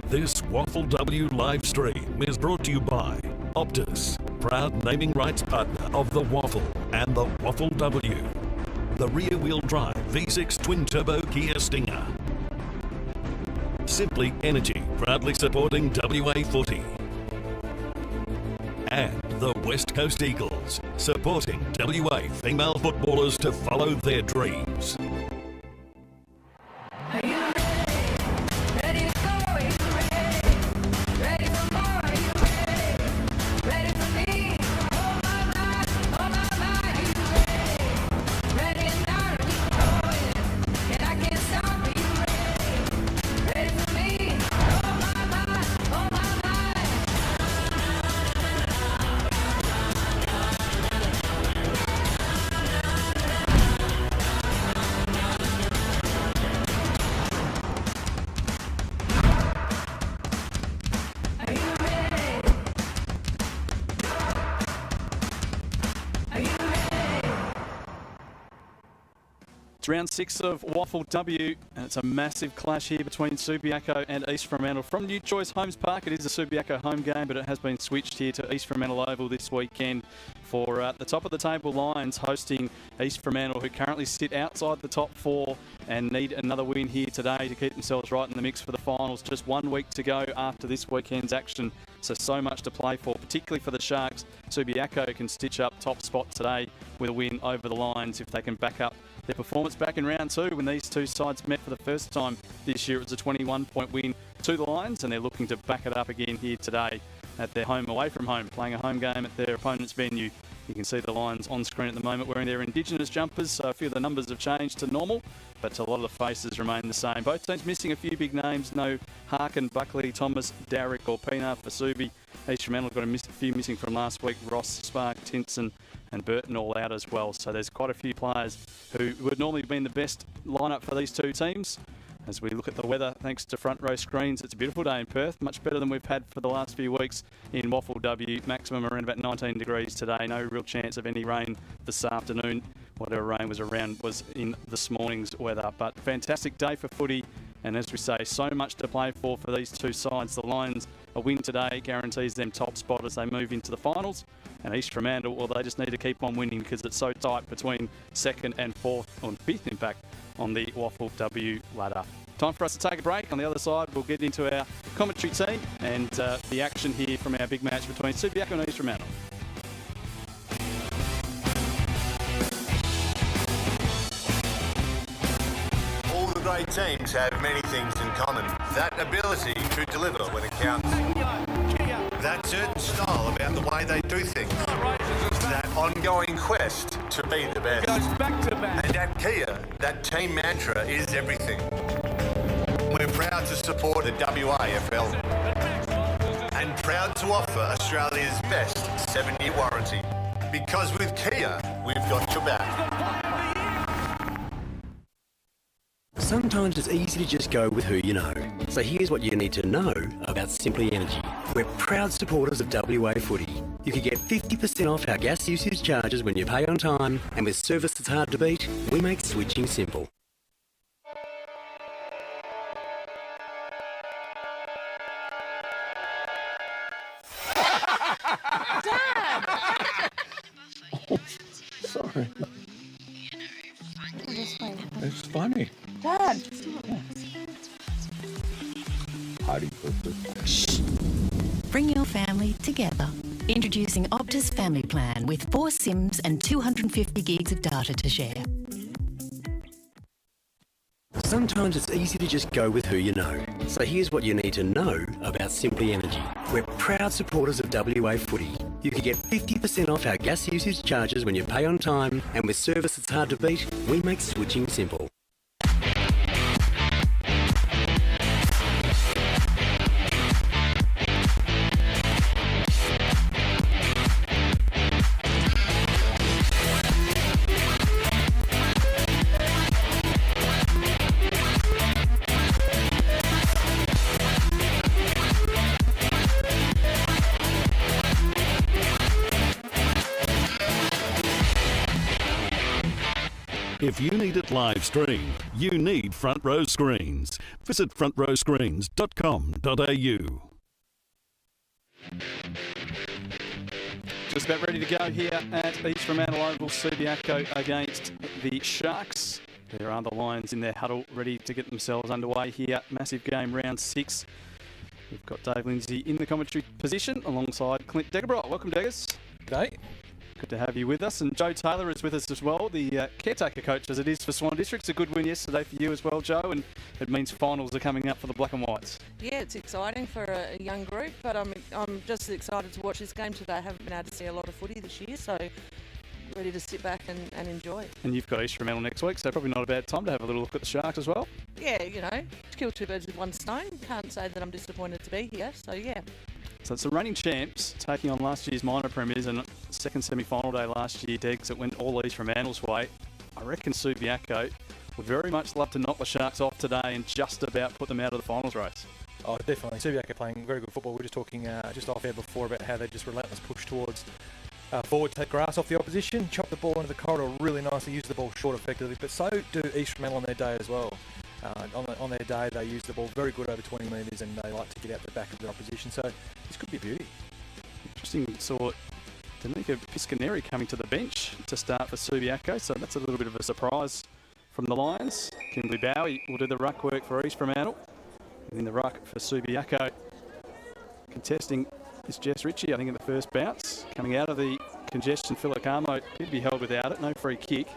This WAFLW live stream is brought to you by Optus, proud naming rights partner of the Waffle and the WAFLW. The rear-wheel drive V6 twin-turbo Kia Stinger. Simply Energy, proudly supporting WA footy. And the West Coast Eagles, supporting WA female footballers to follow their dreams. Are you ready? Ready to go? Are you ready? Ready for more? Are you ready? Ready for me? Oh my my, are you ready? Ready and not, are we going? And I can't stop, are you ready? Ready for me? Oh my my, oh my my. Are you ready? Are you ready? It's round 6 of WAFLW, and it's a massive clash here between Subiaco and East Fremantle. From New Choice Homes Park, it is a Subiaco home game, but it has been switched here to East Fremantle Oval this weekend for the top of the table Lions hosting East Fremantle, who currently sit outside the top 4 and need another win here today to keep themselves right in the mix for the finals. Just 1 week to go after this weekend's action, so much to play for, particularly for the Sharks. Subiaco can stitch up top spot today with a win over the Lions if they can back up their performance back in round 2 when these two sides met for the first time this year. It was a 21-point win to the Lions, and they're looking to back it up again here today at their home, away from home, playing a home game at their opponent's venue. You can see the Lions on screen at the moment wearing their Indigenous jumpers, so a few of the numbers have changed to normal, but a lot of the faces remain the same. Both teams missing a few big names. No Harkin, Buckley, Thomas, Darrick or Pina for Subi. East Fremantle got a few missing from last week. Ross, Spark, Tinson and Burton all out as well. So there's quite a few players who would normally be in the best lineup for these two teams. As we look at the weather, thanks to front row screens, it's a beautiful day in Perth, much better than we've had for the last few weeks in WAFLW. Maximum around about 19 degrees today. No real chance of any rain this afternoon. Whatever rain was around was in this morning's weather. But fantastic day for footy. And as we say, so much to play for these two sides. The Lions, a win today guarantees them top spot as they move into the finals. And East Fremantle, well, they just need to keep on winning because it's so tight between 2nd and 4th, or 5th in fact, on the WAFLW ladder. Time for us to take a break. On the other side, we'll get into our commentary team and the action here from our big match between Subiaco and East Fremantle. All the great teams have many things in common. That ability to deliver when it counts. That certain style about the way they do things. That ongoing quest to be the best. And at Kia, that team mantra is everything. We're proud to support the WAFL and proud to offer Australia's best 7-year warranty. Because with Kia, we've got your back. Sometimes it's easy to just go with who you know. So here's what you need to know about Simply Energy. We're proud supporters of WA footy. You can get 50% off our gas usage charges when you pay on time, and with service that's hard to beat, we make switching simple. Sorry. This way. It's funny. Dad! How do you put this? Bring your family together. Introducing Optus Family Plan with 4 SIMs and 250 gigs of data to share. Sometimes it's easy to just go with who you know. So here's what you need to know about Simply Energy. We're proud supporters of WA footy. You can get 50% off our gas usage charges when you pay on time, and with service that's hard to beat, we make switching simple. If If you need it live streamed, you need Front Row Screens. Visit frontrowscreens.com.au. Just about ready to go here at East Fremantle Oval. Subiaco against the Sharks. There are the Lions in their huddle, ready to get themselves underway here. Massive game, round 6. We've got Dave Lindsay in the commentary position alongside Clint Deggebright. Welcome, Deggers. G'day. Good to have you with us. And Joe Taylor is with us as well, the caretaker coach as it is for Swan Districts. A good win yesterday for you as well, Joe, and it means finals are coming up for the Black and Whites. Yeah, it's exciting for a young group, but I'm just excited to watch this game today. I haven't been able to see a lot of footy this year, so ready to sit back and enjoy. And you've got East Fremantle next week, so probably not a bad time to have a little look at the Sharks as well. Yeah, you know, to kill two birds with one stone. Can't say that I'm disappointed to be here, so yeah. So it's the reigning champs taking on last year's minor premiers, and second semi-final day last year, Degs, it went all East Fremantle's way. I reckon Subiaco would very much love to knock the Sharks off today and just about put them out of the finals race. Oh, definitely. Subiaco playing very good football. We were just talking just off air before about how they just relentless push towards forward, take grass off the opposition, chop the ball into the corridor really nicely, use the ball short effectively, but so do East Fremantle on their day as well. On their day, they use the ball very good over 20 metres and they like to get out the back of the opposition, so this could be a beauty. Interesting, saw Danica Piscaneri coming to the bench to start for Subiaco, so that's a little bit of a surprise from the Lions. Kimberly Bowie will do the ruck work for East Fremantle. And in the ruck for Subiaco, contesting is Jess Ritchie, I think, in the first bounce. Coming out of the congestion, Filicamo did be held without it, no free kick.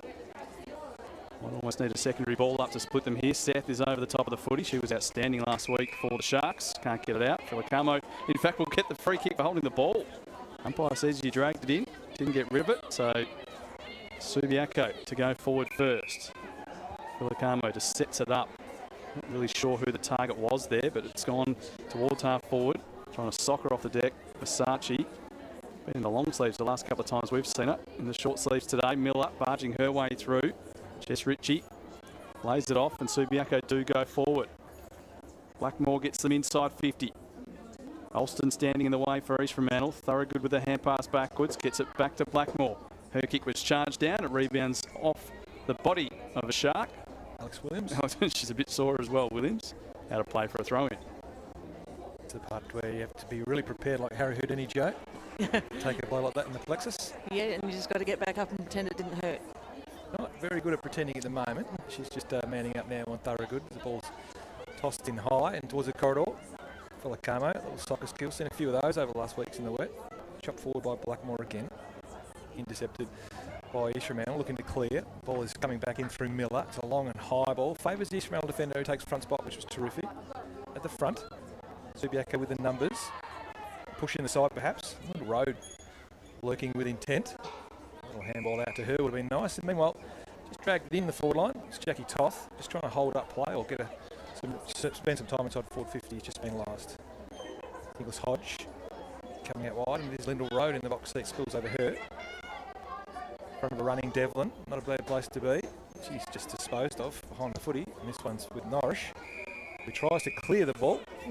Might almost need a secondary ball up to split them here. Seth is over the top of the footy. She was outstanding last week for the Sharks. Can't get it out. Filicamo, in fact, will get the free kick for holding the ball. Umpire says you dragged it in. Didn't get rid of it. So Subiaco to go forward first. Filicamo just sets it up. Not really sure who the target was there, but it's gone towards half forward. Trying to sock her off the deck. Versace. Been in the long sleeves the last couple of times we've seen it. In the short sleeves today, Miller barging her way through. Jess Ritchie lays it off and Subiaco do go forward. Blackmore gets them inside 50. Alston standing in the way for East Fremantle. Thorogood with a hand pass backwards, gets it back to Blackmore. Her kick was charged down, it rebounds off the body of a Shark. Alex Williams. She's a bit sore as well, Williams. Out of play for a throw-in. It's the part where you have to be really prepared like Harry Houdini, Joe. Take a blow like that in the plexus. Yeah, and you just got to get back up and pretend it didn't hurt. Not very good at pretending at the moment. She's just manning up now on Thorogood. The ball's tossed in high and towards the corridor. Filicamo, little soccer skills. Seen a few of those over the last weeks in the wet. Chopped forward by Blackmore again. Intercepted by East Fremantle, looking to clear. Ball is coming back in through Miller. It's a long and high ball. Favours the East Fremantle defender who takes front spot, which was terrific. At the front, Subiaco with the numbers. Push in the side perhaps. A little road lurking with intent. A little handball out to her would have been nice. And meanwhile, just dragged it in the forward line. It's Jackie Toth, just trying to hold up play or spend some time inside forward 50. It's just been last. Nicholas Hodge coming out wide, and there's Lyndall Road in the box seat, spills over her. In front of a running Devlin, not a bad place to be. She's just disposed of behind the footy, and this one's with Norrish, who tries to clear the ball. I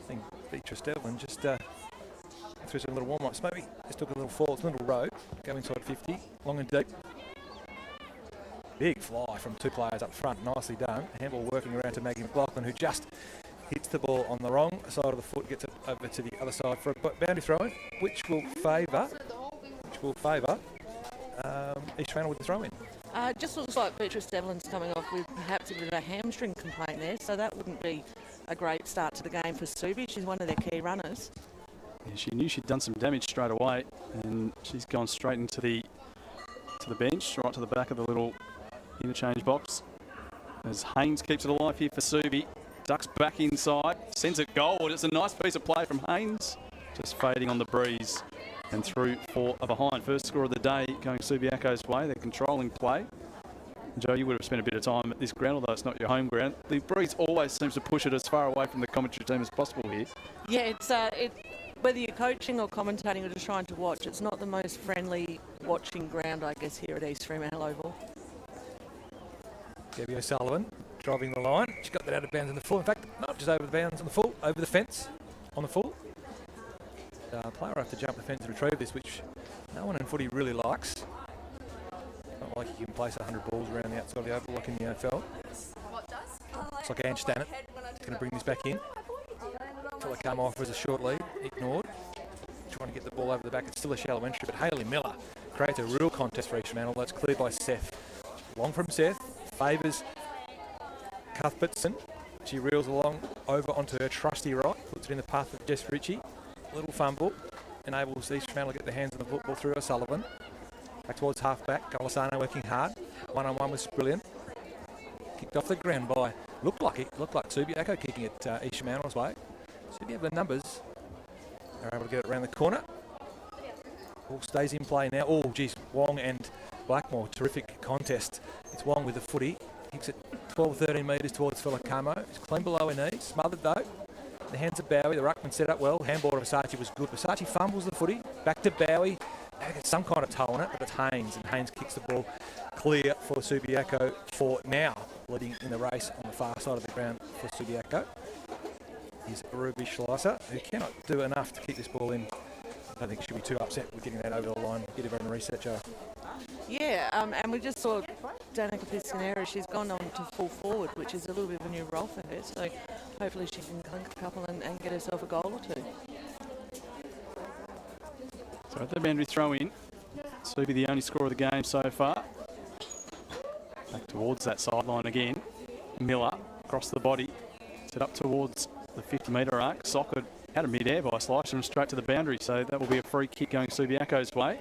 think Beatrice Devlin just through some little warm-ups, maybe just took a little fall. It's Lyndall Road, go inside 50, long and deep. Big fly from two players up front, nicely done. Handball working around to Maggie McLaughlin, who just hits the ball on the wrong side of the foot, gets it over to the other side for a boundary throw-in, which will favour East Fremantle with the throw-in. Just looks like Beatrice Devlin's coming off with perhaps a bit of a hamstring complaint there, so that wouldn't be a great start to the game for Subi. She's one of their key runners. Yeah, she knew she'd done some damage straight away, and she's gone straight into the bench, right to the back of the little interchange box. As Haynes keeps it alive here for Subi. Ducks back inside, sends it goal. It's a nice piece of play from Haynes. Just fading on the breeze and through for a behind. First score of the day going Subiaco's way. They're controlling play. Joe, you would have spent a bit of time at this ground, although it's not your home ground. The breeze always seems to push it as far away from the commentary team as possible here. Yeah, it's whether you're coaching or commentating or just trying to watch, it's not the most friendly watching ground, I guess, here at East Fremantle Oval. Debbie O'Sullivan driving the line. She got that out of bounds in the full. In fact, not just over the bounds on the full, over the fence on the full. Player will have to jump the fence to retrieve this, which no one in footy really likes. Not like you can place 100 balls around the outside of the oval like in the AFL. Looks like Ange Stannett is going to bring this back in. Filakama offers a short lead, ignored. Trying to get the ball over the back. It's still a shallow entry, but Hayley Miller creates a real contest for East Fremantle. That's cleared by Seth. Long from Seth, favours Cuthbertson. She reels along over onto her trusty right, puts it in the path of Jess Ritchie. Little fumble, enables East Fremantle to get their hands on the football through O'Sullivan. Back towards half-back, Golisano working hard. One-on-one was brilliant. Kicked off the ground by, looked like Subiaco kicking it East Fremantle's way. Subiaco the numbers. They're able to get it around the corner. Ball stays in play now. Oh, geez, Wong and Blackmore, terrific contest. It's Wong with the footy. Kicks it 12, 13 metres towards Filakamo. It's clean below her knees. Smothered though. The hands of Bowie. The ruckman set up well. Handball to Versace was good. Versace fumbles the footy. Back to Bowie. Gets some kind of toe on it, but it's Haynes. And Haynes kicks the ball clear for Subiaco for now. Leading in the race on the far side of the ground for Subiaco is Ruby Schleiser, who cannot do enough to keep this ball in. I don't think she'll be too upset with getting that over the line. Get everyone researcher. Yeah, and we just saw Danica Piscanero. She's gone on to full forward, which is a little bit of a new role for her. So hopefully she can clink a couple and get herself a goal or two. So at the boundary throw in, Subi the only scorer of the game so far. Back towards that sideline again. Miller across the body, set up towards the 50-metre arc. Socket out of mid-air by slicing him straight to the boundary, so that will be a free kick going Subiaco's way.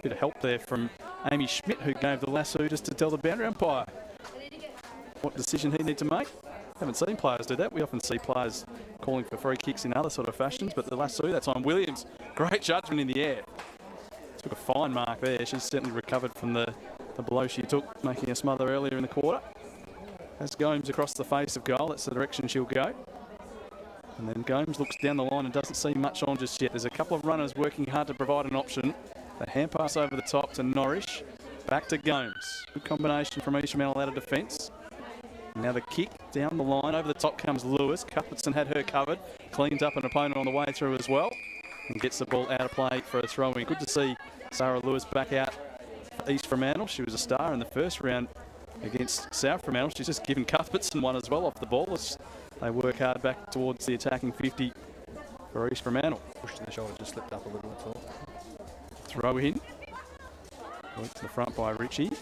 Bit of help there from Amy Schmidt, who gave the lasso just to tell the boundary umpire what decision he'd need to make. Haven't seen players do that. We often see players calling for free kicks in other sort of fashions, but the lasso, that's on Williams. Great judgment in the air. Took a fine mark there. She's certainly recovered from the blow she took, making a smother earlier in the quarter. As Gomes across the face of goal, that's the direction she'll go. And then Gomes looks down the line and doesn't see much on just yet. There's a couple of runners working hard to provide an option. A hand pass over the top to Norrish. Back to Gomes. Good combination from East Fremantle out of defence. Now the kick down the line. Over the top comes Lewis. Cuthbertson had her covered. Cleans up an opponent on the way through as well. And gets the ball out of play for a throw-in. Good to see Sarah Lewis back out for East Fremantle. She was a star in the first round against South Fremantle. She's just given Cuthbertson one as well off the ball as they work hard back towards the attacking 50 for East Fremantle. Pushed to the shoulder, just slipped up a little, that's all. Throw in. Worked to the front by Ritchie.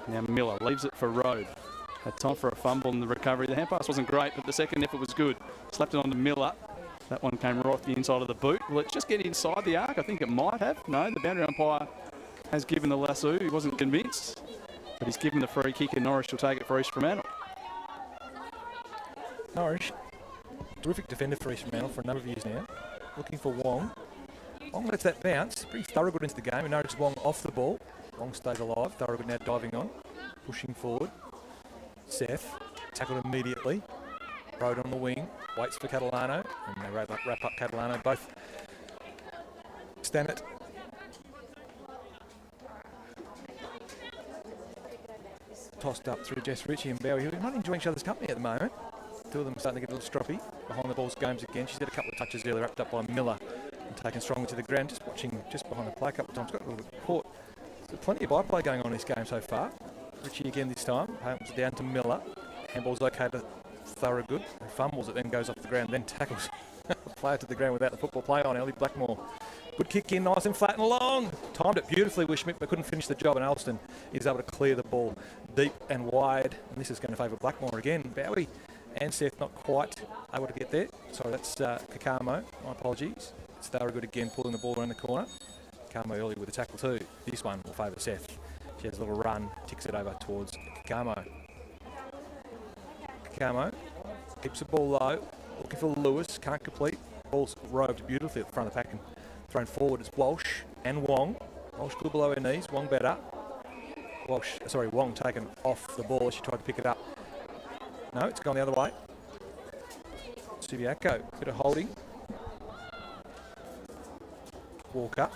Now Miller leaves it for Rode. Had time for a fumble in the recovery. The hand pass wasn't great, but the second effort was good. Slapped it on to Miller. That one came right off the inside of the boot. Will it just get inside the arc? I think it might have. No, the boundary umpire has given the lasso. He wasn't convinced, but he's given the free kick and Norrish will take it for East Fremantle. Norrish, terrific defender for East Fremantle for a number of years now. Looking for Wong. Wong lets that bounce. Pretty Thorogood into the game. And Norwich Wong off the ball. Wong stays alive. Thorogood now diving on. Pushing forward. Seth tackled immediately. Rode on the wing. Waits for Catalano. And they wrap up Catalano. Both Stannett. Tossed up through Jess Ritchie and Bowie, who are not enjoying each other's company at the moment. Two of them starting to get a little stroppy. Behind the ball's Gomes again. She's got a couple of touches earlier, wrapped up by Miller. Taken strongly to the ground, just watching just behind the play a couple of times. Got a little bit caught. There's plenty of byplay going on in this game so far. Ritchie again this time. Holmes down to Miller. Handball's okay to Thorogood. He fumbles it, then goes off the ground, then tackles the player to the ground without the football play on. Ellie Blackmore. Good kick in, nice and flat and long. Timed it beautifully with Schmidt, but couldn't finish the job. And Alston is able to clear the ball deep and wide. And this is going to favour Blackmore again. Bowie and Seth not quite able to get there. Sorry, that's Kakamo. My apologies. It's Thorogood again, pulling the ball around the corner. Kakamo early with a tackle too. This one will favour Seth. She has a little run, ticks it over towards Kakamo. Kakamo keeps the ball low, looking for Lewis, can't complete. Ball's roved beautifully at the front of the pack and thrown forward as Walsh and Wong. Walsh good below her knees, Wong better. Wong taken off the ball as she tried to pick it up. No, it's gone the other way. Subiaco, bit of holding. Walker,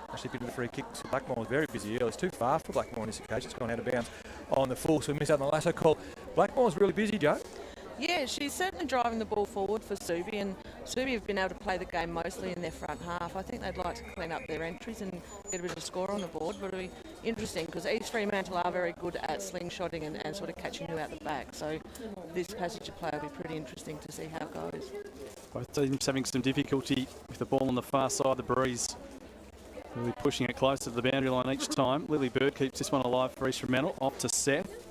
actually bit of a free kick. So Blackmore was very busy early. It's too far for Blackmore on this occasion. It's gone out of bounds on the full, so we missed out on the lasso call. Blackmore's really busy, Joe. Yeah, she's certainly driving the ball forward for Subi, and Subi have been able to play the game mostly in their front half. I think they'd like to clean up their entries and get a bit of score on the board, but it'll be interesting because East Fremantle are very good at slingshotting and sort of catching you out the back. So this passage of play will be pretty interesting to see how it goes. Both teams having some difficulty with the ball on the far side. The Breeze really pushing it closer to the boundary line each time. Lily Bird keeps this one alive for East Fremantle. Off to Seth.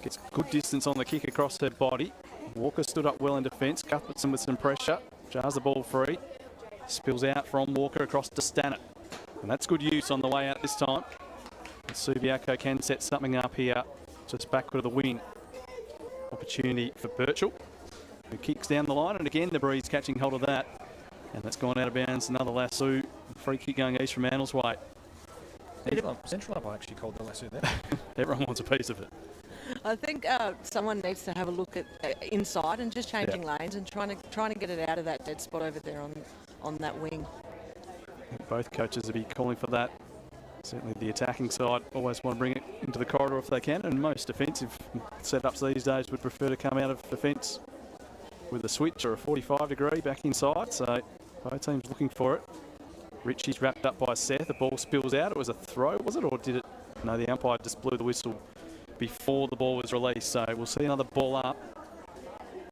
Gets good distance on the kick across her body. Walker stood up well in defence. Cuthbertson with some pressure. Jars the ball free. Spills out from Walker across to Stannett. And that's good use on the way out this time. And Subiaco can set something up here. Just backward of the wing. Opportunity for Birchall, who kicks down the line. And again, the Breeze catching hold of that. And that's gone out of bounds. Another lasso. Free kick going East Fremantle's way. Central up, I actually called the lasso there. Everyone wants a piece of it. I think someone needs to have a look at inside and just changing lanes and trying to get it out of that dead spot over there on that wing. Both coaches will be calling for that. Certainly the attacking side always want to bring it into the corridor if they can, and most defensive setups these days would prefer to come out of defence with a switch or a 45-degree back inside, so both teams looking for it. Richie's wrapped up by Seth. The ball spills out. It was a throw, was it, or did it? No, the umpire just blew the whistle before the ball was released, so we'll see another ball up.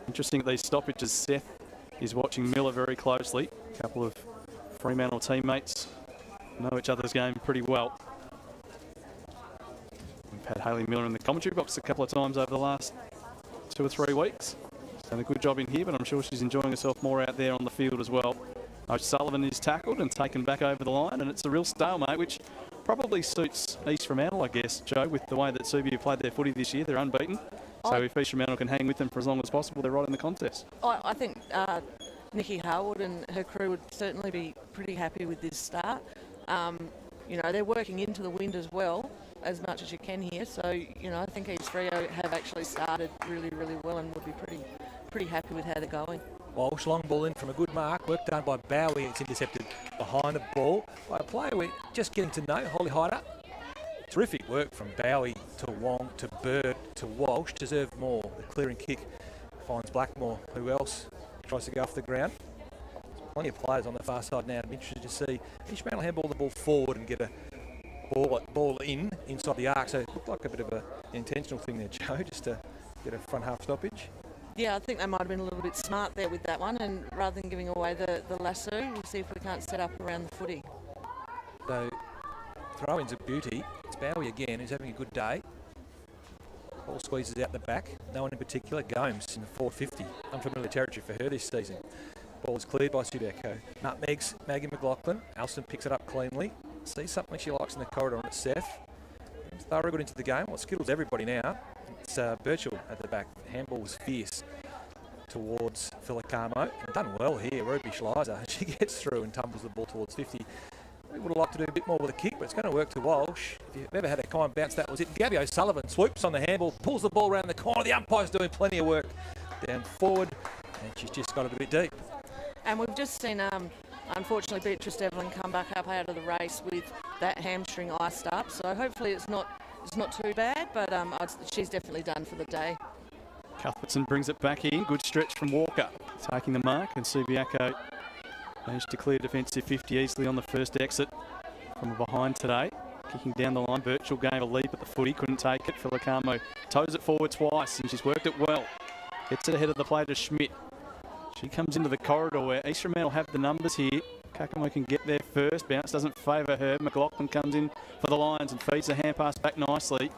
Interesting at these stoppages, Seth is watching Miller very closely. A couple of Fremantle teammates know each other's game pretty well. We've had Hayley Miller in the commentary box a couple of times over the last 2 or 3 weeks. She's done a good job in here, but I'm sure she's enjoying herself more out there on the field as well. O'Sullivan is tackled and taken back over the line, and it's a real stalemate, which probably suits East Fremantle, I guess, Joe, with the way that Subi have played their footy this year. They're unbeaten. So if East Fremantle can hang with them for as long as possible, they're right in the contest. I think Nikki Harwood and her crew would certainly be pretty happy with this start. You know, they're working into the wind as well, as much as you can here. So, you know, I think East Freo have actually started really, really well and would be pretty happy with how they're going. Walsh, long ball in from a good mark. Work done by Bowie. It's intercepted behind the ball by a player we're just getting to know, Holly Hyder. Terrific work from Bowie to Wong to Bird to Walsh. Deserved more. The clearing kick finds Blackmore. Who else tries to go off the ground? Plenty of players on the far side now. I'm interested to see East Fremantle handball the ball forward and get a ball inside the arc. So it looked like a bit of an intentional thing there, Joe, just to get a front half stoppage. Yeah, I think they might have been a little bit smart there with that one, and rather than giving away the lasso, we'll see if we can't set up around the footy. So throw-ins a beauty. It's Bowie again, who's having a good day. Ball squeezes out the back. No one in particular. Gomes in the 450. Unfamiliar territory for her this season. Ball is cleared by Subiaco. Nutmegs Maggie McLaughlin. Alston picks it up cleanly. Sees something she likes in the corridor, and it's Seth. Thorough good into the game. Well, skittles everybody now. It's Birchall at the back. The handball was fierce towards Filacamo. Done well here, Ruby Schleiser. She gets through and tumbles the ball towards 50. We would have liked to do a bit more with a kick, but it's going to work to Walsh. If you've ever had a kind bounce, that was it. Gabby O'Sullivan swoops on the handball, pulls the ball around the corner. The umpire's doing plenty of work down forward, and she's just got it a bit deep. And we've just seen, unfortunately, Beatrice Devlin come back up out of the race with that hamstring iced up. So hopefully it's not too bad, but she's definitely done for the day. Cuthbertson brings it back in. Good stretch from Walker. Taking the mark, and Subiaco managed to clear defensive 50 easily on the first exit from behind today. Kicking down the line, Birchall gave a leap at the footy, couldn't take it. Filacamo toes it forward twice, and she's worked it well. Gets it ahead of the play to Schmidt. She comes into the corridor where East Fremantle have the numbers here. Kakamo can get there first. Bounce doesn't favour her. McLaughlin comes in for the Lions and feeds the hand pass back nicely.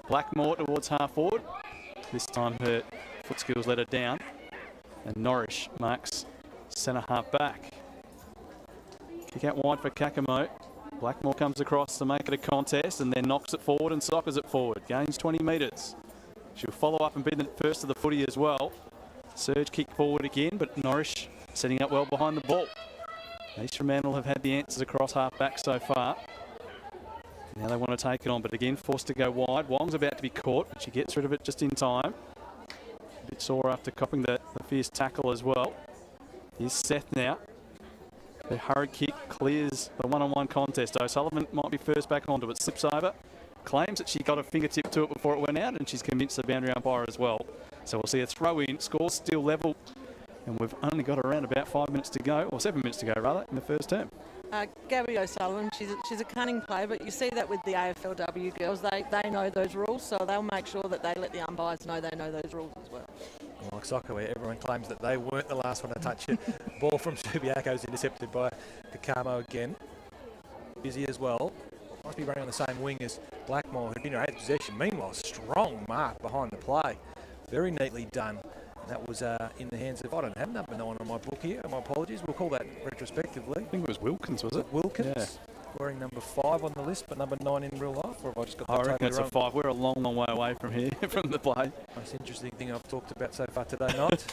Blackmore towards half forward. This time her foot skills let her down. And Norrish marks centre half back. Kick out wide for Kakamo. Blackmore comes across to make it a contest and then knocks it forward and soccers it forward. Gains 20 metres. She'll follow up and be the first of the footy as well. Surge kick forward again, but Norrish setting up well behind the ball. East Fremantle have had the answers across half back so far. Now they want to take it on, but again forced to go wide. Wong's about to be caught, but she gets rid of it just in time. A bit sore after copping the fierce tackle as well. Here's Seth now. The hurried kick clears the one-on-one contest. O'Sullivan might be first back onto it. Slips over. Claims that she got a fingertip to it before it went out, and she's convinced the boundary umpire as well. So we'll see a throw in. Score still level And we've only got around about 5 minutes to go, or 7 minutes to go rather, in the first term. Gabby O'Sullivan, she's a cunning player, but you see that with the AFLW girls, they know those rules, so they'll make sure that they let the umpires know they know those rules as well. Like soccer, where everyone claims that they weren't the last one to touch it. Ball from Subiaco is intercepted by Kakamo again. Busy as well. Must be running on the same wing as Blackmore, who'd been in 8th possession. Meanwhile, strong mark behind the play. Very neatly done. And that was in the hands of, I don't have number 9 on my book here. My apologies. We'll call that retrospectively. I think it was Wilkins, was it? Wilkins. Yeah. Wearing number 5 on the list, but number 9 in real life. Or have I just got that I reckon totally it's wrong? a 5. We're a long, long way away from here, from the play. Most interesting thing I've talked about so far today night.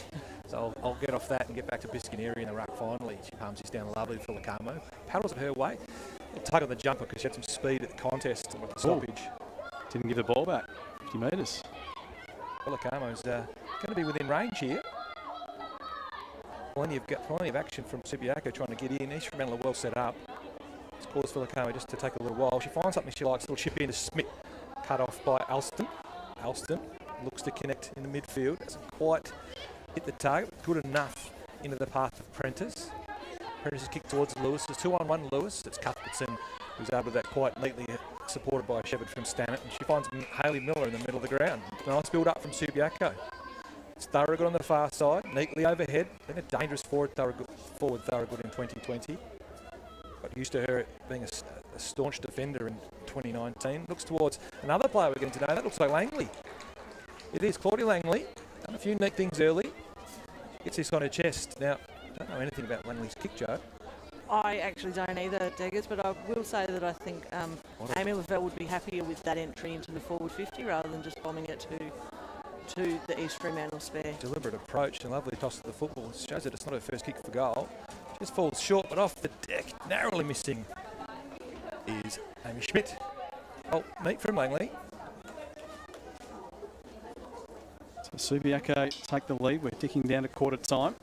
So I'll get off that and get back to Biscaneri in the ruck finally. She palms this down lovely for Lacamo. Paddles it her way. A tug on the jumper because she had some speed at the contest with the stoppage. Didn't give the ball back. 50 metres. Well, Lacamo's going to be within range here. Plenty of action from Subiaco trying to get in. East Fremantle are well set up. It's caused for Lacamo just to take a little while. She finds something she likes. Little chip into Smith. Cut off by Alston. Alston looks to connect in the midfield. Doesn't quite hit the target. Good enough into the path of Prentice. Prentice's kick towards Lewis. It's 2-on-1 Lewis. It's Cuthbertson who's able to that quite neatly, supported by Shepard from Stannett. And she finds Hayley Miller in the middle of the ground. Nice build up from Subiaco. It's Thorogood on the far side, neatly overhead. Been a dangerous forward Thorogood in 2020. Got used to her being a staunch defender in 2019. Looks towards another player we're getting to know. That looks like Langley. It is Claudia Langley. Done a few neat things early. Gets this on her chest. Now, don't know anything about Langley's kick, Joe. I actually don't either, Deggers, but I will say that I think Amy Lavelle would be happier with that entry into the forward 50 rather than just bombing it to the East Fremantle spare. Deliberate approach and lovely toss of the football. It shows that it's not her first kick for goal. Just falls short, but off the deck, narrowly missing, is Amy Schmidt. Oh, neat from Langley. So Subiaco take the lead. We're ticking down to quarter time.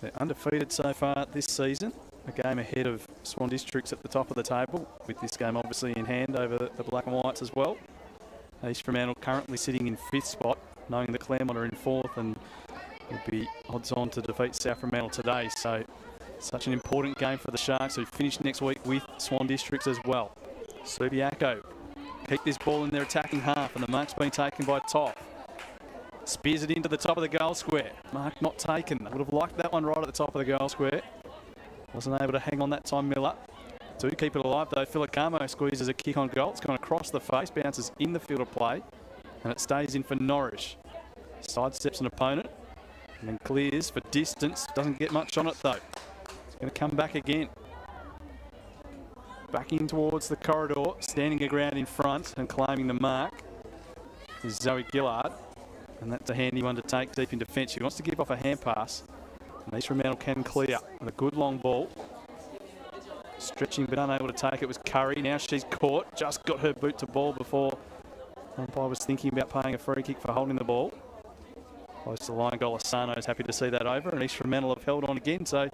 They're undefeated so far this season. A game ahead of Swan Districts at the top of the table, with this game obviously in hand over the Black and Whites as well. East Fremantle currently sitting in 5th spot, knowing that Claremont are in 4th and will be odds on to defeat South Fremantle today. So such an important game for the Sharks, who finish next week with Swan Districts as well. Subiaco keep this ball in their attacking half, and the mark's been taken by Top. Spears it into the top of the goal square. Mark not taken. Would have liked that one right at the top of the goal square. Wasn't able to hang on that time, Miller. Do keep it alive though. Filicamo squeezes a kick on goal. It's gone across the face, bounces in the field of play, and it stays in for Norwich. Sidesteps an opponent and then clears for distance. Doesn't get much on it though. It's going to come back again. Back in towards the corridor, standing her ground in front and claiming the mark is Zoe Gillard. And that's a handy one to take deep in defence. She wants to give off a hand pass. And East Fremantle can clear with a good long ball. Stretching but unable to take it was Curry. Now she's caught. Just got her boot to ball before umpire was thinking about paying a free kick for holding the ball. Close to the line goal. Asano is happy to see that over. And East Fremantle have held on again. So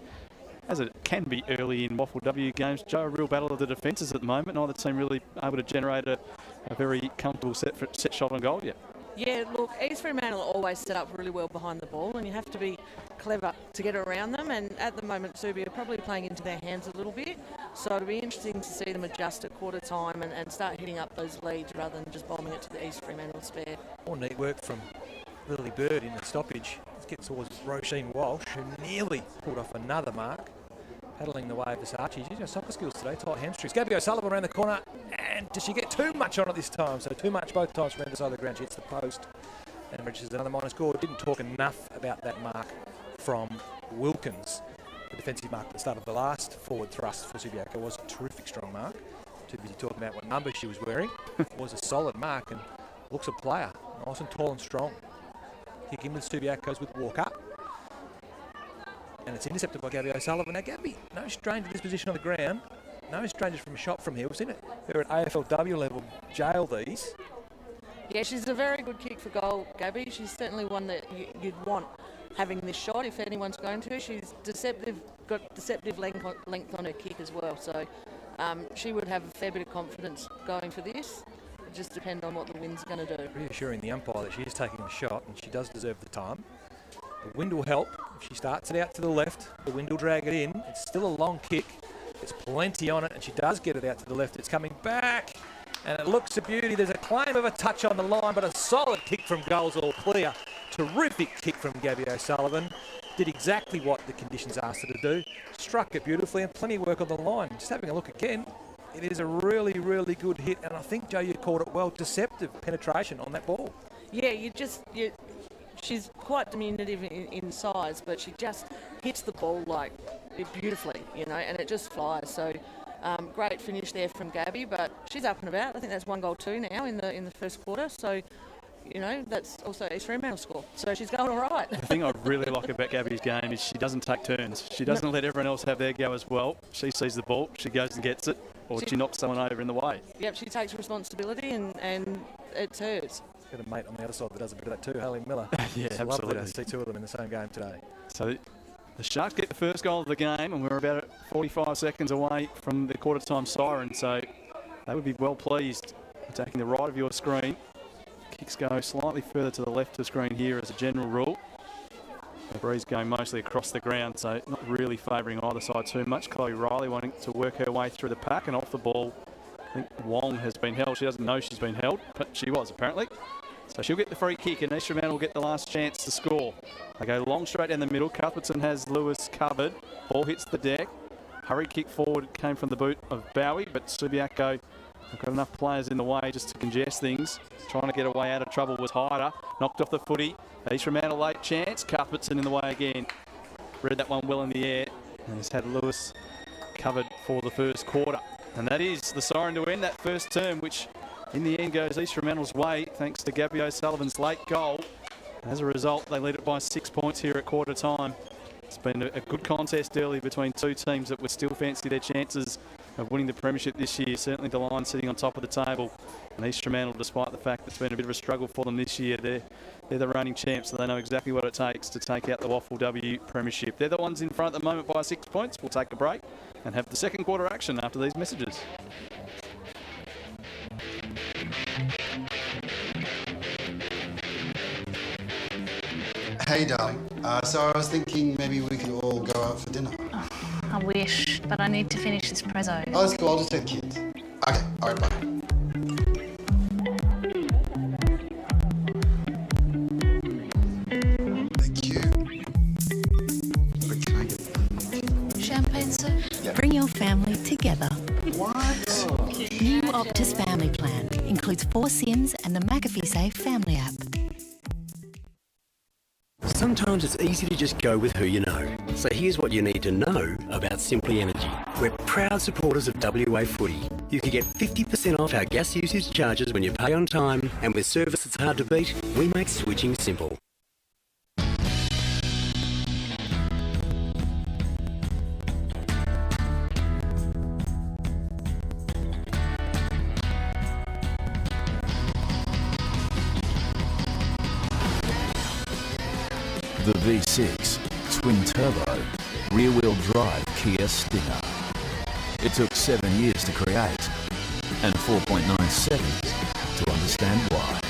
as it can be early in WAFLW games, Joe, a real battle of the defences at the moment. Neither team really able to generate a very comfortable set shot on goal yet. Yeah, look, East Fremantle always set up really well behind the ball, and you have to be clever to get around them. And at the moment, Subi are probably playing into their hands a little bit. So it'll be interesting to see them adjust at quarter time and start hitting up those leads rather than just bombing it to the East Fremantle spare. More neat work from Lily Bird in the stoppage. Let's get towards Roisin Walsh, who nearly pulled off another mark. Paddling the way of Versace. She's got soccer skills today, tight hamstrings. Gabby O'Sullivan around the corner, and does she get too much on it this time? So too much both times from the side of the ground. She hits the post and registers another minor score. Didn't talk enough about that mark from Wilkins. The defensive mark at the start of the last forward thrust for Subiaco was a terrific strong mark. Too busy talking about what number she was wearing. It was a solid mark and looks a player. Nice and tall and strong. Kick in with Subiaco's with Walker. And it's intercepted by Gabby O'Sullivan. Now, Gabby, no stranger to this position on the ground. No stranger from a shot from here. We've seen it. They're at AFLW level. Jail these. Yeah, she's a very good kick for goal, Gabby. She's certainly one that you'd want having this shot if anyone's going to. She's got deceptive length on her kick as well. So she would have a fair bit of confidence going for this. It just depends on what the wind's going to do. Reassuring the umpire that she is taking the shot and she does deserve the time. The wind will help. If she starts it out to the left, the wind will drag it in. It's still a long kick. There's plenty on it, and she does get it out to the left. It's coming back, and it looks a beauty. There's a claim of a touch on the line, but a solid kick from goals all clear. Terrific kick from Gabby O'Sullivan. Did exactly what the conditions asked her to do. Struck it beautifully, and plenty of work on the line. Just having a look again, it is a really, really good hit, and I think, Joe, you called it well, deceptive penetration on that ball. Yeah, she's quite diminutive in size, but she just hits the ball like beautifully, and it just flies. So great finish there from Gabby, but she's up and about. I think that's 1 goal 2 now in the first quarter. So that's also East Fremantle score. So she's going all right. The thing I really like about Gabby's game is she doesn't take turns. She doesn't let everyone else have their go as well. She sees the ball, she goes and gets it, or she knocks someone over in the way. Yep, she takes responsibility and it's hers. Got a mate on the other side that does a bit of that too, Haley Miller. Yeah, it's absolutely. lovely to see 2 of them in the same game today. So the Sharks get the first goal of the game, and we're about 45 seconds away from the quarter-time siren, so they would be well pleased. Attacking the right of your screen. Kicks go slightly further to the left of the screen here as a general rule. The breeze going mostly across the ground, so not really favouring either side too much. Chloe Riley wanting to work her way through the pack, and off the ball, I think Wong has been held. She doesn't know she's been held, but she was apparently. So she'll get the free kick, and East Fremantle will get the last chance to score. They go long straight down the middle. Cuthbertson has Lewis covered. Ball hits the deck. Hurry kick forward came from the boot of Bowie, but Subiaco have got enough players in the way just to congest things. Trying to get away out of trouble was Hyder. Knocked off the footy. East Fremantle late chance. Cuthbertson in the way again. Read that one well in the air, and has had Lewis covered for the first quarter. And that is the siren to end that first term, which in the end goes East Fremantle's way thanks to Gabby O'Sullivan's late goal. As a result, they lead it by 6 points here at quarter time. It's been a good contest early between 2 teams that would still fancy their chances of winning the premiership this year. Certainly the Lions sitting on top of the table. And East Fremantle, despite the fact that it's been a bit of a struggle for them this year, they're the reigning champs, so they know exactly what it takes to take out the WAFLW premiership. They're the ones in front at the moment by 6 points. We'll take a break and have the second quarter action after these messages. Hey, darling. So I was thinking maybe we could all go out for dinner. Oh, I wish, but I need to finish this prezzo. Oh, that's cool. I'll just take kids. Okay. All right, bye. Thank you. But can I get Champagne, sir? Yeah. Bring your family together. What? New Optus Family Plan includes 4 SIMs and the McAfee Safe Family app. Sometimes it's easy to just go with who you know. So here's what you need to know about Simply Energy. We're proud supporters of WA Footy. You can get 50% off our gas usage charges when you pay on time, and with service that's hard to beat, we make switching simple. The V6 twin-turbo rear-wheel drive Kia Stinger. It took 7 years to create and 4.9 seconds to understand why.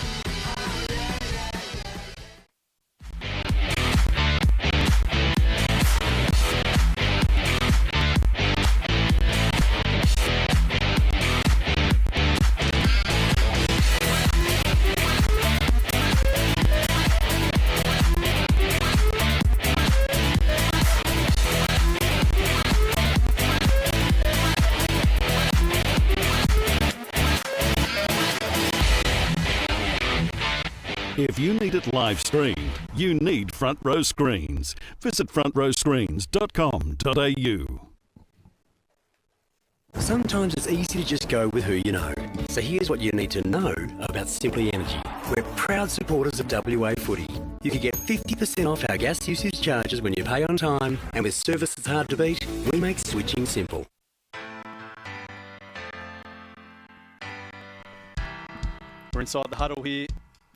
If you need it live streamed, you need Front Row Screens. Visit frontrowscreens.com.au. Sometimes it's easy to just go with who you know. So here's what you need to know about Simply Energy. We're proud supporters of WA Footy. You can get 50% off our gas usage charges when you pay on time, and with service that's hard to beat, we make switching simple. We're inside the huddle here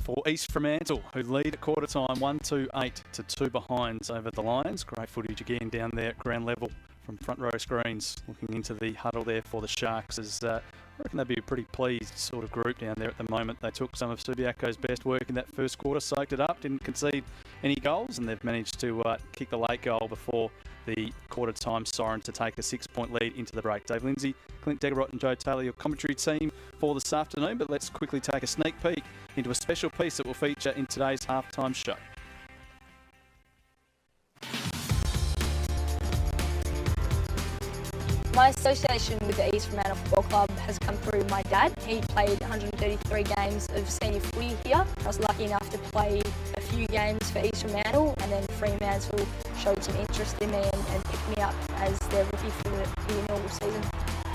for East Fremantle, who lead at quarter time 1-2-8 to 2 behinds over the Lions. Great footage again down there at ground level from front row screens, looking into the huddle there for the Sharks. As I reckon they'd be a pretty pleased sort of group down there at the moment. They took some of Subiaco's best work in that first quarter, soaked it up, didn't concede any goals, and they've managed to kick the late goal before the quarter time siren to take a 6-point lead into the break. Dave Lindsay, Clint Degerott and Joe Taylor, your commentary team for this afternoon, but let's quickly take a sneak peek into a special piece that will feature in today's halftime show. My association with the East Fremantle Football Club has come through my dad. He played 133 games of senior footy here. I was lucky enough to play a few games for East Fremantle, and then Fremantle showed some interest in me and picked me up as their rookie for the inaugural season.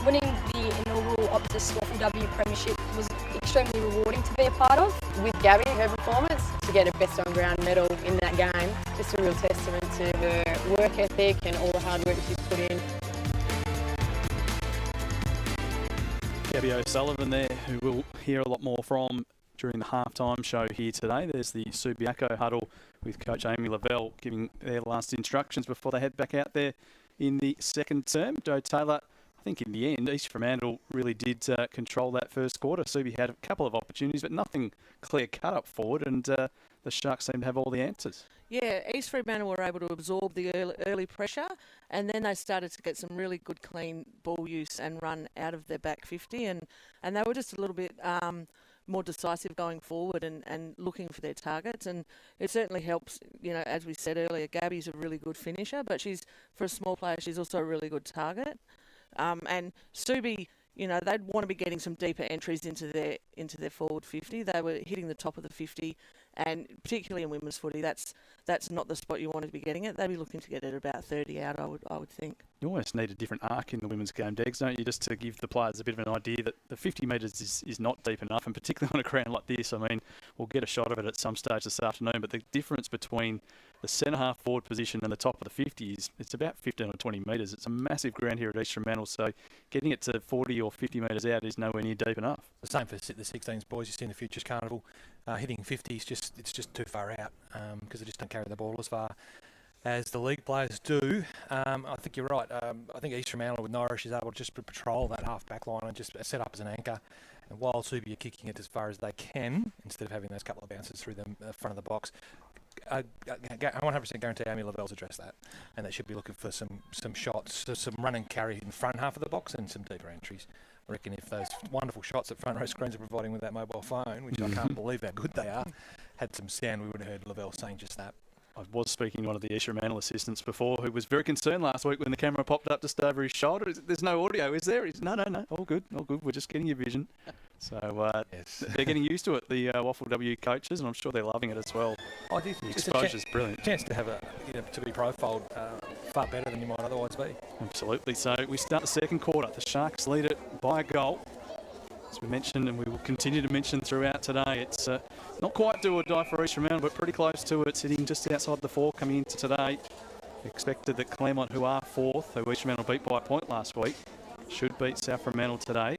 Winning the inaugural Optus WAFLW Premiership was extremely rewarding to be a part of. With Gabby, her performance, to get a best on ground medal in that game, just a real testament to her work ethic and all the hard work she's put in. Gabby O'Sullivan there, who we'll hear a lot more from during the halftime show here today. There's the Subiaco huddle with Coach Amy Lavelle giving their last instructions before they head back out there in the second term. Joe Taylor, I think in the end, East Fremantle really did control that first quarter. Subi had a couple of opportunities, but nothing clear-cut up forward, and the Sharks seem to have all the answers. Yeah, East Fremantle were able to absorb the early pressure, and then they started to get some really good clean ball use and run out of their back 50, and they were just a little bit more decisive going forward and looking for their targets, and it certainly helps. You know, as we said earlier, Gabby's a really good finisher, but for a small player, she's also a really good target. And Subi, you know, they'd want to be getting some deeper entries into their forward 50. They were hitting the top of the 50, and particularly in women's footy, that's not the spot you want to be getting it. They'd be looking to get it about 30 out, I would think. You almost need a different arc in the women's game, Degs, don't you, just to give the players a bit of an idea that the 50 metres is not deep enough, and particularly on a ground like this. I mean, we'll get a shot of it at some stage this afternoon, but the difference between the centre-half forward position and the top of the 50 it's about 15 or 20 metres. It's a massive ground here at East Fremantle, so getting it to 40 or 50 metres out is nowhere near deep enough. The same for the 16s boys you see in the Futures Carnival. Hitting 50 it's just too far out because they just don't carry the ball as far as the league players do. I think you're right. I think East Fremantle with Norwich is able to just patrol that half-back line and just set up as an anchor. And while Subi are kicking it as far as they can, instead of having those couple of bounces through the front of the box, I 100% guarantee Amy Lavelle's addressed that, and they should be looking for some shots, some run and carry in the front half of the box and some deeper entries. I reckon if those wonderful shots that front row screens are providing with that mobile phone, which I can't believe how good they are, had some sound, we would have heard Lavelle saying just that. I was speaking to one of the East Fremantle assistants before who was very concerned last week when the camera popped up just over his shoulder. There's no audio, is there? No, all good. We're just getting your vision. So yes. They're getting used to it, the WAFLW coaches, and I'm sure they're loving it as well. The exposure's brilliant. Chance to have to be profiled far better than you might otherwise be. Absolutely. So we start the second quarter. The Sharks lead it by a goal. As we mentioned, and we will continue to mention throughout today, it's not quite do or die for East Fremantle, but pretty close to it, sitting just outside the 4 coming into today. Expected that Claremont, who are 4th, who East Fremantle beat by a point last week, should beat South Fremantle today.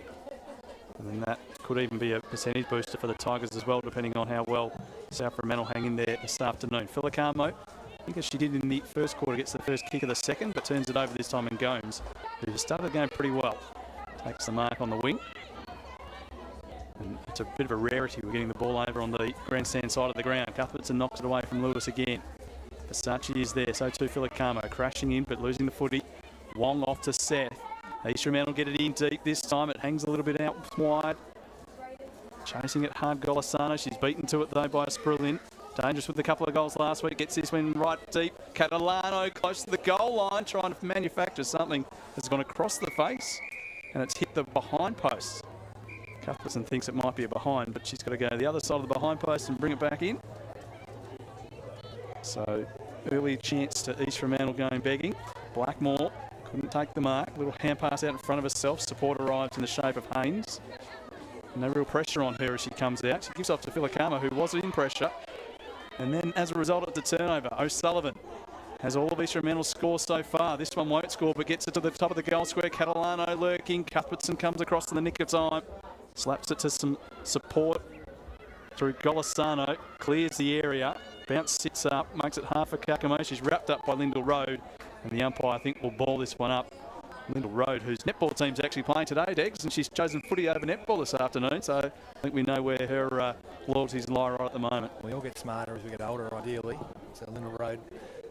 And then that could even be a percentage booster for the Tigers as well, depending on how well South Fremantle hang in there this afternoon. Filicamo, I think as she did in the first quarter, gets the first kick of the second, but turns it over this time and Gomes, who started the game pretty well. Takes the mark on the wing. And it's a bit of a rarity. We're getting the ball over on the grandstand side of the ground. Cuthbertson knocks it away from Lewis again. Versace is there, so too Filicamo, crashing in but losing the footy. Wong off to Seth. East Fremantle get it in deep this time. It hangs a little bit out wide. Chasing it hard, Golisano. She's beaten to it though by Sprullin. Dangerous with a couple of goals last week. Gets this one right deep. Catalano close to the goal line, trying to manufacture something that's gone across the face. And it's hit the behind post. Cuthbertson thinks it might be a behind, but she's got to go to the other side of the behind post and bring it back in. So early chance to East Fremantle going begging. Blackmore couldn't take the mark. Little hand pass out in front of herself. Support arrives in the shape of Haynes. No real pressure on her as she comes out. She gives off to Filicamo, who was in pressure. And then as a result of the turnover, O'Sullivan has all of East Fremantle's score so far. This one won't score, but gets it to the top of the goal square. Catalano lurking. Cuthbertson comes across in the nick of time. Slaps it to some support through Golisano. Clears the area. Bounce sits up. Makes it half a Kakamo. She's wrapped up by Lyndall Road. And the umpire, I think, will ball this one up. Lyndall Road, whose netball team's actually playing today, Dex, and she's chosen footy over netball this afternoon, so I think we know where her loyalties lie right at the moment. We all get smarter as we get older, ideally. So Lyndall Road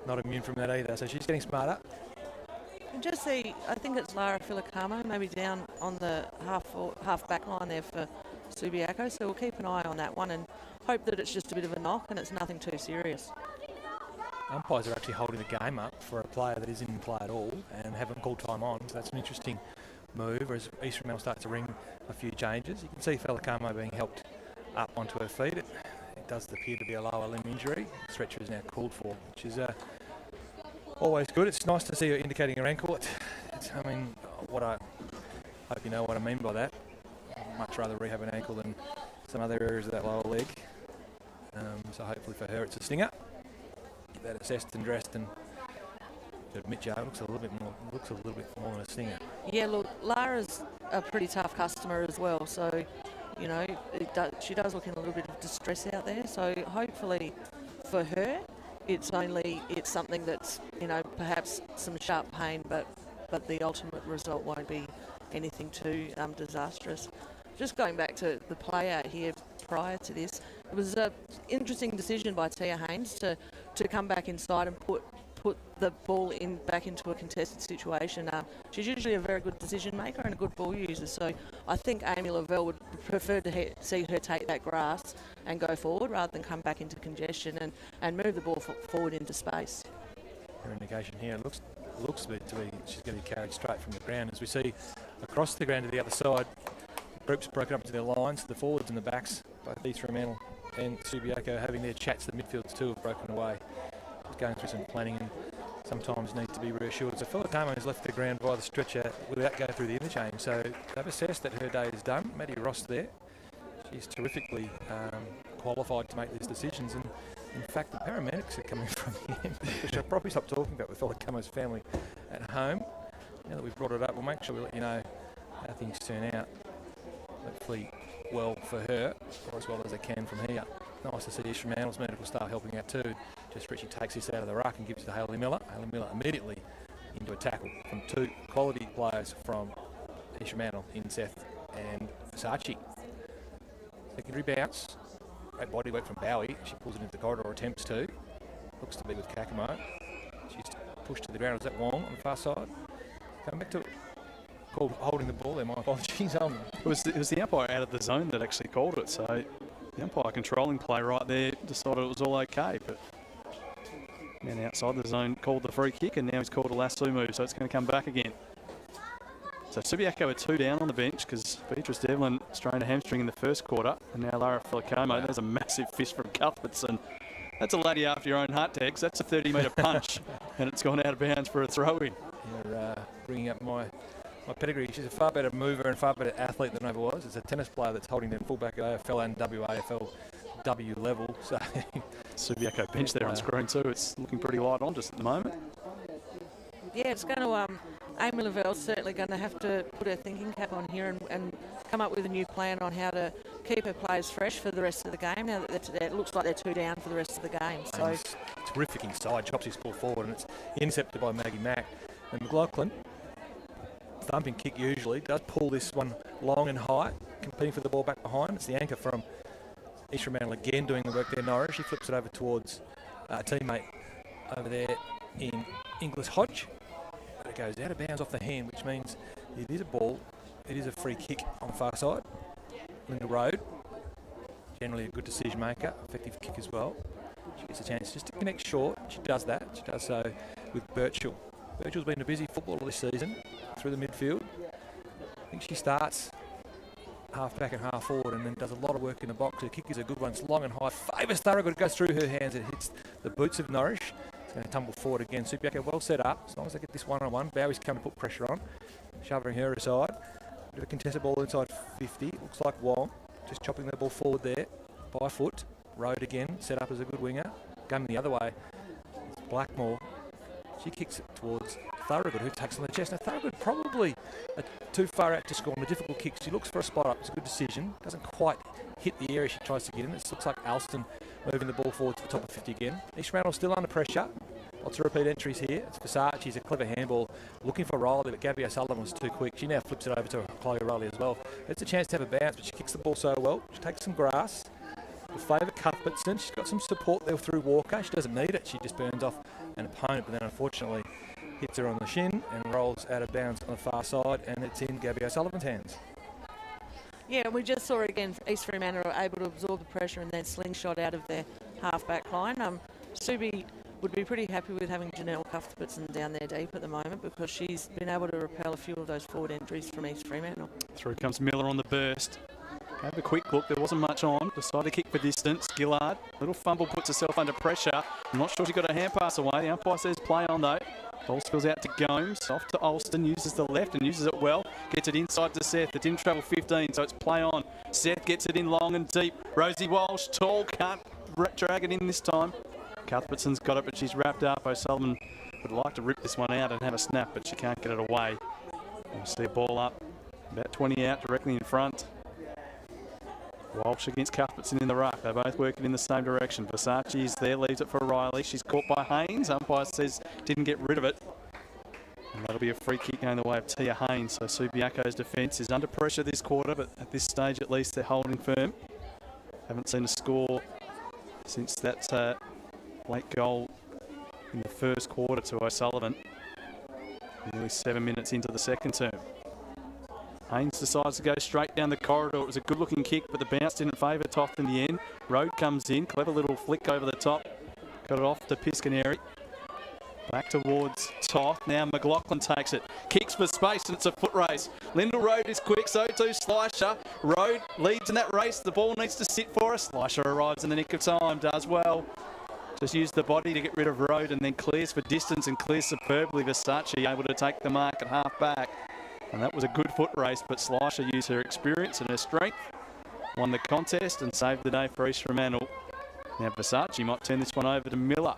not immune from that either, so she's getting smarter. And just see, I think it's Lara Filicamo, maybe down on the half back line there for Subiaco, so we'll keep an eye on that one and hope that it's just a bit of a knock and it's nothing too serious. Umpires are actually holding the game up for a player that isn't in play at all and haven't called time on, so that's an interesting move. As East Fremantle starts to ring a few changes, you can see Filicamo being helped up onto her feet. It does appear to be a lower limb injury. The stretcher is now called for, which is always good. It's nice to see her indicating her ankle. I mean, what I hope you know what I mean by that. I'd much rather rehab an ankle than some other areas of that lower leg. So hopefully for her it's a stinger. Get that assessed and dressed, and to admit, Joe, looks a little bit more than a stinger. Yeah, look, Lara's a pretty tough customer as well, so you know she does look in a little bit of distress out there. So hopefully for her, it's something that's perhaps some sharp pain, but the ultimate result won't be anything too disastrous. Just going back to the play out here prior to this, it was an interesting decision by Tia Haynes to come back inside and put the ball back into a contested situation. She's usually a very good decision maker and a good ball user, so I think Amy Lavelle would prefer to see her take that grass and go forward rather than come back into congestion and move the ball forward into space. Her indication here looks a bit to be she's going to be carried straight from the ground. As we see across the ground to the other side, groups broken up into their lines, the forwards and the backs, both East Fremantle and Subiaco having their chats. The midfields too have broken away. Just going through some planning and sometimes need to be reassured. So Filicamo has left the ground by the stretcher without going through the interchange. So they've assessed that her day is done. Maddie Ross there. She's terrifically qualified to make these decisions. And in fact, the paramedics are coming from the ambulance, which I'll probably stop talking about with Filicamo's family at home. Now that we've brought it up, we'll make sure we let you know how things turn out. Hopefully well for her, or as well as they can from here. Nice to see East Fremantle's medical staff helping out too. Just Richie takes this out of the ruck and gives it to Hayley Miller. Hayley Miller immediately into a tackle from two quality players from East Fremantle in Seth and Versace. Secondary bounce. Great body work from Bowie. She pulls it into the corridor, or attempts to. Looks to be with Kakamo. She's pushed to the ground. Is that Wong on the far side? Coming back to it. Called holding the ball there, my apologies. It was the umpire out of the zone that actually called it, so the umpire controlling play right there decided it was all okay, but man outside the zone called the free kick, and now he's called a lasso move, so it's going to come back again. So Subiaco are 2 down on the bench because Beatrice Devlin strained a hamstring in the first quarter, and now Lara Filicamo. There's a massive fist from Cuthberts, and that's a lady after your own heart, Tex. That's a 30-metre punch, and it's gone out of bounds for a throw-in. You're bringing up my pedigree. She's a far better mover and far better athlete than I ever was. It's a tennis player that's holding them fullback at AFL and WAFLW level. So Subiaco bench there on screen too. It's looking pretty light on just at the moment. Yeah, it's going to Amy Lavelle's certainly going to have to put her thinking cap on here and come up with a new plan on how to keep her players fresh for the rest of the game. Now that it looks like they're 2 down for the rest of the game. So it's terrific inside. Chops his ball forward, and it's intercepted by Maggie Mack. And McLaughlin, thumping kick usually, does pull this one long and high, competing for the ball back behind. It's the anchor from East Fremantle again doing the work there, Norris. He flips it over towards a teammate over there in Inglis Hodge. But it goes out of bounds off the hand, which means it is a ball. It is a free kick on the far side. Lyndall Road, generally a good decision maker, effective kick as well. She gets a chance just to connect short. She does that. She does so with Birchall. Birchall's been a busy footballer this season through the midfield. I think she starts half back and half forward and then does a lot of work in the box. Her kick is a good one. It's long and high. Favours Thorogood. It goes through her hands. It hits the boots of Norwich. It's going to tumble forward again. Subiaco well set up. As long as they get this one-on-one, Bowie's coming to put pressure on. Shoving her aside. Bit of a contested ball inside 50. Looks like Wong. Just chopping the ball forward there by foot. Road again. Set up as a good winger. Going the other way. It's Blackmore. She kicks it towards Thorogood, who takes on the chest. Now Thorogood probably too far out to score on a difficult kick. She looks for a spot up. It's a good decision. Doesn't quite hit the area she tries to get in. It looks like Alston moving the ball forward to the top of 50 again. East Fremantle still under pressure. Lots of repeat entries here. It's Versace's a clever handball, looking for Riley, but Gabby O'Sullivan was too quick. She now flips it over to Chloe Riley as well. It's a chance to have a bounce, but she kicks the ball so well. She takes some grass. Will favour Cuthbertson. She's got some support there through Walker. She doesn't need it. She just burns off an opponent, but then unfortunately hits her on the shin and rolls out of bounds on the far side, and it's in Gabby O'Sullivan's hands. Yeah, we just saw again East Fremantle are able to absorb the pressure and then slingshot out of their half-back line. Subi would be pretty happy with having Janelle Cuthbertson down there deep at the moment because she's been able to repel a few of those forward entries from East Fremantle. Through comes Miller on the burst. Have a quick look, there wasn't much on. Decided to kick for distance. Gillard, little fumble, puts herself under pressure. I'm not sure she got a hand pass away. The umpire says play on though. Ball spills out to Gomes, off to Alston, uses the left and uses it well. Gets it inside to Seth. It didn't travel 15, so it's play on. Seth gets it in long and deep. Rosie Walsh, tall, can't drag it in this time. Cuthbertson's got it, but she's wrapped up. O'Sullivan would like to rip this one out and have a snap, but she can't get it away. We'll see a ball up, about 20 out, directly in front. Walsh against Cuthbertson in the ruck. They're both working in the same direction. Versace is there, leaves it for Riley. She's caught by Haynes. Umpire says didn't get rid of it. And that'll be a free kick going the way of Tia Haynes. So Subiaco's defence is under pressure this quarter, but at this stage at least they're holding firm. Haven't seen a score since that late goal in the first quarter to O'Sullivan. Nearly 7 minutes into the second term. Haynes decides to go straight down the corridor. It was a good-looking kick, but the bounce didn't favour Toth in the end. Road comes in, clever little flick over the top. Got it off to Piscaneri. Back towards Toth. Now McLaughlin takes it. Kicks for space, and it's a foot race. Lyndall Road is quick, so too Slisher. Road leads in that race. The ball needs to sit for us. Slisher arrives in the nick of time, does well. Just use the body to get rid of Road and then clears for distance and clears superbly. Versace able to take the mark at half back. And that was a good foot race, but Slisher used her experience and her strength, won the contest and saved the day for East Fremantle. Now Versace might turn this one over to Miller.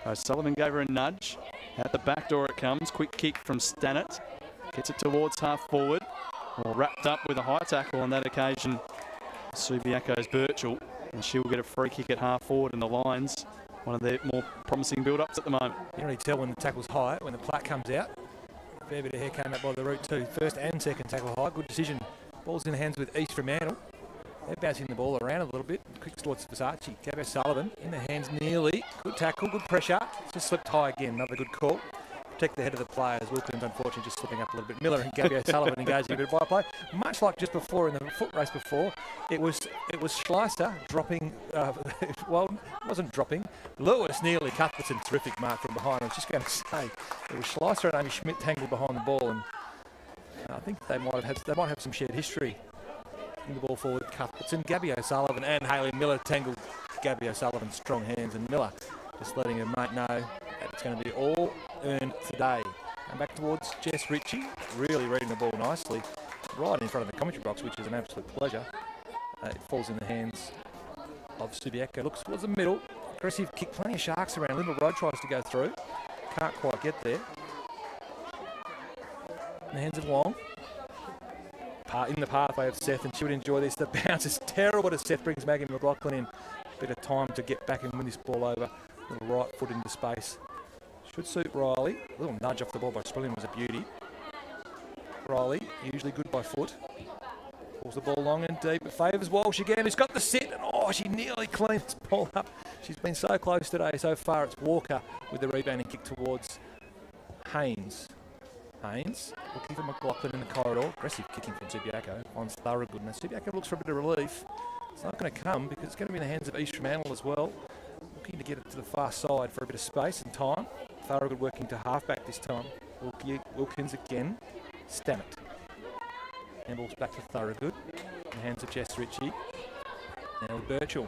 O'Sullivan gave her a nudge. Out the back door it comes. Quick kick from Stannett. Gets it towards half forward. Well, wrapped up with a high tackle on that occasion. Subiaco's Birchall, and she'll get a free kick at half forward in the Lions. One of their more promising build-ups at the moment. You can really tell when the tackle's high, when the plaque comes out. Fair bit of hair came out by the route too. First and second tackle high. Good decision. Ball's in the hands with East Fremantle. They're bouncing the ball around a little bit. Quick towards Versace. Gabby Sullivan in the hands nearly. Good tackle, good pressure. Just slipped high again. Another good call. Protect the head of the players. Wilkins unfortunately just slipping up a little bit. Miller and Gabby Sullivan engaging a bit of by play. Much like just before in the foot race before, it was Schleister dropping. Well, it wasn't dropping. Lewis nearly. Cuthbertson, terrific mark from behind. I was just going to say it was Schleister and Amy Schmidt tangled behind the ball, and I think they might have some shared history. In the ball forward, Cuthbertson, Gabby O'Sullivan and Hayley Miller tangled Gabby O'Sullivan's strong hands, and Miller just letting her mate know that it's going to be all earned today. And back towards Jess Ritchie, really reading the ball nicely, right in front of the commentary box, which is an absolute pleasure. It falls in the hands of Subiaco. Looks towards the middle, aggressive kick, plenty of sharks around. Lyndall Road tries to go through, can't quite get there. In the hands of Wong. In the pathway of Seth, and she would enjoy this. The bounce is terrible to Seth, brings Maggie McLaughlin in. Bit of time to get back and win this ball over. Little right foot into space. Should suit Riley. A little nudge off the ball by Sprilling was a beauty. Riley, usually good by foot. Pulls the ball long and deep. It favours Walsh again, who's got the sit. And oh, she nearly cleans this ball up. She's been so close today. So far, it's Walker with the rebounding kick towards Haynes. Haynes looking for McLaughlin in the corridor. Aggressive kicking from Subiaco. Finds Thorogood. Now Subiaco looks for a bit of relief. It's not going to come because it's going to be in the hands of East Fremantle as well. Looking to get it to the far side for a bit of space and time. Thorogood working to halfback this time. Wilkins again. Stannett. Handballs back to Thorogood. In the hands of Jess Ritchie. Now Birchall.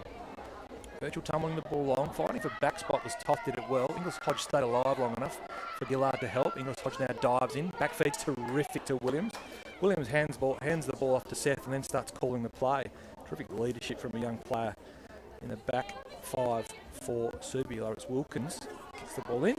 Birchall tumbling the ball long, fighting for back spot was Toth, did it well. Inglis Hodge stayed alive long enough for Gillard to help. Inglis Hodge now dives in, back feed's terrific to Williams. Williams hands the ball off to Seth and then starts calling the play. Terrific leadership from a young player in the back five for Subiaco. It's Wilkins, kicks the ball in,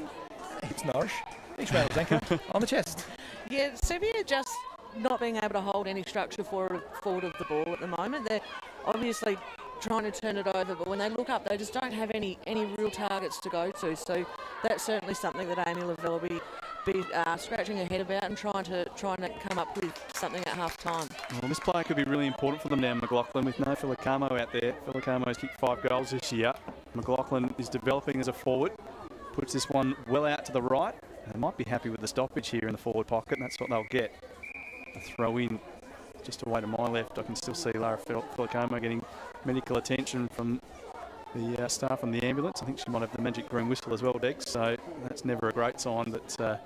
hits Norrish. Each Fremantle anchor on the chest. Yeah, Subiaco just not being able to hold any structure forward of the ball at the moment. They're obviously trying to turn it over, but when they look up, they just don't have any real targets to go to. So that's certainly something that Amy Lavelle will be scratching her head about and trying to come up with something at half time. Well, this player could be really important for them now, McLaughlin, with no Filicamo out there. Filicamo's kicked 5 goals this year. McLaughlin is developing as a forward, puts this one well out to the right. They might be happy with the stoppage here in the forward pocket, and that's what they'll get. A throw in just away to my left. I can still see Lara Filicamo getting medical attention from the staff on the ambulance. I think she might have the magic green whistle as well, Dex, so that's never a great sign. But well,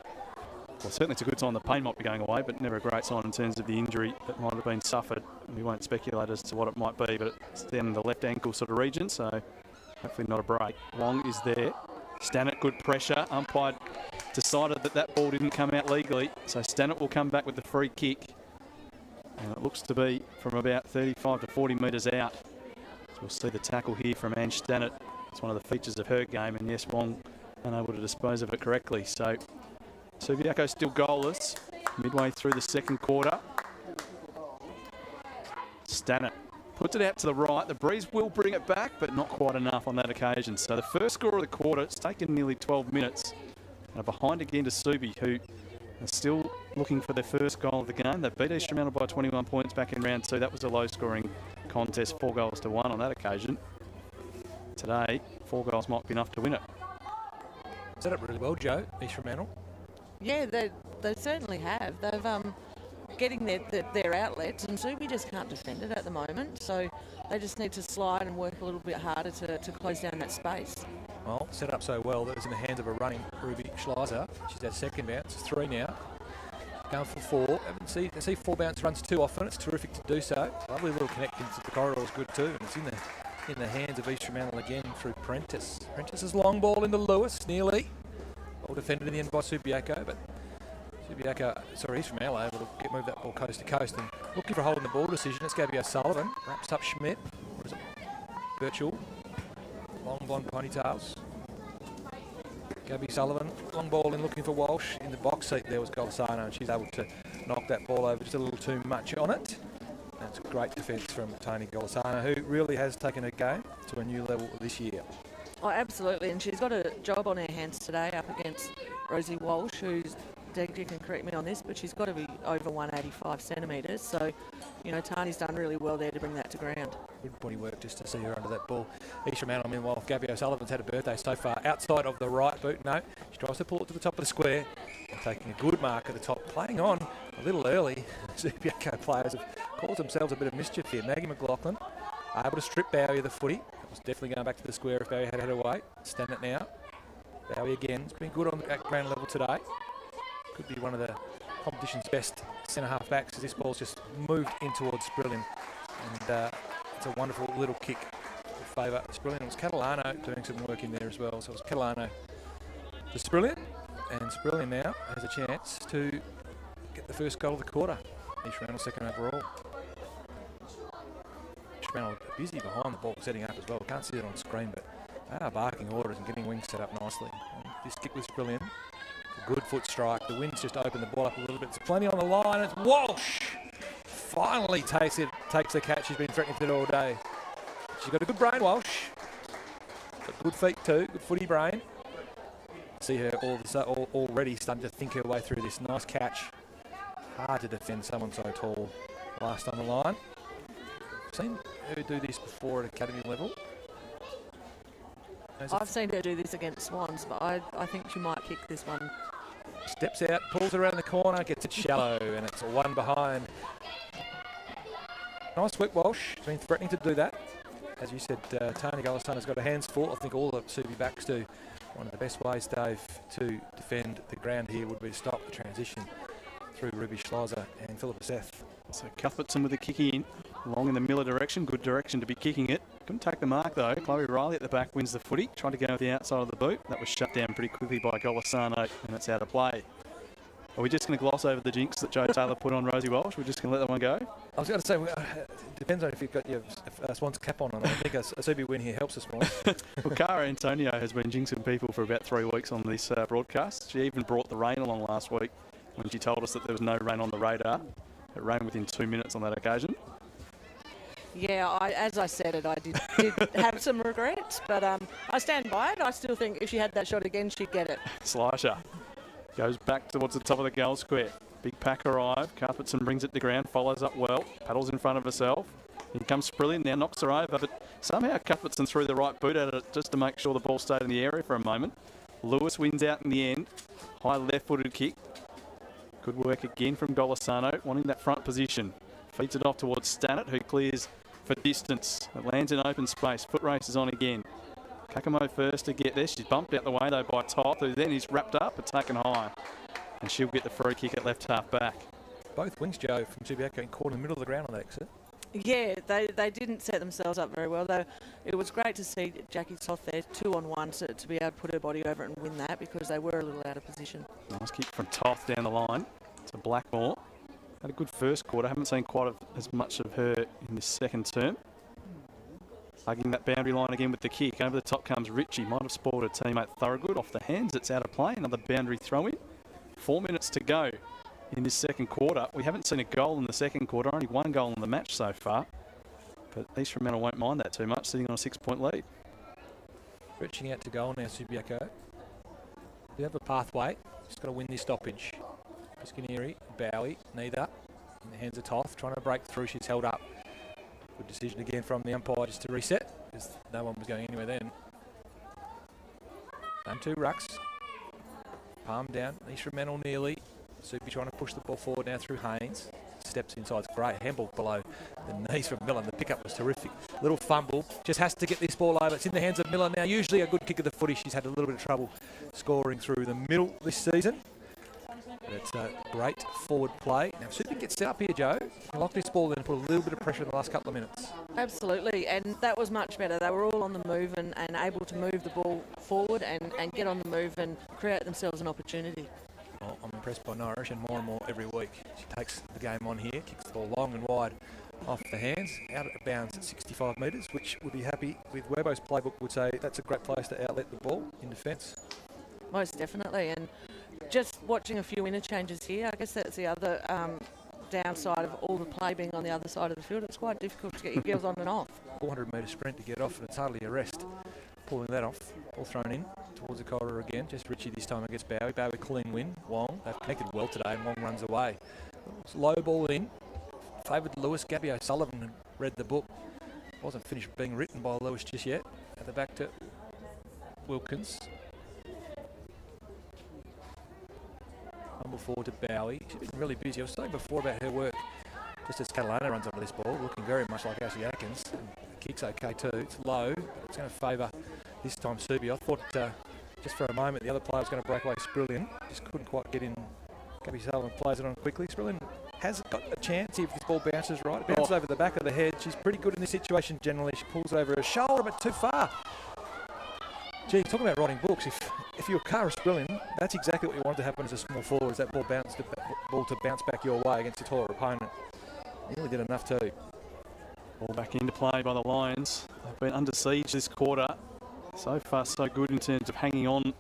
certainly it's a good sign the pain might be going away, but never a great sign in terms of the injury that might have been suffered. We won't speculate as to what it might be, but it's down in the left ankle sort of region, so hopefully not a break. Wong is there. Stannett, good pressure. Umpire decided that ball didn't come out legally, so Stannett will come back with the free kick. And it looks to be from about 35 to 40 metres out. So we'll see the tackle here from Ange Stannett. It's one of the features of her game, and yes, Wong unable to dispose of it correctly. So Subiaco still goalless midway through the second quarter. Stannett puts it out to the right. The breeze will bring it back, but not quite enough on that occasion. So the first score of the quarter, it's taken nearly 12 minutes. And behind again to Subi, who are still looking for their first goal of the game. They beat East Fremantle by 21 points back in round 2. That was a low-scoring contest, 4 goals to 1 on that occasion. Today, 4 goals might be enough to win it. Set up really well, Joe, East Fremantle. Yeah, they certainly have. They've getting their outlets, and Subi just can't defend it at the moment. So they just need to slide and work a little bit harder to close down that space. Well, set up so well that it was in the hands of a running Ruby Schleiser. She's had second bounce, 3 now. Going for 4. I see 4 bounce runs too often. It's terrific to do so. Lovely little connections at the corridor is good too. And it's in the hands of East Fremantle again through Prentice. Prentice's long ball into Lewis, nearly. Well defended in the end by Subiaco, but East Fremantle able to move that ball coast to coast and looking for a hold in the ball decision. It's Gabby O'Sullivan. Wraps up Schmidt. Or is it Birchall? Long blonde ponytails. Gabby Sullivan, long ball in looking for Walsh. In the box seat there was Golisano, and she's able to knock that ball over just a little too much on it. That's a great defence from Tony Golisano, who really has taken her game to a new level this year. Oh, absolutely, and she's got a job on her hands today up against Rosie Walsh, who's, Deg, you can correct me on this, but she's got to be over 185 centimetres. So, you know, Tani's done really well there to bring that to ground. Good body work just to see her under that ball. East Fremantle, meanwhile, Gabby O'Sullivan's had a birthday so far. Outside of the right boot, no. She tries to pull it to the top of the square. And taking a good mark at the top. Playing on a little early. Subiaco players have caused themselves a bit of mischief here. Maggie McLaughlin able to strip Bowie of the footy. It was definitely going back to the square if Bowie had had her way. Stand it now. Bowie again. It's been good at ground level today. Could be one of the competition's best centre-half backs as this ball's just moved in towards Sprillian. And it's a wonderful little kick in favour of Sprillian. It was Catalano doing some work in there as well. So it was Catalano to Sprillian. And Sprillian now has a chance to get the first goal of the quarter. East Fremantle second overall. East Fremantle busy behind the ball, setting up as well. Can't see it on screen, but they are barking orders and getting wings set up nicely. And this kick was Sprillian. Good foot strike. The wind's just opened the ball up a little bit. It's plenty on the line. It's Walsh. Finally takes the catch. She's been threatening it all day. She's got a good brain, Walsh. Got good feet too. Good footy brain. See her already starting to think her way through this. Nice catch. Hard to defend someone so tall. Last on the line. I've seen her do this before at academy level. I've seen her do this against Swans, but I think she might kick this one. Steps out, pulls around the corner, gets it shallow, and it's a 1 behind. Nice work, Walsh. She's been threatening to do that. As you said, Tony Golisano's got her hands full. I think all the Subi backs do. One of the best ways, Dave, to defend the ground here would be to stop the transition through Ruby Schleiser and Philippa Seth. So Cuthbertson with the kick in, long in the Miller direction, good direction to be kicking it. Couldn't take the mark though. Chloe Riley at the back wins the footy, trying to go with the outside of the boot. That was shut down pretty quickly by Golisano, and it's out of play. Are we just going to gloss over the jinx that Joe Taylor put on Rosie Walsh? We're just going to let that one go? I was going to say, it depends on if you've got your Swans cap on or not. I think a Subi win here helps us more. Well, Cara Antonio has been jinxing people for about 3 weeks on this broadcast. She even brought the rain along last week when she told us that there was no rain on the radar. It rained within 2 minutes on that occasion. Yeah, as I said it, I did have some regrets, but I stand by it. I still think if she had that shot again, she'd get it. Slisher goes back towards the top of the goal square. Big pack arrive. Cuthbertson brings it to ground, follows up well, paddles in front of herself. Here comes Sprillian, now knocks her over, but somehow Cuthbertson threw the right boot at it just to make sure the ball stayed in the area for a moment. Lewis wins out in the end. High left-footed kick. Good work again from Golisano, wanting that front position. Feeds it off towards Stannett, who clears for distance. It lands in open space. Foot race is on again. Kakamo first to get there. She's bumped out the way though by Toth, who then is wrapped up and taken high. And she'll get the free kick at left half back. Both wings, Joe, from Subiaco caught in the middle of the ground on that exit. Yeah, they didn't set themselves up very well, though. It was great to see Jackie Toth there, 2-on-1, to be able to put her body over it and win that because they were a little out of position. Nice kick from Toth down the line to Blackmore. Had a good first quarter. Haven't seen quite as much of her in this second term. Hugging that boundary line again with the kick. Over the top comes Ritchie. Might have spoiled her teammate Thorogood off the hands. It's out of play. Another boundary throw in. 4 minutes to go in this second quarter. We haven't seen a goal in the second quarter. Only one goal in the match so far. But East Fremantle won't mind that too much, sitting on a 6-point lead. Reaching out to goal now, Subiaco. We have a pathway. Just got to win this stoppage. Piscaneri, Bowie, neither. In the hands of Toth, trying to break through. She's held up. Good decision again from the umpire just to reset, because no one was going anywhere then. Same two rucks. Palm down. East Fremantle nearly. Subi trying to push the ball forward now through Haynes. Steps inside. It's great. Handball below the knees from Millen. The pickup was terrific. Little fumble. Just has to get this ball over. It's in the hands of Millen now. Usually a good kick of the footy. She's had a little bit of trouble scoring through the middle this season. But it's a great forward play. Now, if Subi gets set up here, Joe, you can lock this ball in and put a little bit of pressure in the last couple of minutes. Absolutely, and that was much better. They were all on the move and able to move the ball forward and get on the move and create themselves an opportunity. Well, I'm impressed by Norwich and more every week. She takes the game on here, kicks the ball long and wide off the hands, out of bounds at 65 metres, which would be happy with Webo's playbook would say that's a great place to outlet the ball in defence. Most definitely, and just watching a few interchanges here, I guess that's the other downside of all the play being on the other side of the field. It's quite difficult to get your girls on and off. 400-metre sprint to get off, and it's hardly a rest. Pulling that off, ball thrown in towards the corridor again. Just Ritchie this time against Bowie. Bowie clean win. Wong, they've connected well today, and Wong runs away. Low ball in, favoured Lewis. Gabby O'Sullivan had read the book. Wasn't finished being written by Lewis just yet. At the back to Wilkins. Fumble forward to Bowie. She's been really busy. I was saying before about her work, just as Catalano runs onto this ball, looking very much like Ashley Atkins. And the kick's okay too. It's low, but it's going to favour this time Subi. I thought just for a moment the other player was going to break away Sprillian. Just couldn't quite get in. Gabby Sullivan plays it on quickly. Sprillian has got a chance if this ball bounces right. It bounces over the back of the head. She's pretty good in this situation generally. She pulls over her shoulder, but too far. Gee, talking about writing books, if you're Cara Sprillian, that's exactly what you want to happen as a small forward, is that ball to bounce back your way against a taller opponent. Nearly did enough too. Ball back into play by the Lions. They've been under siege this quarter. So far, so good in terms of hanging on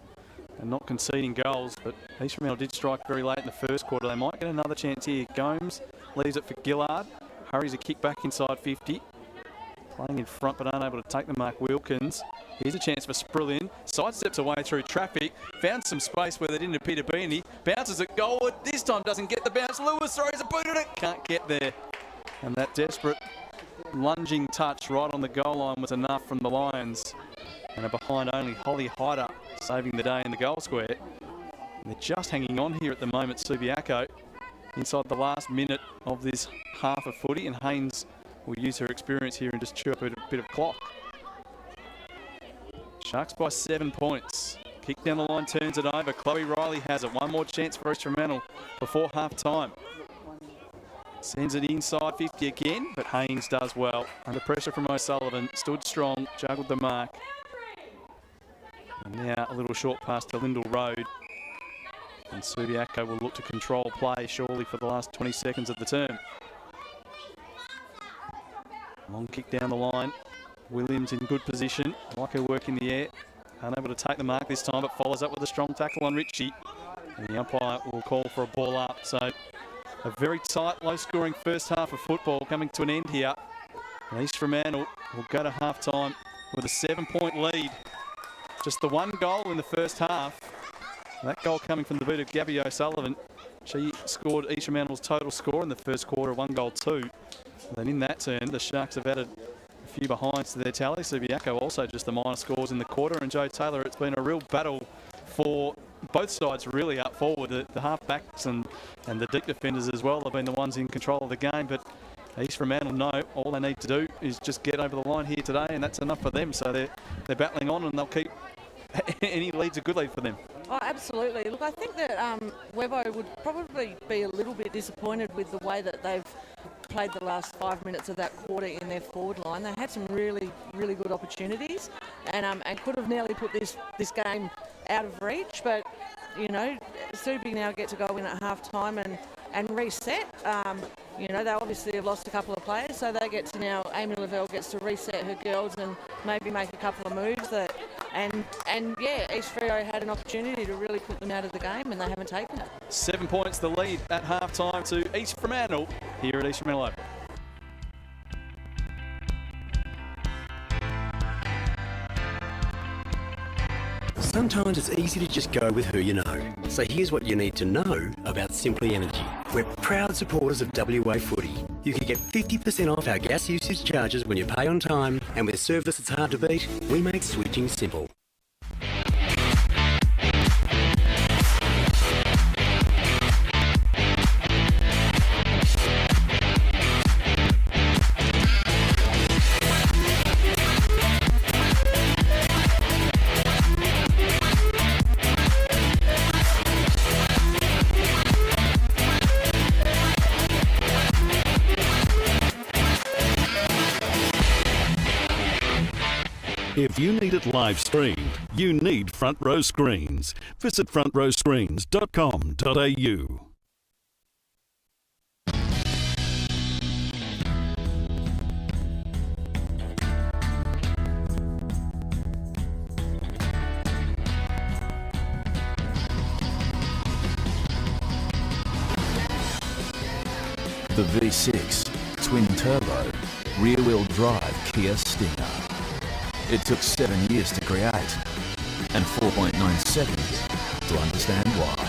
and not conceding goals, but East Fremantle did strike very late in the first quarter. They might get another chance here. Gomes leaves it for Gillard. Hurries a kick back inside 50. Playing in front but unable to take the mark, Wilkins. Here's a chance for Sprillian. Sidesteps away through traffic. Found some space where there didn't appear to be any. Bounces it goalward. This time doesn't get the bounce. Lewis throws a boot at it. Can't get there. And that desperate lunging touch right on the goal line was enough from the Lions. And a behind only Holly Hyder saving the day in the goal square. And they're just hanging on here at the moment, Subiaco. Inside the last minute of this half of footy, and Haynes will use her experience here and just chew up a bit of clock. Sharks by 7 points. Kick down the line, turns it over. Chloe Riley has it. One more chance for East Fremantle before half time. Sends it inside 50 again, but Haynes does well. Under pressure from O'Sullivan. Stood strong, juggled the mark. And now a little short pass to Lyndall Road. And Subiaco will look to control play surely for the last 20 seconds of the term. Long kick down the line. Williams in good position. Like her work in the air. Unable to take the mark this time, but follows up with a strong tackle on Ritchie. And the umpire will call for a ball up. So a very tight, low-scoring first half of football coming to an end here. And East Fremantle will go to half-time with a 7-point lead. Just the one goal in the first half. That goal coming from the boot of Gabby O'Sullivan. She scored East Fremantle's total score in the first quarter, 1 goal 2. Then in that turn, the Sharks have added a few behinds to their tally. Subiaco also just the minor scores in the quarter. And Joe Taylor, it's been a real battle for both sides really up forward. The half-backs and the deep defenders as well have been the ones in control of the game. But East Fremantle know all they need to do is just get over the line here today, and that's enough for them. So they're battling on, and they'll keep any lead's a good lead for them. Oh, absolutely. Look, I think that Webbo would probably be a little bit disappointed with the way that they've played the last 5 minutes of that quarter in their forward line. They had some really, really good opportunities and could have nearly put this game out of reach. But, you know, Subi now get to go in at half-time and reset. You know, they obviously have lost a couple of players, so they get to now, Amy Lavelle gets to reset her girls and maybe make a couple of moves that, and yeah, East Freo had an opportunity to really put them out of the game and they haven't taken it. 7 points the lead at half-time to East Fremantle here at East Fremantle Open. Sometimes it's easy to just go with who you know. So here's what you need to know about Simply Energy. We're proud supporters of WA Footy. You can get 50% off our gas usage charges when you pay on time, and with service that's hard to beat, we make switching simple. If you need it live streamed, you need Front Row Screens. Visit frontrowscreens.com.au. The V6 twin turbo rear wheel drive Kia Stinger. It took 7 years to create and 4.9 seconds to understand why.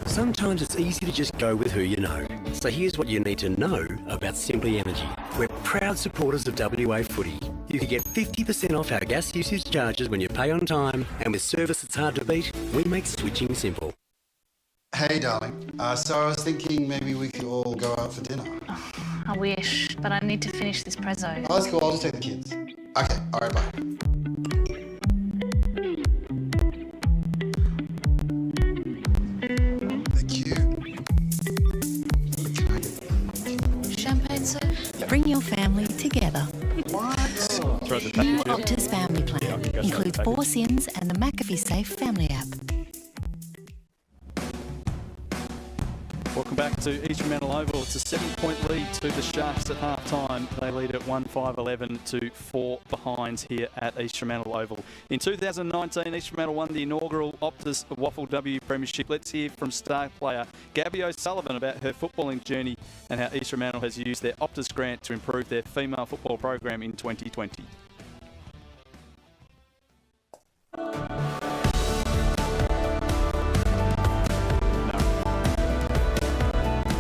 Sometimes it's easy to just go with who you know. So here's what you need to know about Simply Energy. We're proud supporters of WA Footy. You can get 50% off our gas usage charges when you pay on time, and with service that's hard to beat, we make switching simple. Hey, darling. So I was thinking maybe we could all go out for dinner. I wish, but I need to finish this prezzo. Oh, that's cool. I'll just take the kids. Okay. All right. Bye. Thank you. Champagne, sir? Bring your family together. New Optus Family Plan includes 4 SIMs and the McAfee Safe Family app. Welcome back to East Fremantle Oval. It's a 7-point lead to the Sharks at half-time. They lead at 1-5-11 to 4 behinds here at East Fremantle Oval. In 2019, East Fremantle won the inaugural Optus WAFLW Premiership. Let's hear from star player Gabby O'Sullivan about her footballing journey and how East Fremantle has used their Optus grant to improve their female football program in 2020.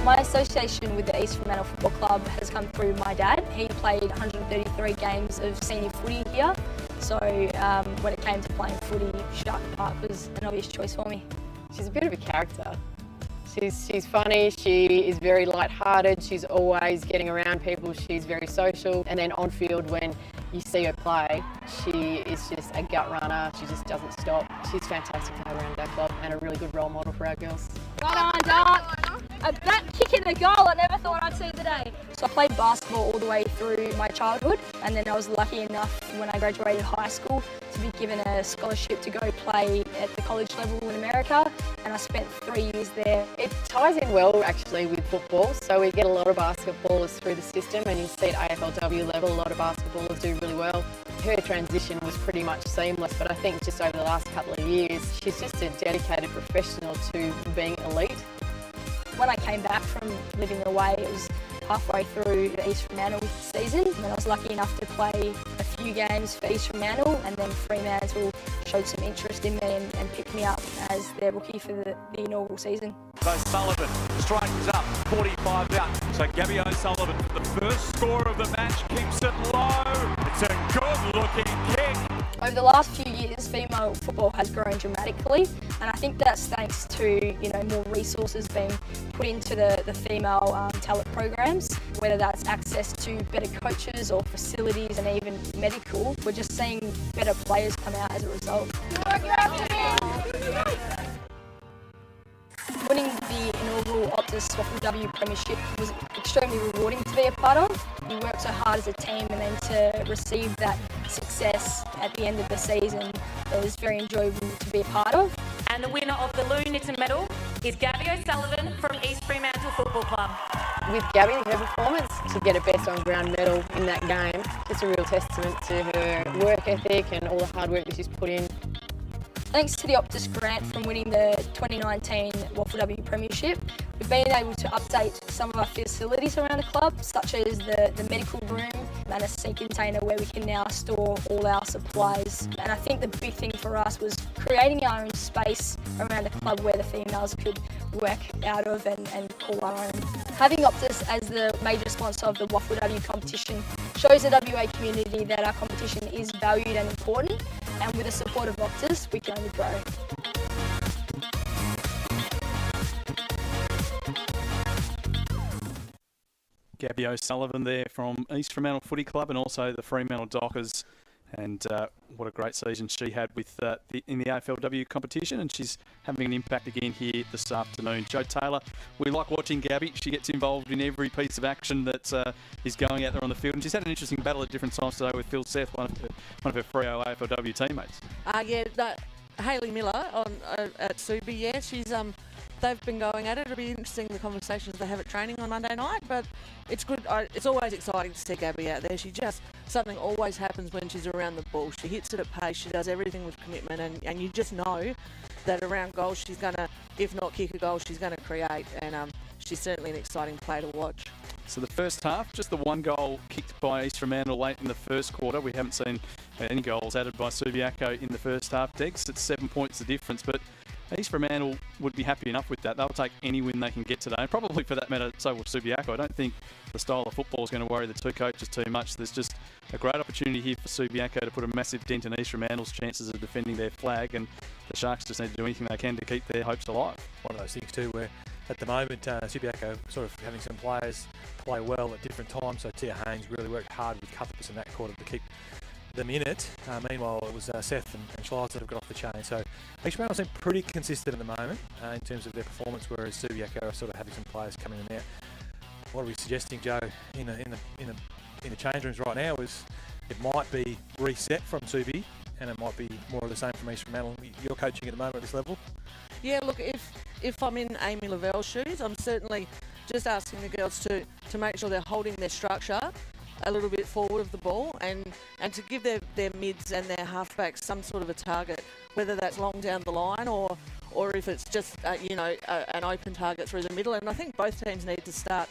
My association with the East Fremantle Football Club has come through my dad. He played 133 games of senior footy here, so when it came to playing footy, Shark Park was an obvious choice for me. She's a bit of a character. She's funny, she is very light-hearted, she's always getting around people, she's very social, and then on field when you see her play, she is just a gut runner, she just doesn't stop. She's fantastic to have around our club and a really good role model for our girls. Well done, Dart. That kick in the goal, I never thought I'd see the day. So I played basketball all the way through my childhood, and then I was lucky enough when I graduated high school to be given a scholarship to go play at the college level in America, and I spent 3 years there. It ties in well actually with football, so we get a lot of basketballers through the system, and you see at AFLW level a lot of basketballers do really well. Her transition was pretty much seamless, but I think just over the last couple of years, she's just a dedicated professional to being elite. When I came back from living away, it was halfway through the East Fremantle season, and I was lucky enough to play a few games for East Fremantle, and then Fremantle showed some interest in me and picked me up as their rookie for the inaugural season. So Sullivan straightens up, 45 out. So Gabby O'Sullivan, the first score of the match, keeps it low. It's a good-looking kick. Over the last few years, female football has grown dramatically, and I think that's thanks to more resources being put into the female talent programs, whether that's access to better coaches or facilities and even medical. We're just seeing better players come out as a result. Winning the inaugural Optus WAFLW Premiership was extremely rewarding to be a part of. We worked so hard as a team, and then to receive that success at the end of the season, it was very enjoyable to be a part of. And the winner of the Lou Nitton medal is Gabby O'Sullivan from East Fremantle Football Club. With Gabby, her performance to get a best on ground medal in that game, it's a real testament to her work ethic and all the hard work that she's put in. Thanks to the Optus grant from winning the 2019 WAFLW Premiership, we've been able to update some of our facilities around the club, such as the medical room and a sea container where we can now store all our supplies. And I think the big thing for us was creating our own space around the club where the females could work out of and call our own. Having Optus as the major sponsor of the WAFLW competition shows the WA community that our competition is valued and important, and with the support of Optus, we can only grow. Gabby O'Sullivan there from East Fremantle Footy Club and also the Fremantle Dockers. And what a great season she had with in the AFLW competition, and she's having an impact again here this afternoon. Joe Taylor, we like watching Gabby. She gets involved in every piece of action that is going out there on the field, and she's had an interesting battle at different times today with Phil Seth, one of her Freo AFLW teammates. Hayley Miller at Subi, she's they've been going at it. It'll be interesting, the conversations they have at training on Monday night, but it's good. It's always exciting to see Gabby out there. Something always happens when she's around the ball. She hits it at pace, she does everything with commitment, and you just know that around goals she's going to, if not kick a goal, she's going to create, and she's certainly an exciting player to watch. So the first half, just the one goal kicked by East Fremantle late in the first quarter. We haven't seen any goals added by Subiaco in the first half. Degs, it's 7 points the difference, but East Fremantle would be happy enough with that. They'll take any win they can get today, and probably for that matter, so will Subiaco. I don't think the style of football is going to worry the two coaches too much. There's just a great opportunity here for Subiaco to put a massive dent in East Fremantle's chances of defending their flag, and the Sharks just need to do anything they can to keep their hopes alive. One of those things too where at the moment Subiaco sort of having some players play well at different times, so Tia Haynes really worked hard with Cuthberts in that quarter to keep them in it. Meanwhile, it was Seth and Schleiz that have got off the chain. So East Fremantle seem pretty consistent at the moment in terms of their performance, whereas Subiaco are sort of having some players coming in and out. What are we suggesting, Joe, in the change rooms right now is it might be reset from Subi, and it might be more of the same from East Fremantle. You're coaching at the moment at this level? Yeah, look, if I'm in Amy Lavell's shoes, I'm certainly just asking the girls to make sure they're holding their structure a little bit forward of the ball, and to give their mids and their halfbacks some sort of a target, whether that's long down the line or if it's just an open target through the middle. And I think both teams need to start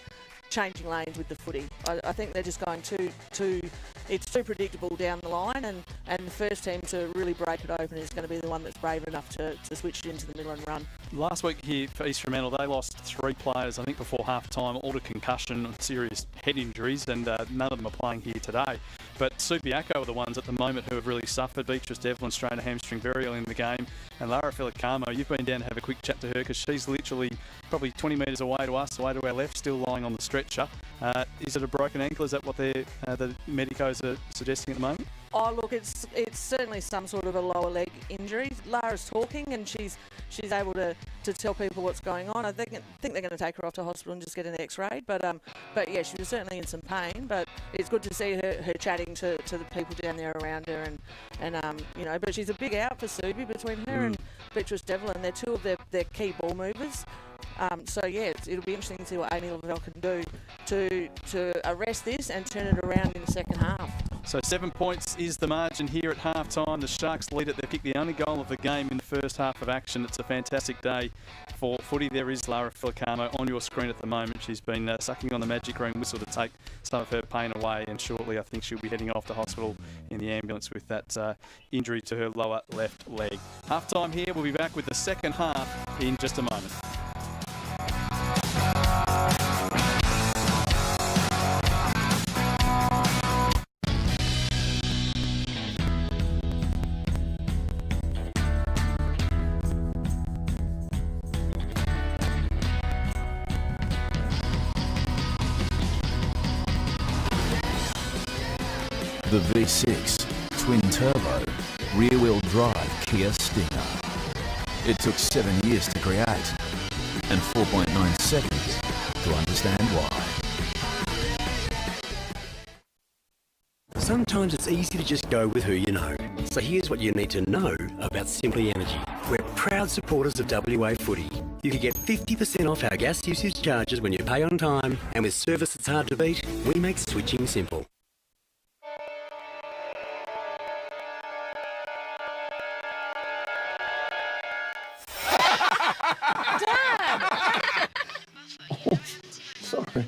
changing lanes with the footy. I think they're just going it's too predictable down the line, and the first team to really break it open is going to be the one that's brave enough to switch it into the middle and run. Last week here for East Fremantle, they lost 3 players, I think, before half-time, all to concussion and serious head injuries, and none of them are playing here today. But Subiaco are the ones at the moment who have really suffered. Beatrice Devlin strained a hamstring very early in the game, and Lara Filicamo, you've been down to have a quick chat to her because she's literally probably 20 metres away to us, away to our left, still lying on the stretcher. Is it a broken ankle? Is that what the medicos are suggesting at the moment? Oh, look, it's certainly some sort of a lower leg injury. Lara's talking, and she's able to tell people what's going on. I think they're going to take her off to hospital and just get an X-ray. But yeah, she was certainly in some pain. But it's good to see her chatting to the people down there around her, and But she's a big out for Subi between her and Beatrice Devlin. They're two of their key ball movers. So yeah, it'll be interesting to see what Amy Lavelle can do to arrest this and turn it around in the second half. So 7 points is the margin here at half-time. The Sharks lead it. They kicked the only goal of the game in the first half of action. It's a fantastic day for footy. There is Lara Filicamo on your screen at the moment. She's been sucking on the magic green whistle to take some of her pain away, and shortly I think she'll be heading off to hospital in the ambulance with that injury to her lower left leg. Half-time here. We'll be back with the second half in just a moment. The V6 twin-turbo rear-wheel drive Kia Stinger. It took 7 years to create and 4.9 seconds to understand why. Sometimes it's easy to just go with who you know. So here's what you need to know about Simply Energy. We're proud supporters of WA Footy. You can get 50% off our gas usage charges when you pay on time, and with service that's hard to beat, we make switching simple. Sorry.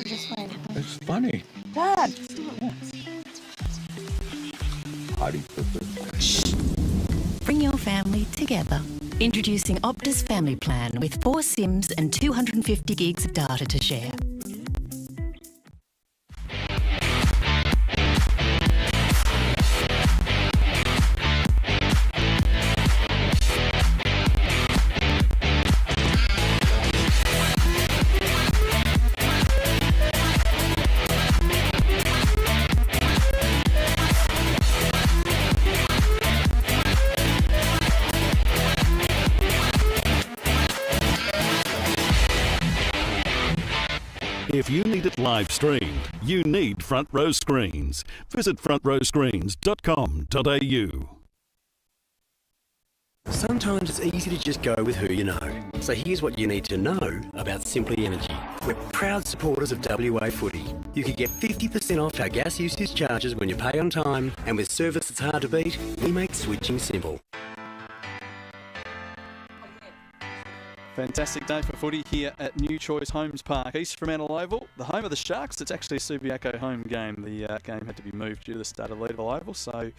Just wait. It's funny. Dad! How do you put this? Bring your family together. Introducing Optus Family Plan with 4 SIMs and 250 gigs of data to share. If you need it live streamed, you need Front Row Screens. Visit frontrowscreens.com.au. Sometimes it's easy to just go with who you know. So here's what you need to know about Simply Energy. We're proud supporters of WA Footy. You can get 50% off our gas usage charges when you pay on time, and with service that's hard to beat, we make switching simple. Fantastic day for footy here at New Choice Homes Park, East Fremantle Oval, the home of the Sharks. It's actually a Subiaco home game. The game had to be moved due to the start of Leadville Oval, so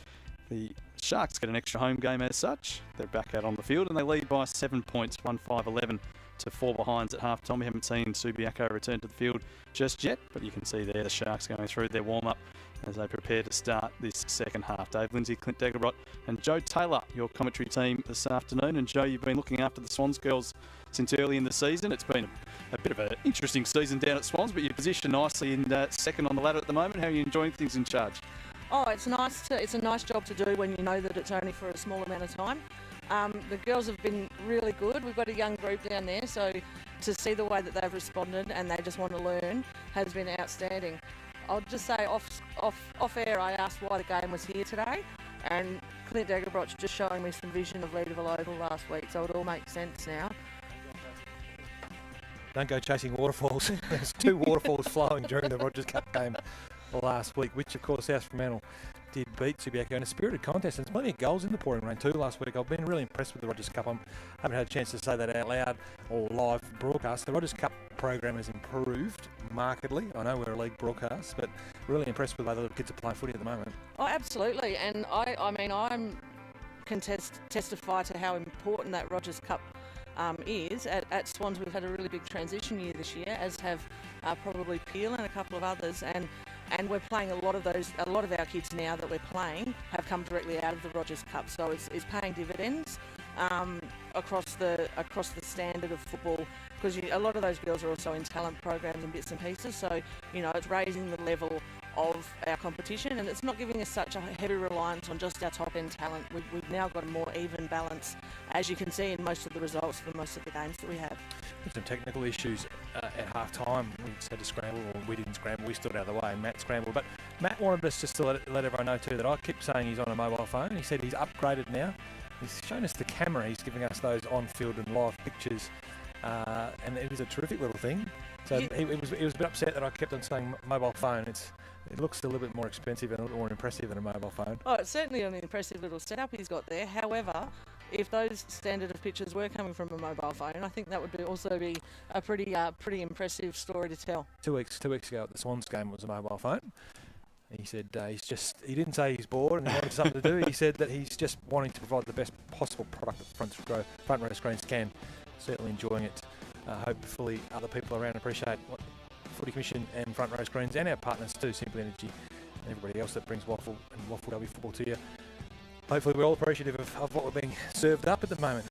the Sharks get an extra home game as such. They're back out on the field and they lead by 7 points, 1-5-11 to 4 behinds at half-time. We haven't seen Subiaco return to the field just yet, but you can see there the Sharks going through their warm-up as they prepare to start this second half. Dave Lindsay, Clint Degerbrot and Joe Taylor, your commentary team this afternoon. And Joe, you've been looking after the Swans girls since early in the season. It's been a bit of an interesting season down at Swans, but you're positioned nicely in second on the ladder at the moment. How are you enjoying things in charge? Oh, it's nice. It's a nice job to do when you know that it's only for a small amount of time. The girls have been really good. We've got a young group down there, so to see the way that they've responded and they just want to learn has been outstanding. I'll just say off air, I asked why the game was here today, and Clint Degerbrot's just showing me some vision of Leadville Oval last week, so it all makes sense now. Don't go chasing waterfalls. There's 2 waterfalls flowing during the Rogers Cup game last week, which of course South Fremantle did beat Subiaco in a spirited contest. And there's plenty of goals in the pouring rain too last week. I've been really impressed with the Rogers Cup. I haven't had a chance to say that out loud or live broadcast. The Rogers Cup program has improved markedly. I know we're a league broadcast, but really impressed with the way the little kids are playing footy at the moment. Oh, absolutely. And I'm can testify to how important that Rogers Cup is. At Swans, we've had a really big transition year this year, as have probably Peel and a couple of others, and we're playing a lot of our kids now that we're playing have come directly out of the Rogers Cup, so it's paying dividends across the standard of football, because a lot of those girls are also in talent programs and bits and pieces, so it's raising the level of our competition, and it's not giving us such a heavy reliance on just our top end talent. We've now got a more even balance, as you can see in most of the results for most of the games that we have. Some technical issues at half time. We just had to scramble, or we didn't scramble, we stood out of the way and Matt scrambled. But Matt wanted us just to let everyone know too that I keep saying he's on a mobile phone. He said he's upgraded now. He's shown us the camera, he's giving us those on-field and live pictures, and it was a terrific little thing. So he was a bit upset that I kept on saying mobile phone. It's It looks a little bit more expensive and a little more impressive than a mobile phone. Oh, it's certainly an impressive little setup he's got there. However, if those standard of pictures were coming from a mobile phone, I think that would also be a pretty impressive story to tell. 2 weeks ago at the Swans game was a mobile phone. He said he didn't say he's bored and he wanted something to do. He said that he's just wanting to provide the best possible product that front row screens can. Certainly enjoying it. Hopefully other people around appreciate what Footy Commission and front row screens and our partners too, Simply Energy and everybody else that brings WAFL and WAFLW football to you. Hopefully we're all appreciative of what we're being served up at the moment.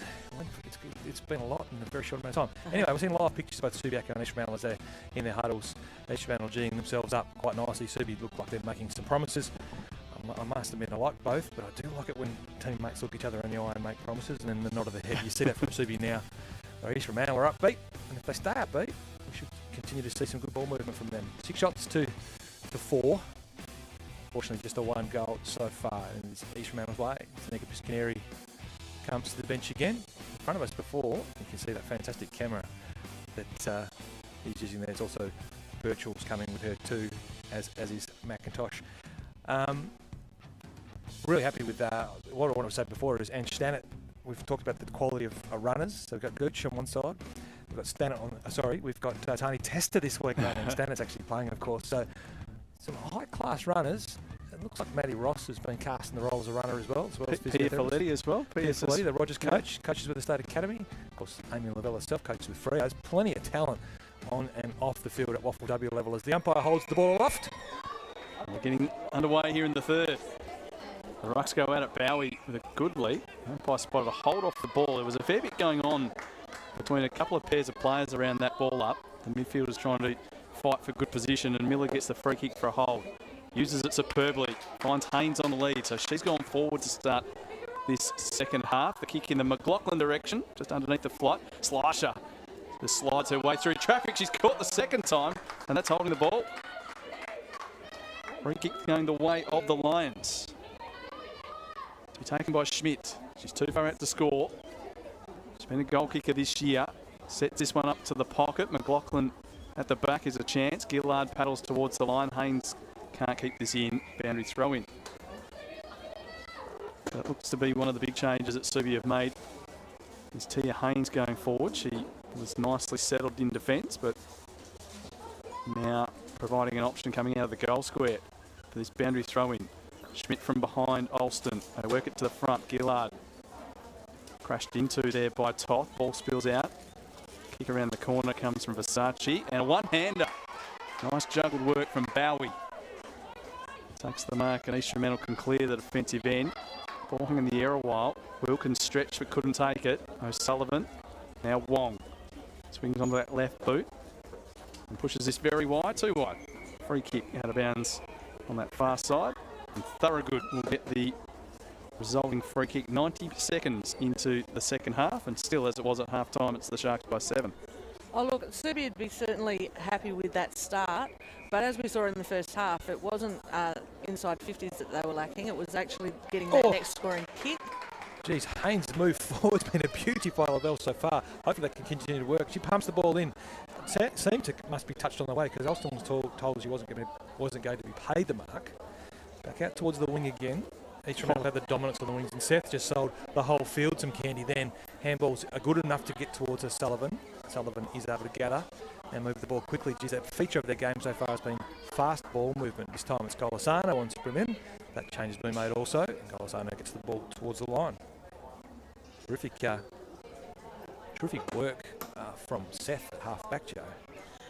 It's been a lot in a very short amount of time. Anyway, we're seeing live pictures of both Subiaco and East Fremantle as they're in their huddles. East Fremantle geeing themselves up quite nicely. Subi look like they're making some promises. I must admit I like both, but I do like it when teammates look each other in the eye and make promises and then the nod of the head. You see that from Subi now. East Fremantle are upbeat, and if they stay upbeat, we should continue to see some good ball movement from them. 6 shots to 4. Fortunately, just a 1 goal so far, and it's East Fremantle's way. Tanika Piscaneri comes to the bench again. In front of us before, you can see that fantastic camera that he's using there. It's also Virtual's coming with her too, as is Macintosh. Really happy with what I wanted to say before is Ange Stannett. We've talked about the quality of runners. So we've got Gooch on one side. We've got Stannett on. We've got Tani Testa this week, mate, and Stannett's actually playing, of course. So some high-class runners. It looks like Matty Ross has been cast in the role as a runner as well as Pia Folletti as well. Pia Folletti, the Rogers coach, coaches with the State Academy. Of course, Amy Lavelle herself coaches with Freo. There's plenty of talent on and off the field at WAFLW level as the umpire holds the ball aloft. We're getting underway here in the third. The Rucks go out at Bowie with a good lead. The umpire spotted a hold off the ball. There was a fair bit going on between a couple of pairs of players around that ball up. The midfielder's trying to fight for good position, and Miller gets the free kick for a hold. Uses it superbly. Finds Haynes on the lead, so she's gone forward to start this second half. The kick in the McLaughlin direction, just underneath the flight. Slasher just slides her way through traffic. She's caught the second time, and that's holding the ball. Free kick going the way of the Lions. To be taken by Schmidt. She's too far out to score. She's been a goal kicker this year. Sets this one up to the pocket. McLaughlin at the back is a chance. Gillard paddles towards the line. Haynes can't keep this in. Boundary throw in. That looks to be one of the big changes that Subi have made. Is Tia Haynes going forward. She was nicely settled in defence, but now providing an option coming out of the goal square for this boundary throw in. Schmidt from behind Alston. They work it to the front. Gillard crashed into there by Toth. Ball spills out. Kick around the corner comes from Versace. And a one-hander. Nice juggled work from Bowie. Takes the mark and East Fremantle can clear the defensive end. Ball hung in the air a while. Wilkins stretched but couldn't take it. O'Sullivan. Now Wong. Swings onto that left boot. And pushes this very wide. Too wide. Free kick out of bounds on that far side. And Thorogood will get the resulting free kick 90 seconds into the second half, and still as it was at half time, it's the Sharks by 7. Oh look, Subi would be certainly happy with that start, but as we saw in the first half, it wasn't inside 50s that they were lacking, it was actually getting that next scoring kick. Geez, Haynes' move forward's been a beauty by Lavelle so far. Hopefully that can continue to work. She pumps the ball in. Must be touched on the way because Alston was told she wasn't going to be paid the mark. Back out towards the wing again. Each Fremantle had the dominance on the wings, and Seth just sold the whole field some candy then. Handballs are good enough to get towards Sullivan. Sullivan is able to gather and move the ball quickly. Geez, that feature of their game so far has been fast ball movement. This time it's Golisano on Sprimmin. That change has been made also, and Golisano gets the ball towards the line. Terrific work from Seth at half-back, Joe.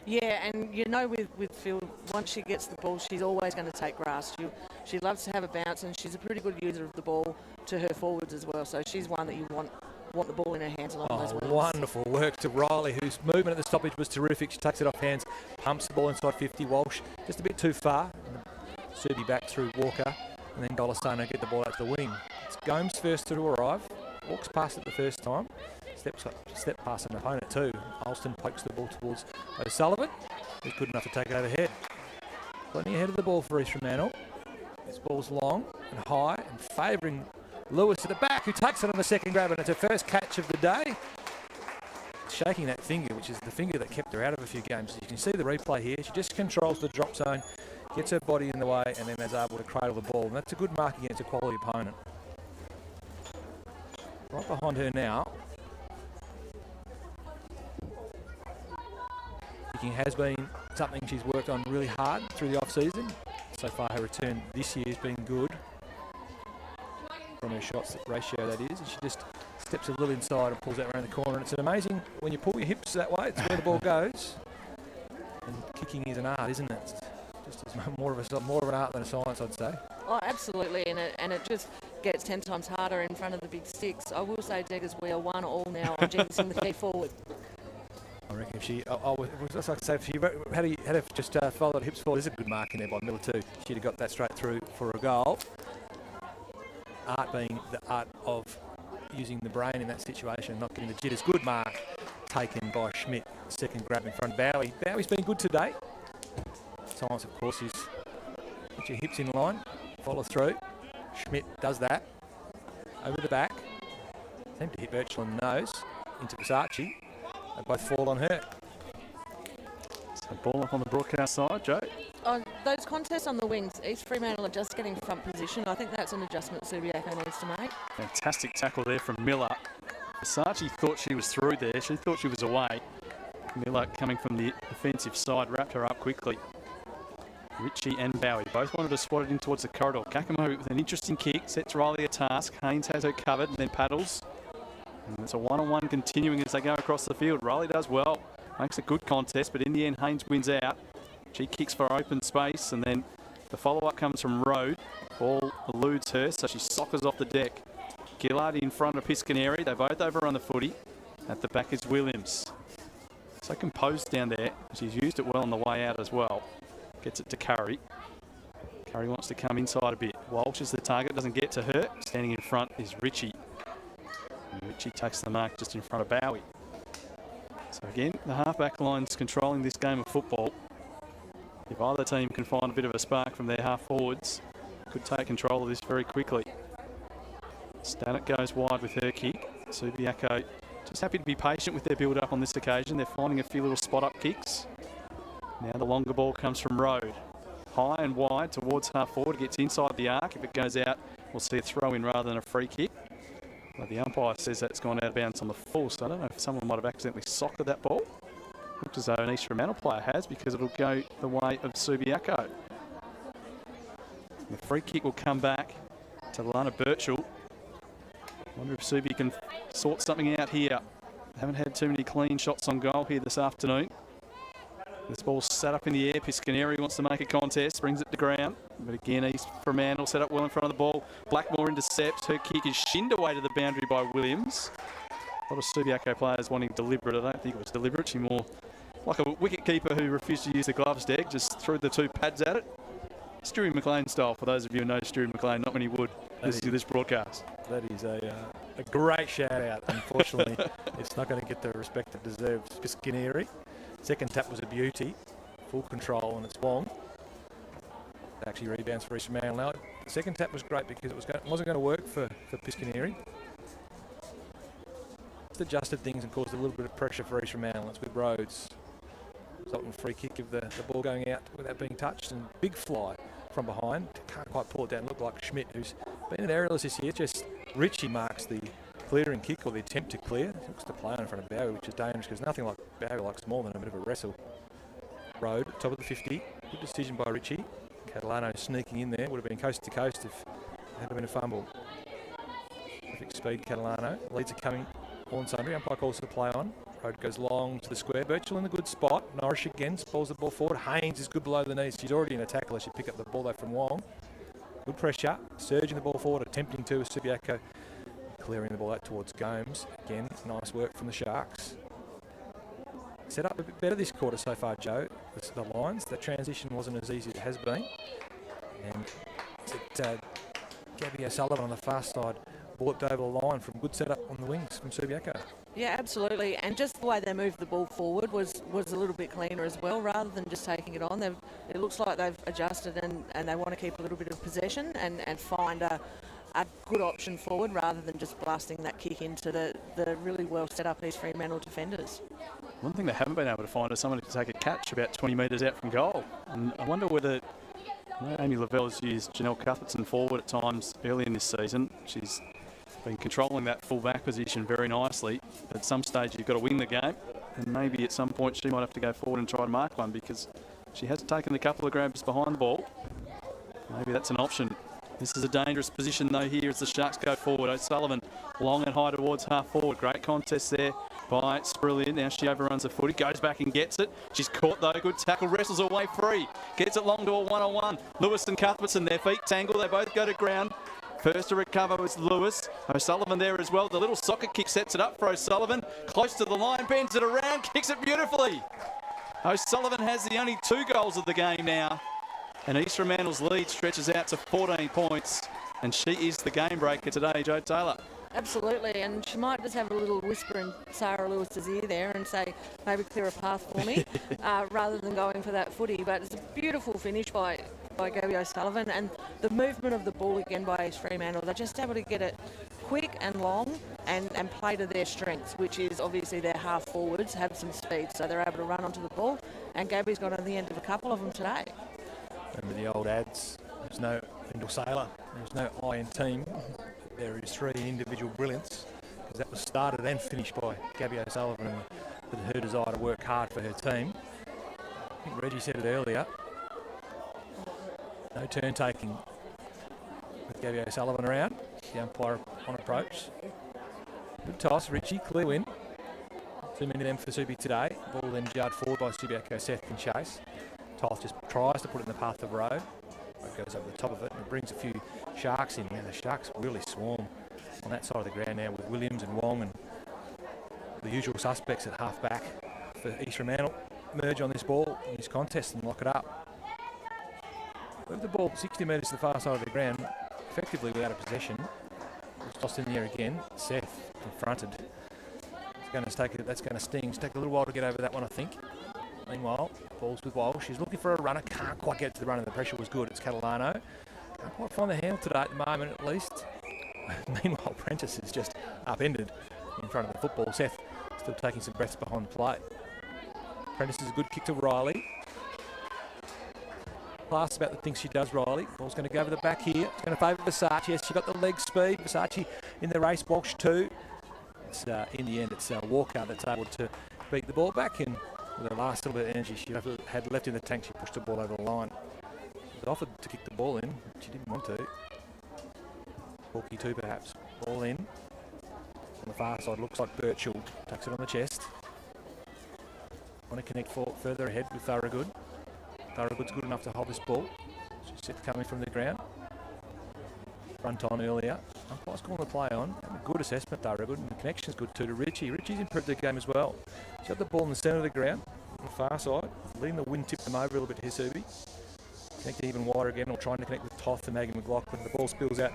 Yeah, and you know with Phil, once she gets the ball, she's always going to take grass. She loves to have a bounce, and she's a pretty good user of the ball to her forwards as well. So she's one that you want the ball in her hands along those wings. Wonderful work to Riley, whose movement at the stoppage was terrific. She takes it off hands, pumps the ball inside 50. Walsh just a bit too far. Subi back through Walker, and then Golisano get the ball out to the wing. It's Gomes first to arrive. Walks past it the first time. Step past an opponent too. Alston pokes the ball towards O'Sullivan. He's good enough to take it overhead. Plenty ahead of the ball for East Fremantle. This ball's long and high and favouring Lewis at the back, who takes it on the second grab, and it's her first catch of the day. Shaking that finger, which is the finger that kept her out of a few games. You can see the replay here. She just controls the drop zone. gets her body in the way, and then is able to cradle the ball. And that's a good mark against a quality opponent. Right behind her now. Kicking has been something she's worked on really hard through the off-season. So far, her return this year has been good. From her shots ratio, that is. And she just steps a little inside and pulls that around the corner. And it's amazing when you pull your hips that way, it's where the ball goes. And kicking is an art, isn't it? Just as more of an art than a science, I'd say. Oh, absolutely, and it just gets 10 times harder in front of the big sticks. I will say, Deggers, we are 1-1 now on Jenkinson the key forward. I reckon if she, just like to say, if she had just followed hips forward, there's a good mark in there by Miller too. She'd have got that straight through for a goal. Art being the art of using the brain in that situation, not getting the jitters. Good mark taken by Schmidt. Second grab in front of Bowie. Bowie's been good today. Science, of course, is put your hips in line, follow through. Schmidt does that. Over the back. Seemed to hit Birchall in the nose. Into Versace. They both fall on her. So ball up on the broadcast side, Joe. On those contests on the wings, East Fremantle are just getting front position. I think that's an adjustment Subiaco needs to make. Fantastic tackle there from Miller. Versace thought she was through there. She thought she was away. Miller, coming from the defensive side, wrapped her up quickly. Ritchie and Bowie both wanted to swat it in towards the corridor. Kakamo with an interesting kick, sets Riley a task. Haynes has her covered and then paddles. And it's a one-on-one continuing as they go across the field. Riley does well, makes a good contest, but in the end Haynes wins out. She kicks for open space, and then the follow-up comes from Rode. Ball eludes her, so she soccers off the deck. Gillard in front of Piscaneri. They're both over on the footy. At the back is Williams. So composed down there. She's used it well on the way out as well. Gets it to Curry. Curry wants to come inside a bit. Walsh is the target, doesn't get to her. Standing in front is Ritchie. And Ritchie takes the mark just in front of Bowie. So again, the half-back line's controlling this game of football. If either team can find a bit of a spark from their half-forwards, could take control of this very quickly. Stanek goes wide with her kick. Subiaco just happy to be patient with their build-up on this occasion. They're finding a few little spot-up kicks. Now the longer ball comes from Rode. High and wide towards half-forward. Gets inside the arc. If it goes out, we'll see a throw-in rather than a free kick. But the umpire says that's gone out of bounds on the full, so I don't know if someone might have accidentally socketed that ball. Looks as though an East Fremantle player has, because it'll go the way of Subiaco. The free kick will come back to Lana Birchall. Wonder if Subi can sort something out here. Haven't had too many clean shots on goal here this afternoon. This ball's set up in the air. Piscaneri wants to make a contest, brings it to ground. But again, East Fremantle set up well in front of the ball. Blackmore intercepts. Her kick is shinned away to the boundary by Williams. A lot of Subiaco players wanting deliberate. I don't think it was deliberate. She more like a wicket keeper who refused to use the gloves deck, just threw the two pads at it. Stewie McLean style, for those of you who know Stewie McLean. Not many would listen to this broadcast. That is a great shout out. Unfortunately, it's not going to get the respect it deserves. Piscaneri. Second tap was a beauty. Full control, and it's long. It actually rebounds for East Fremantle now. The second tap was great because it wasn't going to work for Piscaneri. It's adjusted things and caused a little bit of pressure for East Fremantle. It's with Rhodes. Resultant free kick of the ball going out without being touched, and big fly from behind. Can't quite pull it down. Looked like Schmidt, who's been an aerialist this year. Just Ritchie marks the clearing kick, or the attempt to clear. Looks to play on in front of Bowie, which is dangerous because nothing like Bowie likes more than a bit of a wrestle. Road, top of the 50. Good decision by Ritchie. Catalano sneaking in there. Would have been coast to coast if it had been a fumble. Perfect speed, Catalano. Leads are coming all and sundry. Umpire calls the play on. Road goes long to the square. Birchall in the good spot. Norrish again pulls the ball forward. Haynes is good below the knees. She's already in a tackle as she pick up the ball though from Wong. Good pressure. Surging the ball forward. Attempting to with Subiaco. Clearing the ball out towards Gomes. Again, nice work from the Sharks. Set up a bit better this quarter so far, Joe. The Lions. That transition wasn't as easy as it has been. And Gabby O'Sullivan on the far side walked over the line from good setup on the wings from Subiaco. Yeah, absolutely. And just the way they moved the ball forward was a little bit cleaner as well, rather than just taking it on. It looks like they've adjusted and they want to keep a little bit of possession and find a good option forward rather than just blasting that kick into the really well set up East Fremantle defenders. One thing they haven't been able to find is someone to take a catch about 20 metres out from goal. And I wonder whether Amy Lavelle's used Janelle Cuthbertson forward at times early in this season. She's been controlling that full-back position very nicely. At some stage, you've got to win the game, and maybe at some point she might have to go forward and try to mark one because she has taken a couple of grabs behind the ball. Maybe that's an option. This is a dangerous position, though, here as the Sharks go forward. O'Sullivan long and high towards half forward. Great contest there by Sprillian. Now she overruns the footy, goes back and gets it. She's caught, though. Good tackle, wrestles her way free. Gets it long to a one-on-one. Lewis and Cuthbertson, their feet tangle. They both go to ground. First to recover was Lewis. O'Sullivan there as well. The little soccer kick sets it up for O'Sullivan. Close to the line, bends it around, kicks it beautifully. O'Sullivan has the only 2 goals of the game now. And East Fremantle's lead stretches out to 14 points. And she is the game breaker today, Joe Taylor. Absolutely, and she might just have a little whisper in Sarah Lewis's ear there and say, maybe clear a path for me, rather than going for that footy. But it's a beautiful finish by Gabby O'Sullivan, and the movement of the ball again by East Fremantle. They're just able to get it quick and long and play to their strengths, which is obviously their half forwards have some speed, so they're able to run onto the ball, and Gabby's got on the end of a couple of them today. Remember the old ads, there's no Lyndall Sailor, there's no I in team. There is 3 individual brilliance, because that was started and finished by Gabby O'Sullivan, and her desire to work hard for her team. I think Reggie said it earlier, no turn taking with Gabby O'Sullivan around. The umpire on approach. Good toss, Richie, clear win. Too many of them for Subi today. Ball then jarred forward by Subiaco, Seth and Chase. Toth just tries to put it in the path of Road. Road goes over the top of it and it brings a few Sharks in. And the Sharks really swarm on that side of the ground now with Williams and Wong and the usual suspects at half back for East Fremantle. Merge on this ball in this contest and lock it up. Move the ball 60 metres to the far side of the ground, effectively without a possession. It's tossed in the air again. Seth confronted. That's going to sting. It's take a little while to get over that one, I think. Meanwhile, ball's with Walsh. She's looking for a runner. Can't quite get to the runner. The pressure was good. It's Catalano. Can't quite find the handle today at the moment, at least. Meanwhile, Prentice is just upended in front of the football. Seth still taking some breaths behind the plate. Prentice is a good kick to Riley. Class about the things she does, Riley. Ball's going to go over the back here. It's going to favour Versace. Yes, she got the leg speed. Versace in the race. Walsh too. It's, in the end, it's Walker that's able to beat the ball back, and with her last little bit of energy she had left in the tank, she pushed the ball over the line. She was offered to kick the ball in, but she didn't want to. Hawkey too, perhaps. Ball in. On the far side, looks like Birchall tucks it on the chest. Want to connect further ahead with Thorogood. Thorogood's good enough to hold this ball. She's set coming from the ground. Front on earlier. Umpire's calling the play on. A good assessment, Thorogood, and the connection's good too to Richie. Richie's improved the game as well. She's got the ball in the centre of the ground, on the far side. Letting the wind tip them over a little bit here, Subi. Connecting even wider again, or trying to connect with Toth and Maggie McLaughlin. The ball spills out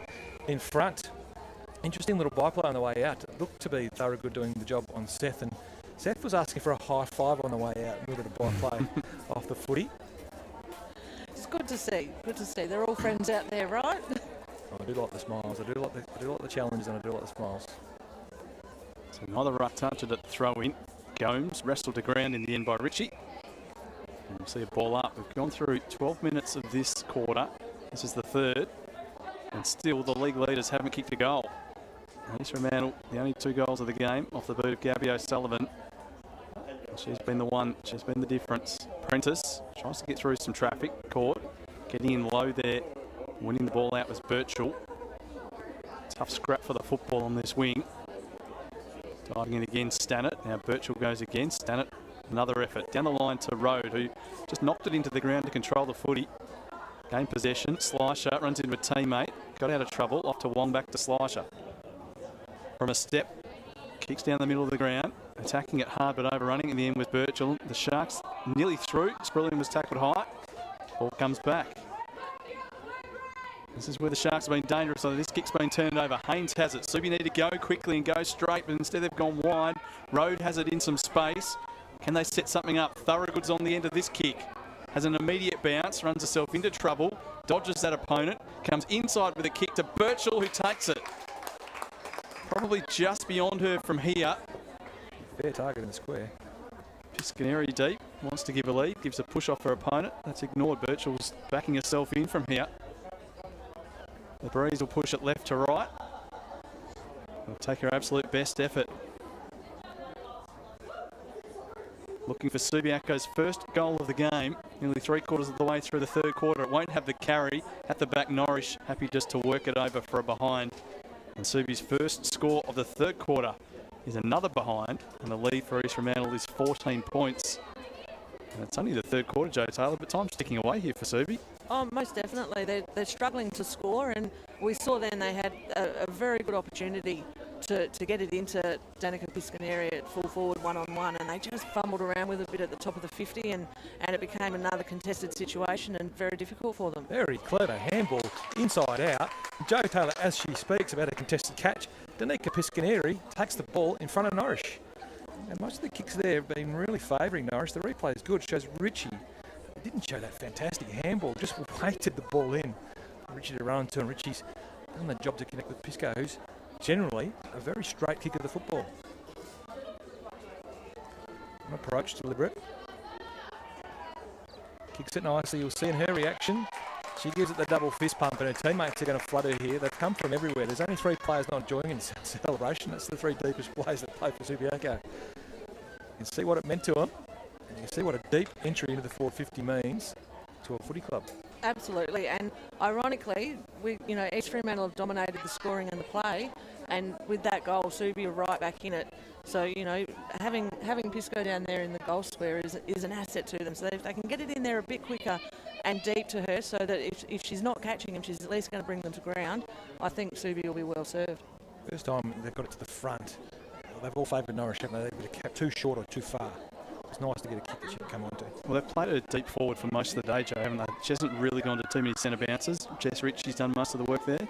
in front. Interesting little byplay on the way out. It looked to be Thorogood doing the job on Seth, and Seth was asking for a high five on the way out. A little bit of byplay off the footy. It's good to see. Good to see. They're all friends out there, right? I do like the smiles. I do like the challenges, and I do like the smiles. So another rough touch at throw in. Gomes wrestled to ground in the end by Richie. And we'll see a ball up. We've gone through 12 minutes of this quarter. This is the third. And still the league leaders haven't kicked a goal. East Fremantle, the only 2 goals of the game off the boot of Gabby O'Sullivan. She's been the one, she's been the difference. Prentice tries to get through some traffic, caught. Getting in low there, winning the ball out was Birchall. Tough scrap for the football on this wing. Diving in again, Stannett. Now Birchall goes again, Stannett. Another effort down the line to Road, who just knocked it into the ground to control the footy. Gained possession, Slisher runs into a teammate, got out of trouble, off to Wong, back to Slisher. From a step, kicks down the middle of the ground, attacking it hard but overrunning in the end with Birchall. The Sharks nearly through. Sprillian was tackled high. Ball comes back. This is where the Sharks have been dangerous. So this kick's been turned over. Haynes has it. Subi need to go quickly and go straight, but instead they've gone wide. Road has it in some space. Can they set something up? Thorogood's on the end of this kick. Has an immediate bounce, runs herself into trouble, dodges that opponent, comes inside with a kick to Birchall, who takes it. Probably just beyond her from here. Fair target in the square. Piscaneri deep. wants to give a lead, gives a push off her opponent. That's ignored. Birchall's backing herself in from here. The Breeze will push it left to right. Will take her absolute best effort. Looking for Subiaco's first goal of the game. Nearly 3/4 of the way through the third quarter. It won't have the carry. At the back, Norrish happy just to work it over for a behind. And Subi's first score of the third quarter is another behind. And the lead for East Fremantle is 14 points. And it's only the third quarter, Joe Taylor, but time's ticking away here for Subi. Oh, most definitely. They're struggling to score, and we saw then they had a very good opportunity to get it into Danica Piscaneri at full forward one-on-one, and they just fumbled around with a bit at the top of the 50, and it became another contested situation and very difficult for them. Very clever handball inside out. Joe Taylor, as she speaks about a contested catch, Danica Piscaneri takes the ball in front of Norrish. And most of the kicks there have been really favouring Norrish. The replay is good. Shows Richie. It didn't show that fantastic handball. Just weighted the ball in. Richie to run to, and Richie's done the job to connect with Pisco, who's generally a very straight kick of the football. An approach, deliberate. Kicks it nicely. You'll see in her reaction. She gives it the double fist pump, and her teammates are going to flood her here. They've come from everywhere. There's only 3 players not joining in this celebration. That's the 3 deepest players that play for Subiaco. You can see what it meant to them, and you can see what a deep entry into the 450 means to a footy club. Absolutely, and ironically, East Fremantle have dominated the scoring and the play, and with that goal, Subi are right back in it. So, having Pisco down there in the goal square is an asset to them. So if they can get it in there a bit quicker and deep to her, so that if she's not catching him, she's at least going to bring them to ground, I think Subi will be well served. First time they've got it to the front. They've all favoured Norrish, haven't they? They've got a cap too short or too far. It's nice to get a kick that she can come onto. Well, they've played her deep forward for most of the day, Joe, haven't they? She hasn't really gone to too many centre bounces. Jess Ritchie's done most of the work there.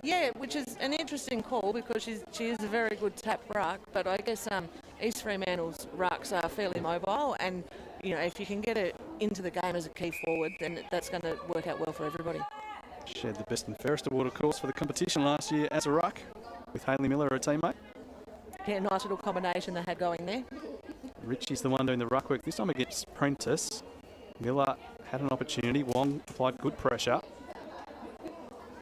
Yeah, which is an interesting call because she is a very good tap ruck, but I guess East Fremantle's rucks are fairly mobile, and if you can get it into the game as a key forward, then that's going to work out well for everybody. She had the best and fairest award, of course, for the competition last year as a ruck with Hayley Miller, her teammate. Yeah, nice little combination they had going there. Richie's the one doing the ruck work, this time against Prentice. Miller had an opportunity. Wong applied good pressure.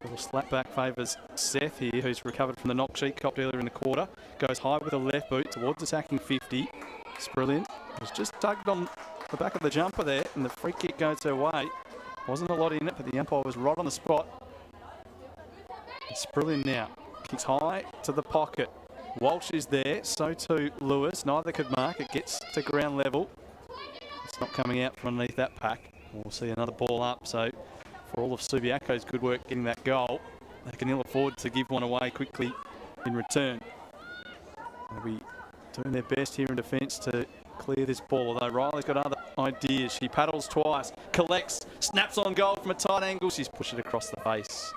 Little slap back favours Seth here, who's recovered from the knock she copped earlier in the quarter. Goes high with a left boot towards attacking 50. Sprillian was just tugged on the back of the jumper there, and the free kick goes her way. Wasn't a lot in it, but the umpire was right on the spot. Sprillian now kicks high to the pocket. Walsh is there, so too Lewis. Neither could mark. It gets to ground level. It's not coming out from underneath that pack. We'll see another ball up. So for all of Subiaco's good work getting that goal, they can ill afford to give one away quickly in return. They'll be doing their best here in defence to clear this ball, although Riley's got other ideas. She paddles twice, collects, snaps on goal from a tight angle. She's pushed it across the face,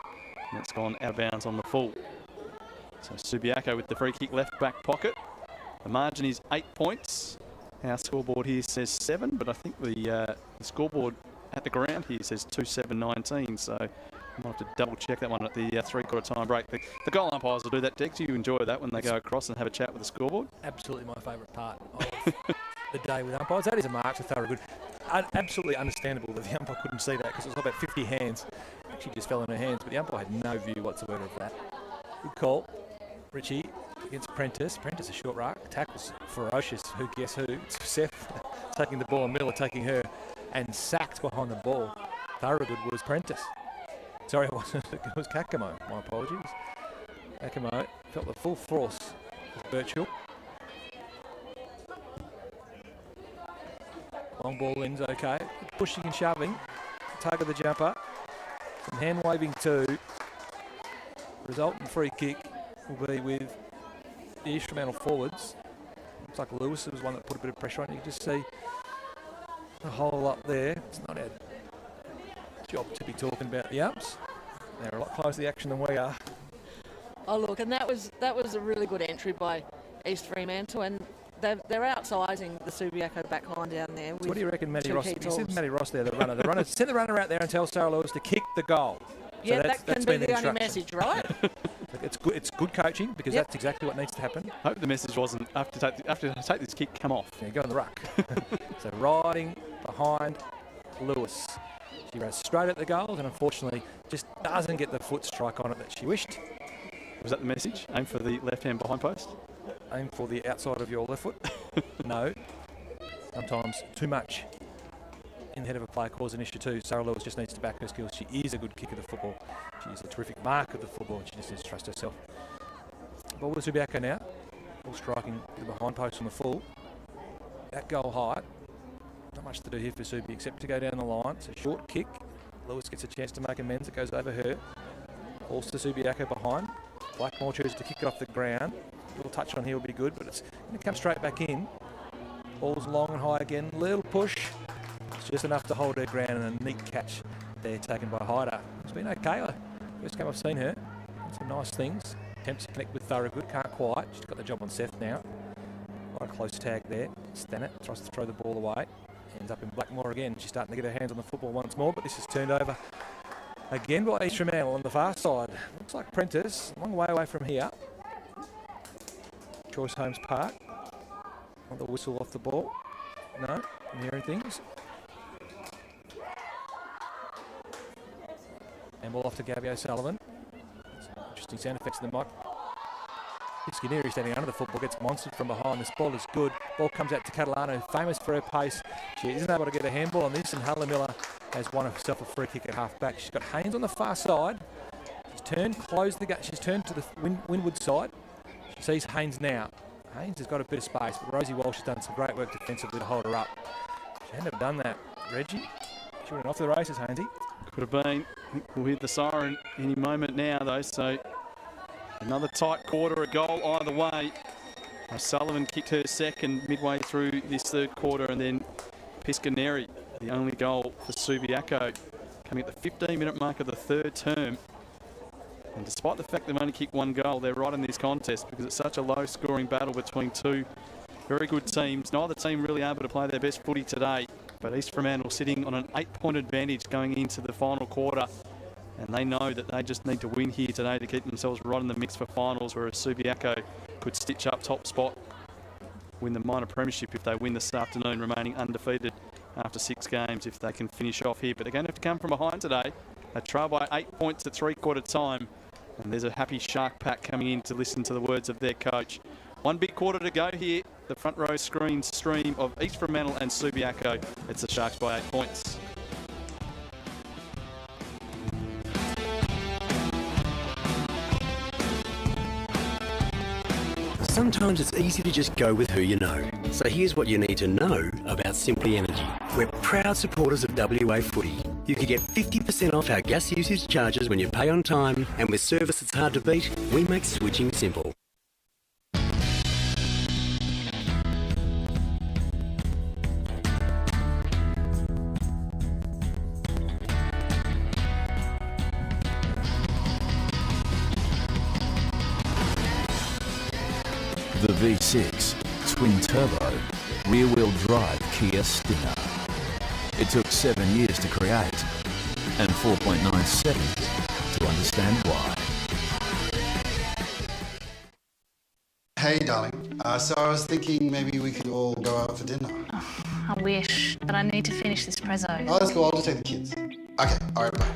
and it's gone out of bounds on the full. So Subiaco with the free kick left back pocket. The margin is 8 points. Our scoreboard here says 7, but I think the scoreboard at the ground here says 2-7-19. So I might have to double check that one at the 3/4 time break. The goal umpires will do that. Dex, do you enjoy that when they go across and have a chat with the scoreboard? Absolutely my favourite part of the day with umpires. That is a mark, so thorough good. Absolutely understandable that the umpire couldn't see that because it was about 50 hands. She just fell in her hands, but the umpire had no view whatsoever of that. Good call. Richie against Prentice. Prentice a short ruck. Tackles ferocious. Who guess who? It's Seth taking the ball and Miller taking her and sacked behind the ball. Thorogood was Prentice. Sorry, it wasn't. It was Kakamo. My apologies. Kakamo felt the full force of Birchall. Long ball in's okay. Pushing and shoving. Tug of the jumper. Some hand waving too. Resultant free kick will be with the East Fremantle forwards. Looks like Lewis was one that put a bit of pressure on. You can just see the hole up there. It's not our job to be talking about the umps. They're a lot closer to the action than we are. Oh look, and that was a really good entry by East Fremantle, and they're outsizing the Subiaco back line down there. So what do you reckon, Matty Ross? You said Matty Matty Ross there, the runner. Send the runner out there and tell Sarah Lewis to kick the goal. Yeah, So that can be the only message, right? It's good coaching because that's exactly what needs to happen. Hope the message wasn't after take this kick, come off. Yeah, go in the ruck. So riding behind Lewis. She ran straight at the goals and unfortunately just doesn't get the foot strike on it that she wished. Was that the message? Aim for the left hand behind post? Aim for the outside of your left foot. No. Sometimes too much in the head of a player cause an issue too. Sarah Lewis just needs to back her skills. She is a good kick of the football. She is a terrific mark of the football and she just needs to trust herself. Ball with Subiaco now. Ball striking the behind post on the full. That goal height. Not much to do here for Subi except to go down the line. It's a short kick. Lewis gets a chance to make amends. It goes over her. Balls to Subiaco behind. Blackmore chooses to kick it off the ground. A little touch on here will be good, but it's going to come straight back in. Ball's long and high again. Little push. It's just enough to hold her ground and a neat catch there taken by Hyder. It's been okay. First game I've seen her. Some nice things. Attempts to connect with Thorogood. Can't quite. She's got the job on Seth now. Quite a close tag there. Stannett tries to throw the ball away. Ends up in Blackmore again. She's starting to get her hands on the football once more, but this is turned over again by East Fremantle on the far side. Looks like Prentice, a long way away from here. Choice Homes Park. Want the whistle off the ball? No, I'm hearing things. And ball off to Gabby O'Sullivan. Some interesting sound effects in the mic. Skineri standing under the football, gets monstered from behind. This ball is good. Ball comes out to Catalano, famous for her pace. She isn't able to get a handball on this, and Hella Miller has won herself a free kick at half back. She's got Haynes on the far side. She's turned, closed the gate. She's turned to the windward side. She sees Haynes now. Haynes has got a bit of space, but Rosie Walsh has done some great work defensively to hold her up. She hadn't have done that, Reggie. She went off to the races, Hainesy. Could have been. I think we'll hear the siren any moment now, though, so another tight quarter, a goal either way. O'Sullivan kicked her second midway through this third quarter, and then Piscaneri, the only goal for Subiaco, coming at the 15-minute mark of the third term. And despite the fact they've only kicked one goal, they're right in this contest because it's such a low-scoring battle between two very good teams. Neither team really able to play their best footy today, but East Fremantle sitting on an 8-point advantage going into the final quarter. And they know that they just need to win here today to keep themselves right in the mix for finals, whereas Subiaco could stitch up top spot, win the minor premiership if they win this afternoon, remaining undefeated after 6 games if they can finish off here. But they're going to have to come from behind today. They trail by 8 points at three-quarter time. And there's a happy Shark pack coming in to listen to the words of their coach. One big quarter to go here. The front row stream of East Fremantle and Subiaco. It's the Sharks by 8 points. Sometimes it's easy to just go with who you know. So here's what you need to know about Simply Energy. We're proud supporters of WA Footy. You can get 50% off our gas usage charges when you pay on time, and with service that's hard to beat, we make switching simple. The V6 twin turbo rear wheel drive Kia Stinger. It took 7 years to create and 4.9 seconds to understand why. Hey darling, so I was thinking maybe we could all go out for dinner. I wish, but I need to finish this prezzo. Oh, that's cool, I'll just take the kids. Okay, alright, bye.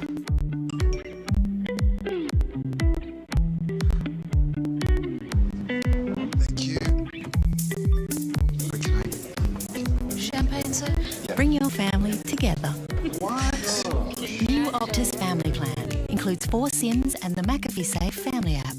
Champagne, sir? Bring your family together. What? New Optus Family Plan includes 4 SIMs and the McAfee Safe Family app.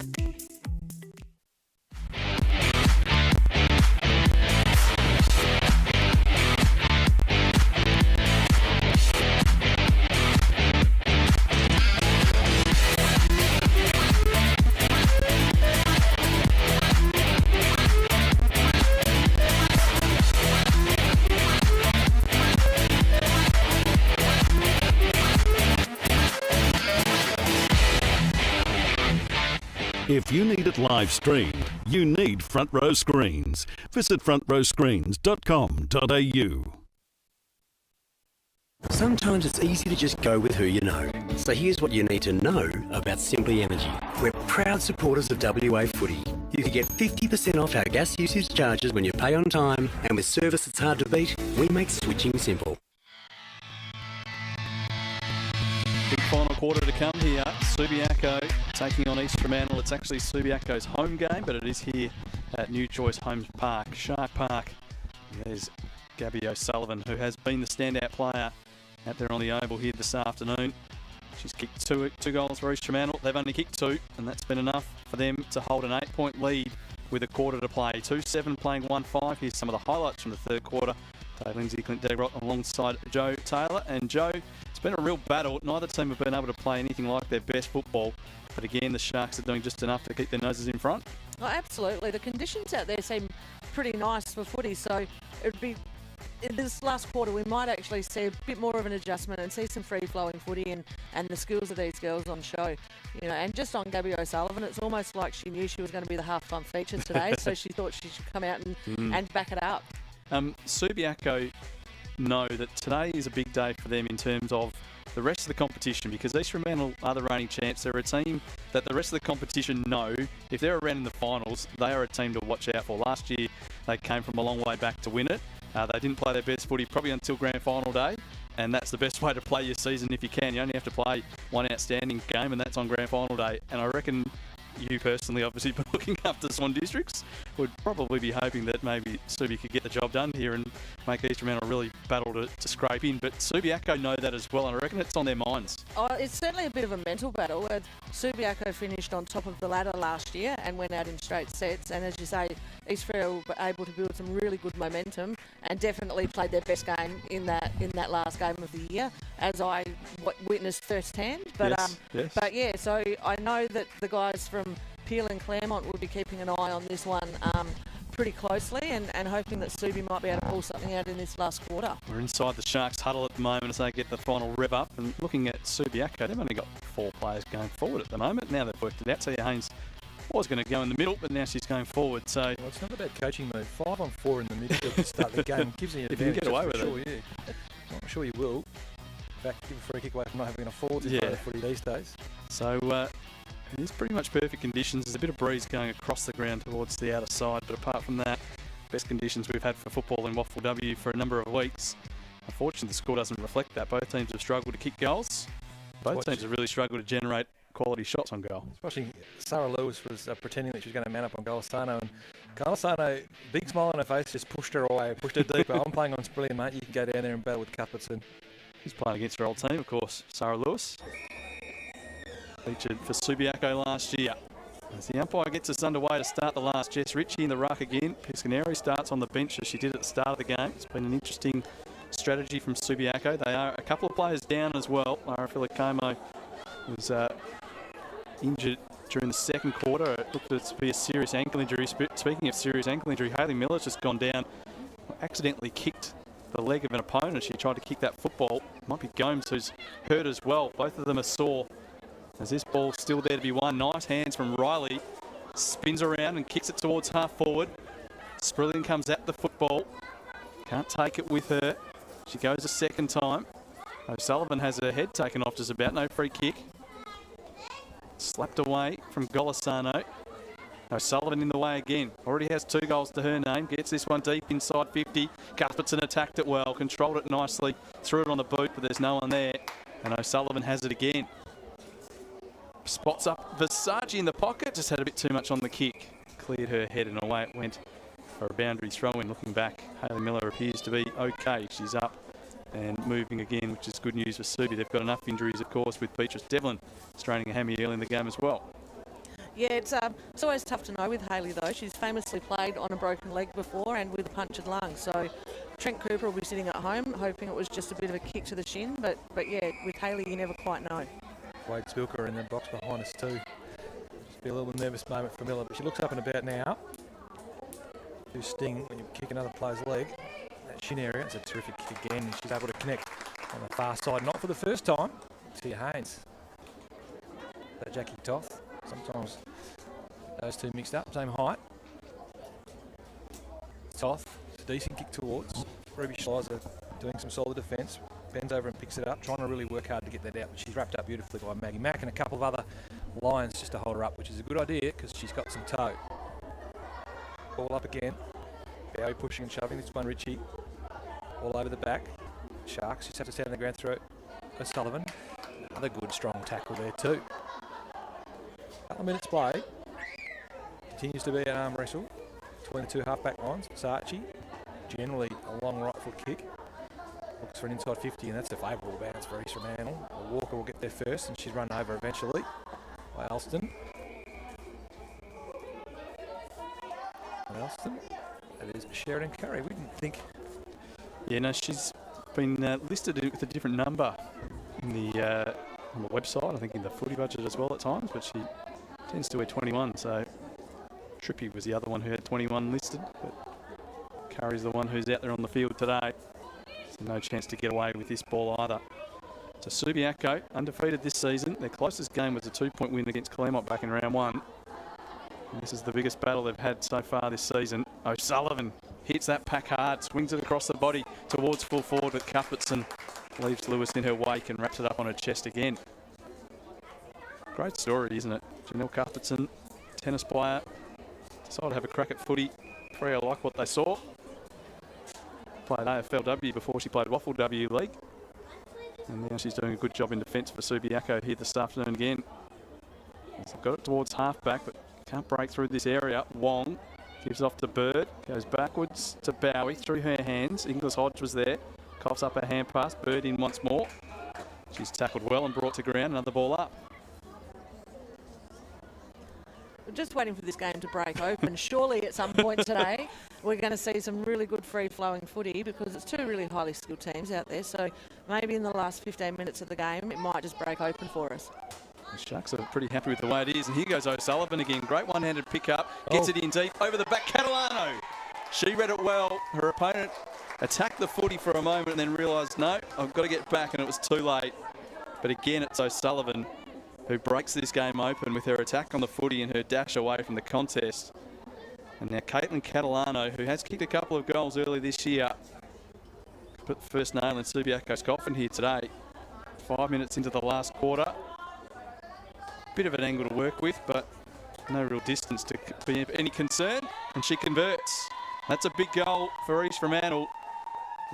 If you need it live streamed, you need Front Row Screens. Visit frontrowscreens.com.au. Sometimes it's easy to just go with who you know. So here's what you need to know about Simply Energy. We're proud supporters of WA Footy. You can get 50% off our gas usage charges when you pay on time, and with service that's hard to beat, we make switching simple. Big final quarter to come here. Subiaco taking on East Fremantle. It's actually Subiaco's home game, but it is here at New Choice Homes Park, Shark Park. There's Gabby O'Sullivan, who has been the standout player out there on the oval here this afternoon. She's kicked two goals for East Fremantle. They've only kicked 2, and that's been enough for them to hold an 8-point lead with a quarter to play. 2-7 playing 1-5. Here's some of the highlights from the third quarter. Dave Lindsay, Clint Degrott alongside Joe Taylor. And Joe, it's been a real battle. Neither team have been able to play anything like their best football. But again, the Sharks are doing just enough to keep their noses in front. Oh, absolutely. The conditions out there seem pretty nice for footy, so it would be... In this last quarter, we might actually see a bit more of an adjustment and see some free-flowing footy and the skills of these girls on show. You know, and just on Gabby O'Sullivan, it's almost like she knew she was going to be the half-time feature today, so she thought she should come out and back it up. Subiaco know that today is a big day for them in terms of the rest of the competition, because East Fremantle are the reigning champs. They're a team that the rest of the competition know if they're around in the finals, they are a team to watch out for. Last year, they came from a long way back to win it. They didn't play their best footy probably until grand final day, and that's the best way to play your season if you can. You only have to play one outstanding game, and that's on grand final day. And I reckon you personally, obviously, looking after Swan Districts, would probably be hoping that maybe Subi could get the job done here and make East Fremantle really battle to scrape in. But Subiaco know that as well, and I reckon it's on their minds. Oh, it's certainly a bit of a mental battle. Subiaco finished on top of the ladder last year and went out in straight sets. And as you say, East Fremantle were able to build some really good momentum and definitely played their best game in that last game of the year, as I witnessed firsthand. But yes. But yeah, so I know that the guys from Peel and Claremont will be keeping an eye on this one pretty closely and hoping that Subi might be able to pull something out in this last quarter. We're inside the Sharks huddle at the moment as they get the final rev up, and looking at Subiaco, they've only got 4 players going forward at the moment. Now they've worked it out. Tia Haynes was going to go in the middle, but now she's going forward. So well, it's not a bad coaching move. 5 on 4 in the midfield to start the game gives you an advantage. If you can get away with sure, it. Yeah. I'm sure you will. In fact, give a free kick away from not having enough forwards to play the footy these days. So it is pretty much perfect conditions. There's a bit of breeze going across the ground towards the outer side, but apart from that, best conditions we've had for football in WAFLW for a number of weeks. Unfortunately, the score doesn't reflect that. Both teams have struggled to kick goals. Both teams have really struggled to generate quality shots on goal. Especially Sarah Lewis was pretending that she was going to man up on Golisano, and Golisano, big smile on her face, just pushed her away, pushed her deeper. I'm playing on Sprillian, mate. You can go down there and battle with Cuthbertson. She's playing against her old team, of course, Sarah Lewis. Featured for Subiaco last year. As the umpire gets us underway to start the last, Jess Ritchie in the ruck again. Piscaneri starts on the bench as she did at the start of the game. It's been an interesting strategy from Subiaco. They are a couple of players down as well. Lara Filikomo was injured during the second quarter. It looked to be a serious ankle injury. Speaking of serious ankle injury, Hayley Miller's just gone down, accidentally kicked the leg of an opponent. She tried to kick that football. Might be Gomes who's hurt as well. Both of them are sore. As this ball's still there to be won. Nice hands from Riley. Spins around and kicks it towards half forward. Sprillian comes at the football. Can't take it with her. She goes a second time. O'Sullivan has her head taken off just about. No free kick. Slapped away from Golisano. O'Sullivan in the way again. Already has 2 goals to her name. Gets this one deep inside 50. Cuthbertson attacked it well. Controlled it nicely. Threw it on the boot, but there's no one there. And O'Sullivan has it again. Spots up Versace in the pocket. Just had a bit too much on the kick. Cleared her head and away it went for a boundary throw-in. Looking back, Hayley Miller appears to be okay. She's up and moving again, which is good news for Subi. They've got enough injuries, of course, with Beatrice Devlin straining a hammy early in the game as well. Yeah, it's always tough to know with Hayley, though. She's famously played on a broken leg before and with a punctured lung. So Trent Cooper will be sitting at home hoping it was just a bit of a kick to the shin. But yeah, with Hayley, you never quite know. Wade Spilker in the box behind us too. Just be a little bit nervous moment for Miller, but she looks up and about now. Do sting when you kick another player's leg. That shin area, it's a terrific kick again. She's able to connect on the far side, not for the first time. Tia Haynes. That Jackie Toth. Sometimes those two mixed up, same height. Toth, it's a decent kick towards. Ruby Schleiser doing some solid defence. bends over and picks it up, trying to really work hard to get that out. But she's wrapped up beautifully by Maggie Mack and a couple of other Lions just to hold her up, which is a good idea because she's got some toe. Ball up again. Bowie pushing and shoving. This one, Richie. All over the back. Sharks just have to stand on the ground through it. O'Sullivan. Another good, strong tackle there too. Couple of minutes play. Continues to be an arm wrestle between the two half-back lines. Saatchi, generally a long right foot kick. Looks for an inside 50, and that's a favourable bounce for East Fremantle. Walker will get there first, and she's run over eventually by Alston. Alston. That is Sheridan Curry. We didn't think. Yeah, no, she's been listed with a different number in the on the website. I think in the footy budget as well at times, but she tends to wear 21. So Trippy was the other one who had 21 listed, but Curry's the one who's out there on the field today. So no chance to get away with this ball either. So Subiaco, undefeated this season. Their closest game was a 2-point win against Claremont back in round 1. And this is the biggest battle they've had so far this season. O'Sullivan hits that pack hard, swings it across the body towards full forward, but Cuthbertson leaves Lewis in her wake and wraps it up on her chest again. Great story, isn't it? Janelle Cuthbertson, tennis player, decided to have a crack at footy. Freo like what they saw. Played AFLW before she played WAFLW League. And now she's doing a good job in defence for Subiaco here this afternoon again. So got it towards half-back, but can't break through this area. Wong gives off to Bird, goes backwards to Bowie through her hands. Inglis Hodge was there, coughs up her hand pass. Bird in once more. She's tackled well and brought to ground. Another ball up. We're just waiting for this game to break open. Surely at some point today we're going to see some really good free-flowing footy because it's two really highly skilled teams out there. So maybe in the last 15 minutes of the game it might just break open for us. The Sharks are pretty happy with the way it is. And here goes O'Sullivan again. Great one-handed pick-up. Gets it in deep. Over the back, Catalano. She read it well. Her opponent attacked the footy for a moment and then realised, no, I've got to get back, and it was too late. But again, it's O'Sullivan who breaks this game open with her attack on the footy and her dash away from the contest. And now Caitlin Catalano, who has kicked a couple of goals early this year, put the first nail in Subiaco's coffin here today. 5 minutes into the last quarter. Bit of an angle to work with, but no real distance to be of any concern. And she converts. That's a big goal for East Fremantle.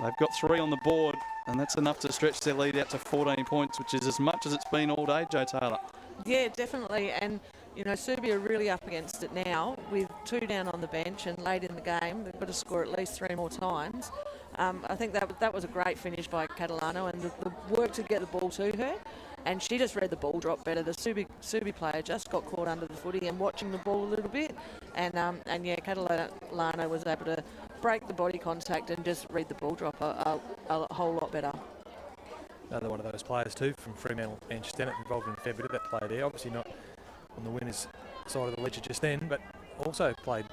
They've got 3 on the board, and that's enough to stretch their lead out to 14 points, which is as much as it's been all day, Joe Taylor. Yeah, definitely. And, you know, Subi are really up against it now with 2 down on the bench and late in the game. They've got to score at least 3 more times. I think that was a great finish by Catalano, and the work to get the ball to her. And she just read the ball drop better. The Subi player just got caught under the footy and watching the ball a little bit. And yeah, Catalano was able to break the body contact and just read the ball drop a whole lot better. Another one of those players too from Fremantle and Stennett involved in a fair bit of that play there. Obviously not on the winners' side of the ledger just then, but also played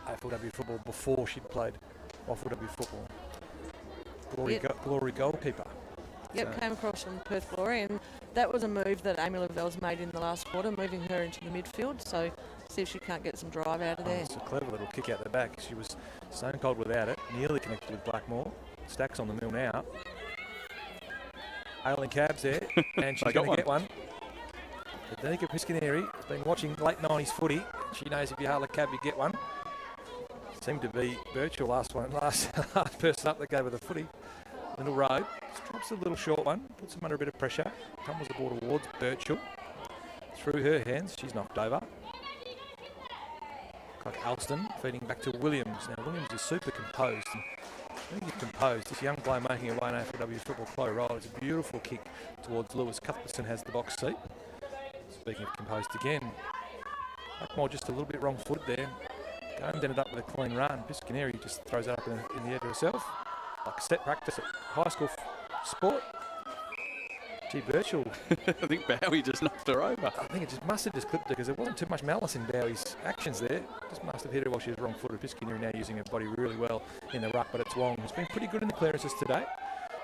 AFLW football before she'd played WAFLW football. Glory goalkeeper. Yep, So- came across from Perth Glory, and that was a move that Amy Lavell's made in the last quarter, moving her into the midfield. So see if she can't get some drive out of there. It's a clever little kick out the back. She was stone cold without it, nearly connected with Blackmore. Stacks on the mill now. Ailing Cabs there, and she's going to get one. Danica Piscaneri has been watching late 90s footy. She knows if you hail a cab, you get one. Seemed to be Birchall last person up that gave her the footy. Little road, drops a little short one, puts them under a bit of pressure. Tumbles the ball towards Birchall. Through her hands, she's knocked over. Like Alston feeding back to Williams. Now Williams is super composed. And when he's composed, this young player making away in AFLW football close roll. It's a beautiful kick towards Lewis. Cuthbertson has the box seat. Speaking of composed again, Blackmore just a little bit wrong foot there. Gomes ended up with a clean run. Piscaneri just throws it up in the air to herself. Like set practice at high school sport. Gee, Birchall. I think Bowie just knocked her over. I think it just must have just clipped her because there wasn't too much malice in Bowie's actions there. Just must have hit her while she was wrong footed. Piscaneri now using her body really well in the ruck, but it's Wong who's been pretty good in the clearances today.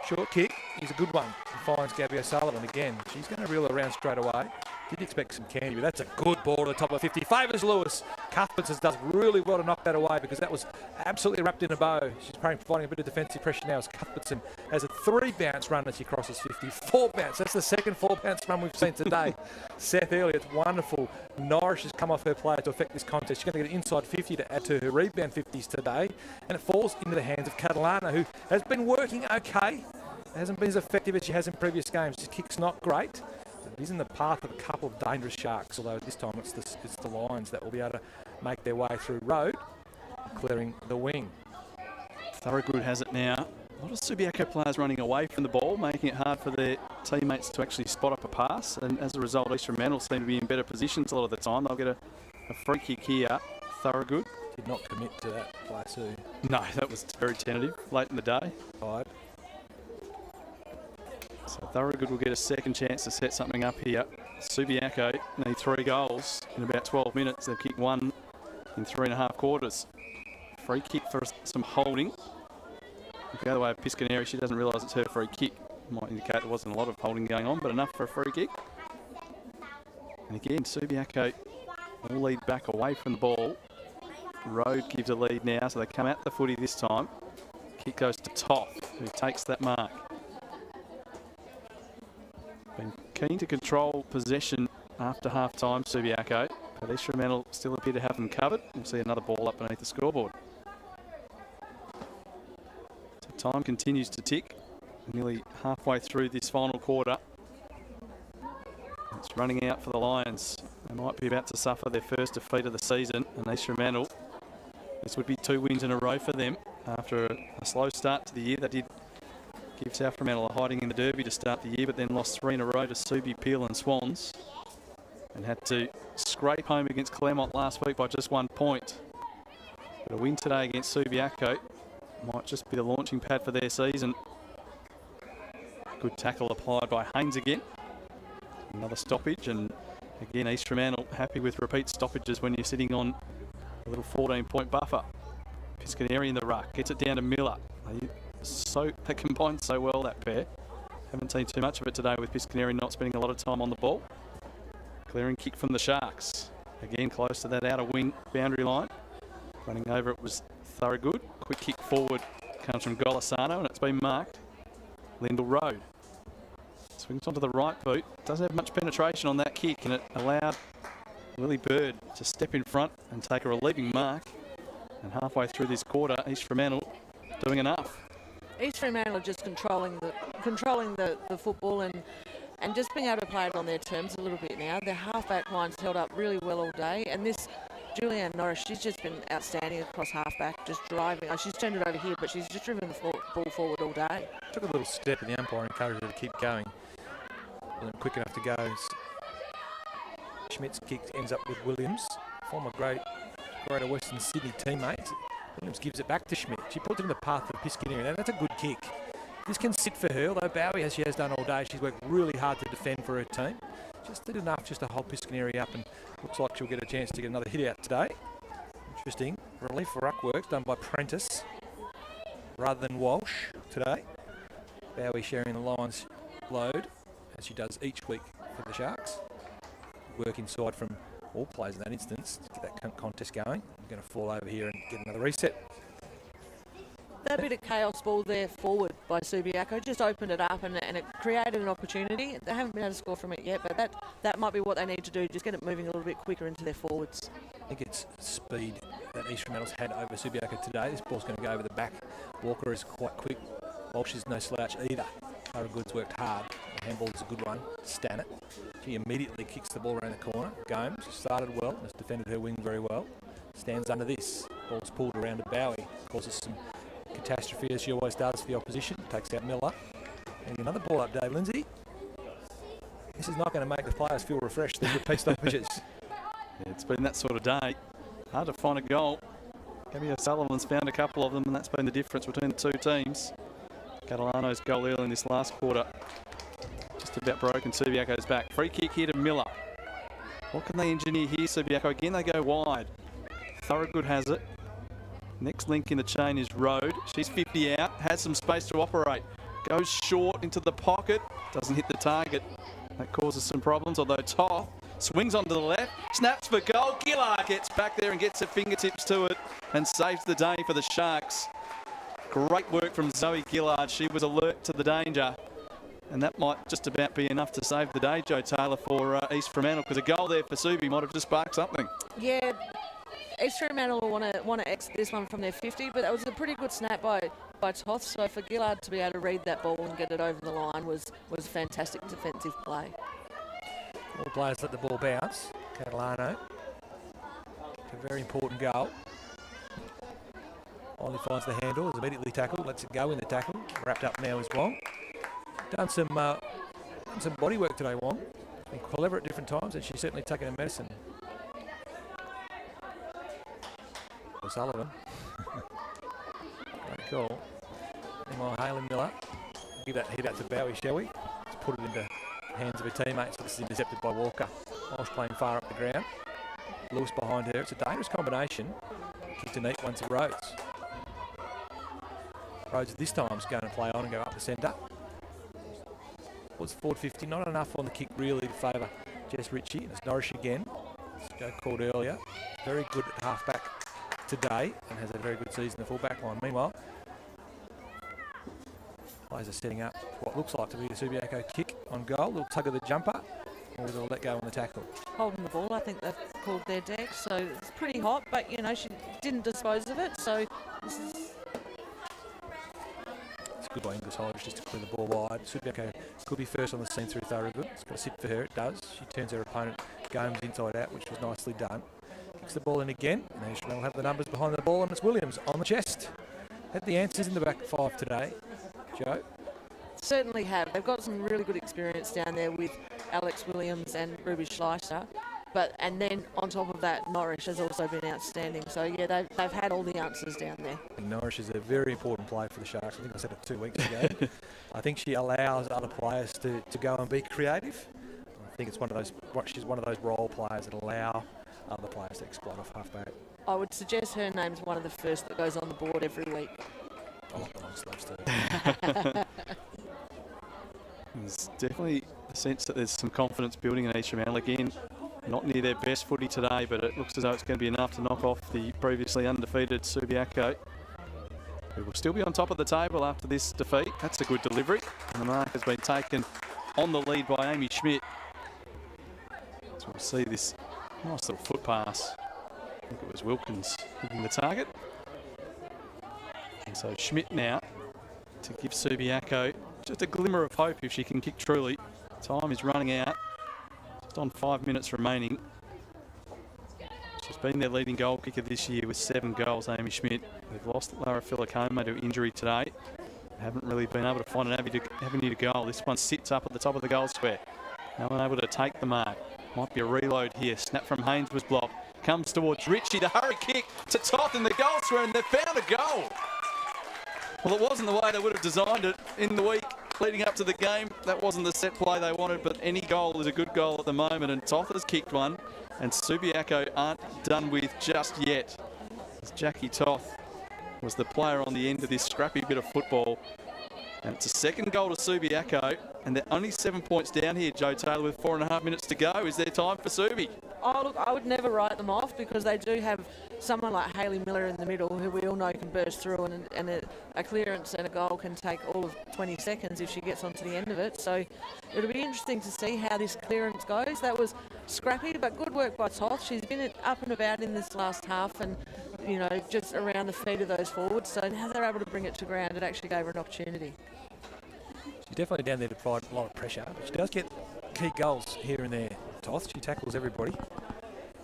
Short kick is a good one. He finds Gabby O'Sullivan again. She's going to reel her around straight away. Did expect some candy, but that's a good ball to the top of 50. Favours Lewis. Cuthbertson does really well to knock that away because that was absolutely wrapped in a bow. She's providing a bit of defensive pressure now as Cuthbertson has a 3-bounce run as she crosses 50. 4-bounce. That's the second 4-bounce run we've seen today. Seth Elliott's wonderful. Norris has come off her player to affect this contest. She's going to get an inside 50 to add to her rebound 50s today. And it falls into the hands of Catalana, who has been working okay. Hasn't been as effective as she has in previous games. His kick's not great. It is in the path of a couple of dangerous Sharks, although this time it's the Lions that will be able to make their way through road, clearing the wing. Thorogood has it now. A lot of Subiaco players running away from the ball, making it hard for their teammates to actually spot up a pass, and as a result, East Fremantle seem to be in better positions a lot of the time. They'll get a free kick here. Thorogood. Did not commit to that play, Sue. No, that was very tentative, late in the day. Tired. So Thorogood will get a second chance to set something up here. Subiaco need 3 goals in about 12 minutes. They've kicked 1 in 3.5 quarters. Free kick for some holding. The other way of Piscaneri, she doesn't realise it's her free kick. Might indicate there wasn't a lot of holding going on, but enough for a free kick. And again, Subiaco will lead back away from the ball. Road gives a lead now, so they come at the footy this time. Kick goes to Toff, who takes that mark. Been keen to control possession after half-time, Subiaco, but East Fremantle still appear to have them covered. We'll see another ball up beneath the scoreboard. So time continues to tick, nearly halfway through this final quarter. It's running out for the Lions. They might be about to suffer their first defeat of the season, and East Fremantle, this would be 2 wins in a row for them after a slow start to the year. They did give South Fremantle a hiding in the Derby to start the year, but then lost 3 in a row to Subi, Peel and Swans, and had to scrape home against Claremont last week by just 1 point. But a win today against Subiaco might just be the launching pad for their season. Good tackle applied by Haynes again. Another stoppage, and again East Fremantle happy with repeat stoppages when you're sitting on a little 14-point buffer. Piscaneri in the ruck, gets it down to Miller. They combine so well, that pair. Haven't seen too much of it today with Piscaneri not spending a lot of time on the ball. Clearing kick from the Sharks. Again, close to that outer wing boundary line. Running over it was Thorogood. Quick kick forward comes from Golisano, and it's been marked. Lyndall Road. Swings onto the right boot. Doesn't have much penetration on that kick, and it allowed Lily Bird to step in front and take a relieving mark. And halfway through this quarter, East Fremantle doing enough. East Fremantle are just controlling the football and just being able to play it on their terms a little bit now. Their halfback line's held up really well all day, and this Julianne Norris, she's just been outstanding across halfback, just driving. Oh, she's turned it over here, but she's just driven the ball forward all day. Took a little step, and the umpire encouraged her to keep going. Wasn't quick enough to go. Schmidt's kick ends up with Williams, former Greater Western Sydney teammate. Williams gives it back to Schmidt. She puts it in the path of Piscaneri, and that's a good kick. This can sit for her, although Bowie, as she has done all day, she's worked really hard to defend for her team. Just did enough just to hold Piscaneri up, and looks like she'll get a chance to get another hit out today. Interesting. Relief ruck work done by Prentice rather than Walsh today. Bowie sharing the Lions load, as she does each week for the Sharks. Work inside from all players in that instance to get that contest going. I'm going to fall over here and get another reset. That bit of chaos ball there forward by Subiaco just opened it up and it created an opportunity. They haven't been able to score from it yet, but that might be what they need to do, just get it moving a little bit quicker into their forwards. I think it's speed that East Fremantle's had over Subiaco today. This ball's going to go over the back. Walker is quite quick. Walsh is no slouch either. Thorogood's worked hard. The handball is a good one. Stannett. She immediately kicks the ball around the corner. Gomes started well, has defended her wing very well. Stands under this. Ball's pulled around to Bowie. Causes some catastrophe as she always does for the opposition. Takes out Miller. And another ball up, Dave Lindsay. This is not going to make the players feel refreshed. These repeat stoppages. Yeah, it's been that sort of day. Hard to find a goal. Gabby O'Sullivan's found a couple of them, and that's been the difference between the two teams. Catalano's goal early in this last quarter just about broken Subiaco's back. Free kick here to Miller. What can they engineer here, Subiaco? Again, they go wide. Thorogood has it. Next link in the chain is Road. She's 50 out, has some space to operate. Goes short into the pocket, doesn't hit the target. That causes some problems, although Toff Swings onto the left, snaps for goal. Gillard gets back there and gets her fingertips to it and saves the day for the Sharks. Great work from Zoe Gillard. She was alert to the danger. And that might just about be enough to save the day, Joe Taylor, for East Fremantle, because a goal there for Subi might have just sparked something. Yeah, East Fremantle will want to exit this one from their 50, but that was a pretty good snap by Toth. So for Gillard to be able to read that ball and get it over the line was fantastic defensive play. All players let the ball bounce. Catalano, a very important goal. Finally finds the handle, is immediately tackled, lets it go in the tackle. Wrapped up now is Wong. Done some body work today, Wong. Been clever at different times, and she's certainly taken her medicine. O'Sullivan. Great call. Meanwhile, Hayley Miller. Give that hit out to Bowie, shall we? Let's put it into the hands of her teammates. This is intercepted by Walker. Walsh playing far up the ground. Lewis behind her. It's a dangerous combination. Kick to neat one to Rhodes. Rhodes this time is going to play on and go up the centre. Was forward 50, not enough on the kick really to favour Jess Ritchie. And it's Norrish again. Joe called earlier. Very good at half-back today and has a very good season the full-back line. Meanwhile, players are setting up what looks like to be a Subiaco kick on goal. Little tug of the jumper, or they'll let go on the tackle. Holding the ball, I think they've called their deck, so it's pretty hot, but you know, she didn't dispose of it, so this is... It's good by English Irish just to clear the ball wide. Subiaco could be first on the scene through Thorogood. It's got to sit for her, it does. She turns her opponent Gomes inside out, which was nicely done. Kicks the ball in again, and Ashton will have the numbers behind the ball, and it's Williams on the chest. Had the answers in the back five today, Joe. Certainly have. They've got some really good experience down there with Alex Williams and Ruby Schleicher. And then on top of that, Norrish has also been outstanding. So yeah, they've had all the answers down there. And Norrish is a very important player for the Sharks. I think I said it 2 weeks ago. I think she allows other players to go and be creative. I think it's she's one of those role players that allow other players to exploit off halfback. I would suggest her name's one of the first that goes on the board every week. I like the long sleeves too. There's definitely a sense that there's some confidence building in East Fremantle again. Not near their best footy today, but it looks as though it's going to be enough to knock off the previously undefeated Subiaco, who will still be on top of the table after this defeat. That's a good delivery, and the mark has been taken on the lead by Amy Schmidt. So we'll see this nice little foot pass. I think it was Wilkins hitting the target. And so Schmidt now to give Subiaco just a glimmer of hope if she can kick truly. Time is running out. Just on 5 minutes remaining. She's been their leading goal kicker this year with 7 goals, Amy Schmidt. They've lost Lara Filacoma to injury today. They haven't really been able to find an avenue to goal. This one sits up at the top of the goal square. No one able to take the mark. Might be a reload here. Snap from Haynes was blocked. Comes towards Ritchie. The hurry kick to Toth in the goal square, and they've found a goal. Well, it wasn't the way they would have designed it in the week leading up to the game. That wasn't the set play they wanted, but any goal is a good goal at the moment, and Toth has kicked one, and Subiaco aren't done with just yet. As Jackie Toth was the player on the end of this scrappy bit of football. And it's a second goal to Subiaco, and they're only 7 points down here, Joe Taylor, with 4.5 minutes to go. Is there time for Subi? Oh, look, I would never write them off because they do have someone like Hayley Miller in the middle who we all know can burst through, and a clearance and a goal can take all of 20 seconds if she gets onto the end of it. So it'll be interesting to see how this clearance goes. That was scrappy, but good work by Toth. She's been up and about in this last half and, you know, just around the feet of those forwards. So now they're able to bring it to ground. It actually gave her an opportunity. She's definitely down there to provide a lot of pressure, but she does get key goals here and there. Toth, she tackles everybody.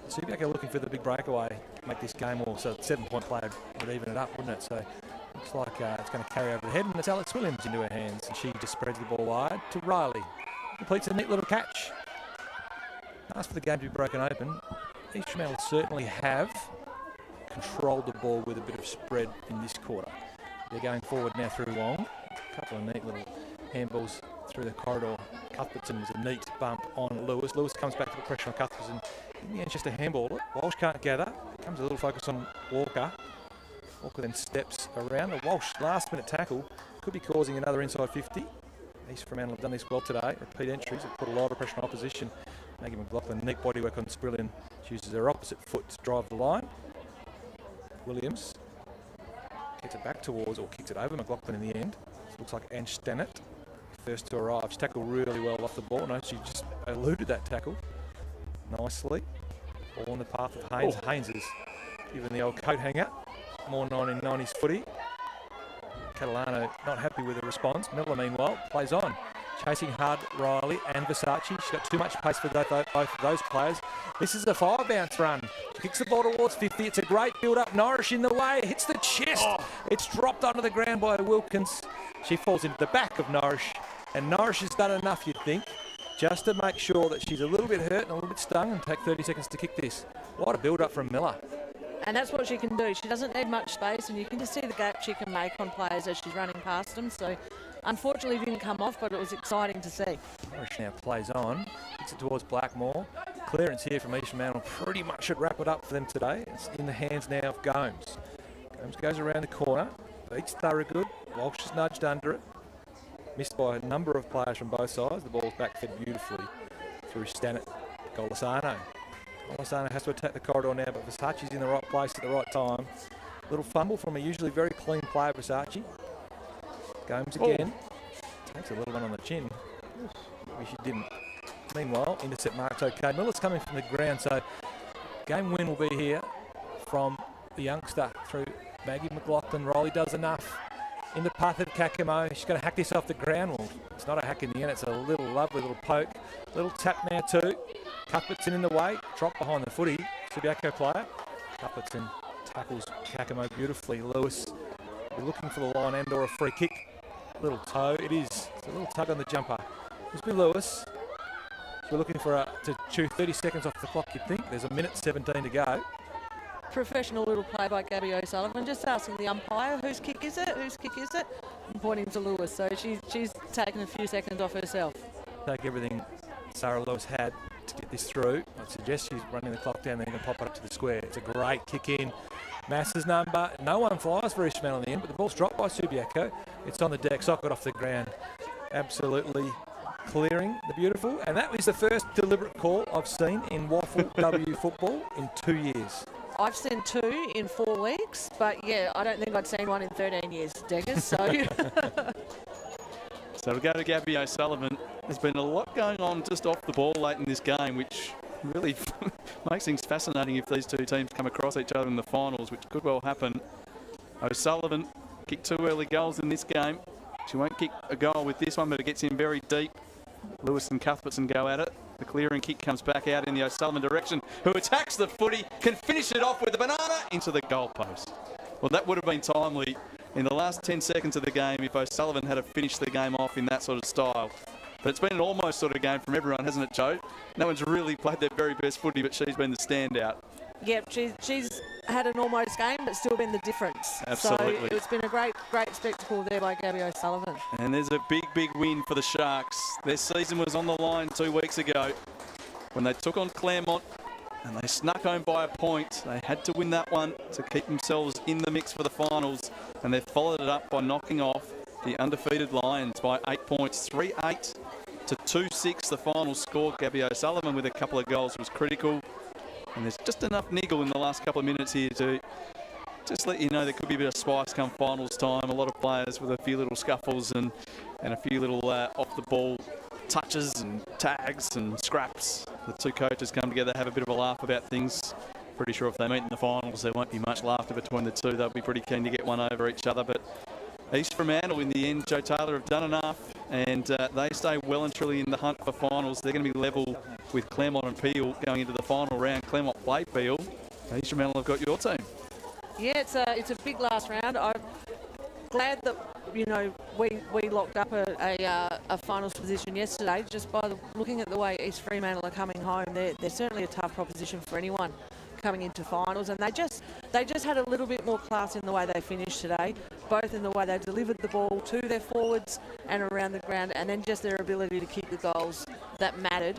Subiaco looking for the big breakaway to make this game more, so 7-point play would even it up, wouldn't it? So looks like it's going to carry over the head, and it's Alex Williams into her hands, and she just spreads the ball wide to Riley. Completes a neat little catch. Ask for the game to be broken open. East Fremantle certainly have controlled the ball with a bit of spread in this quarter. They're going forward now through Wong. A couple of neat little handballs through the corridor. Cuthbertson was a neat bump on Lewis. Lewis comes back to the pressure on Cuthbertson. In the end, just a handball. Walsh can't gather. Comes a little focus on Walker. Walker then steps around. The Walsh last-minute tackle could be causing another inside 50. East Fremantle have done this well today. Repeat entries have put a lot of pressure on opposition. Maggie McLaughlin, neat body work on Sprillian. She uses her opposite foot to drive the line. Williams gets it back towards, or kicks it over McLaughlin in the end. It looks like Ange Stannett, first to arrive. She tackled really well off the ball. No, she just eluded that tackle nicely. All in the path of Haynes. Haynes is giving the old coat hanger. More 1990s footy. Catalano not happy with the response. Miller, meanwhile, plays on. Chasing hard, Riley and Versace. She's got too much pace for both of those players. This is a 5-bounce run. She kicks the ball towards 50. It's a great build-up. Norrish in the way. Hits the chest. It's dropped onto the ground by Wilkins. She falls into the back of Norrish. And Norrish has done enough, you'd think, just to make sure that she's a little bit hurt and a little bit stung and take 30 seconds to kick this. What a build-up from Miller. And that's what she can do. She doesn't need much space, and you can just see the gap she can make on players as she's running past them. So, unfortunately, it didn't come off, but it was exciting to see. Norrish now plays on, kicks it towards Blackmore. Clearance here from East Fremantle pretty much should wrap it up for them today. It's in the hands now of Gomes. Gomes goes around the corner, beats Thorogood. Walsh is nudged under it. Missed by a number of players from both sides. The ball's backfed beautifully through Stannett. Golisano. Golisano has to attack the corridor now, but Versace's in the right place at the right time. Little fumble from a usually very clean player, Versace. Gomes again. Takes a little one on the chin. Wish he didn't. Meanwhile, intercept mark's okay. Miller's coming from the ground, so game win will be here from the youngster through Maggie McLaughlin. Riley does enough. In the path of Kakamo. She's going to hack this off the ground. Well, it's not a hack in the end. It's a little lovely little poke. Little tap now too. Cuthbertson in the way. Drop behind the footy. Subiaco player. Cuthbertson tackles Kakamo beautifully. Lewis, we're looking for the line and or a free kick. Little toe. It is. It's a little tug on the jumper. Must be Lewis. So we're looking for to chew 30 seconds off the clock, you'd think. There's a minute 17 to go. Professional little play by Gabby O'Sullivan, just asking the umpire, whose kick is it, whose kick is it, and pointing to Lewis. So she's taken a few seconds off herself. Take everything Sarah Lewis had to get this through. I'd suggest she's running the clock down, then you can pop it up to the square. It's a great kick in. Mass's number. No one flies for East Fremantle in the end, but the ball's dropped by Subiaco. It's on the deck, socket off the ground. Absolutely clearing the beautiful. And that was the first deliberate call I've seen in WAFLW football in 2 years. I've seen 2 in 4 weeks, but yeah, I don't think I'd seen one in 13 years, Deggers, so. So we'll go to Gabby O'Sullivan. There's been a lot going on just off the ball late in this game, which really makes things fascinating if these two teams come across each other in the finals, which could well happen. O'Sullivan kicked 2 early goals in this game. She won't kick a goal with this one, but it gets in very deep. Lewis and Cuthbertson go at it. The clearing kick comes back out in the O'Sullivan direction, who attacks the footy, can finish it off with the banana into the goalpost. Well, that would have been timely in the last 10 seconds of the game if O'Sullivan had finished the game off in that sort of style. But it's been an almost sort of game from everyone, hasn't it, Joe? No one's really played their very best footy, but she's been the standout. Yep, she's had an almost game, but still been the difference. Absolutely. So it's been a great spectacle there by Gabby O'Sullivan. And there's a big win for the Sharks. Their season was on the line 2 weeks ago when they took on Claremont and they snuck home by a point. They had to win that one to keep themselves in the mix for the finals, and they followed it up by knocking off the undefeated Lions by 8 points, 3-8 to 2-6 the final score. Gabby O'Sullivan with a couple of goals was critical. And there's just enough niggle in the last couple of minutes here to just let you know there could be a bit of spice come finals time. A lot of players with a few little scuffles and a few little off-the-ball touches and tags and scraps. The two coaches come together, have a bit of a laugh about things. Pretty sure if they meet in the finals, there won't be much laughter between the two. They'll be pretty keen to get one over each other. But East Fremantle, in the end, Joe Taylor have done enough, and they stay well and truly in the hunt for finals. They're going to be level with Claremont and Peel going into the final round. Claremont play Peel. East Fremantle have got your team. Yeah, it's a big last round. I'm glad that we locked up a finals position yesterday. Just by looking at the way East Fremantle are coming home, they're certainly a tough proposition for anyone coming into finals, and they just had a little bit more class in the way they finished today, both in the way they delivered the ball to their forwards and around the ground, and then just their ability to kick the goals that mattered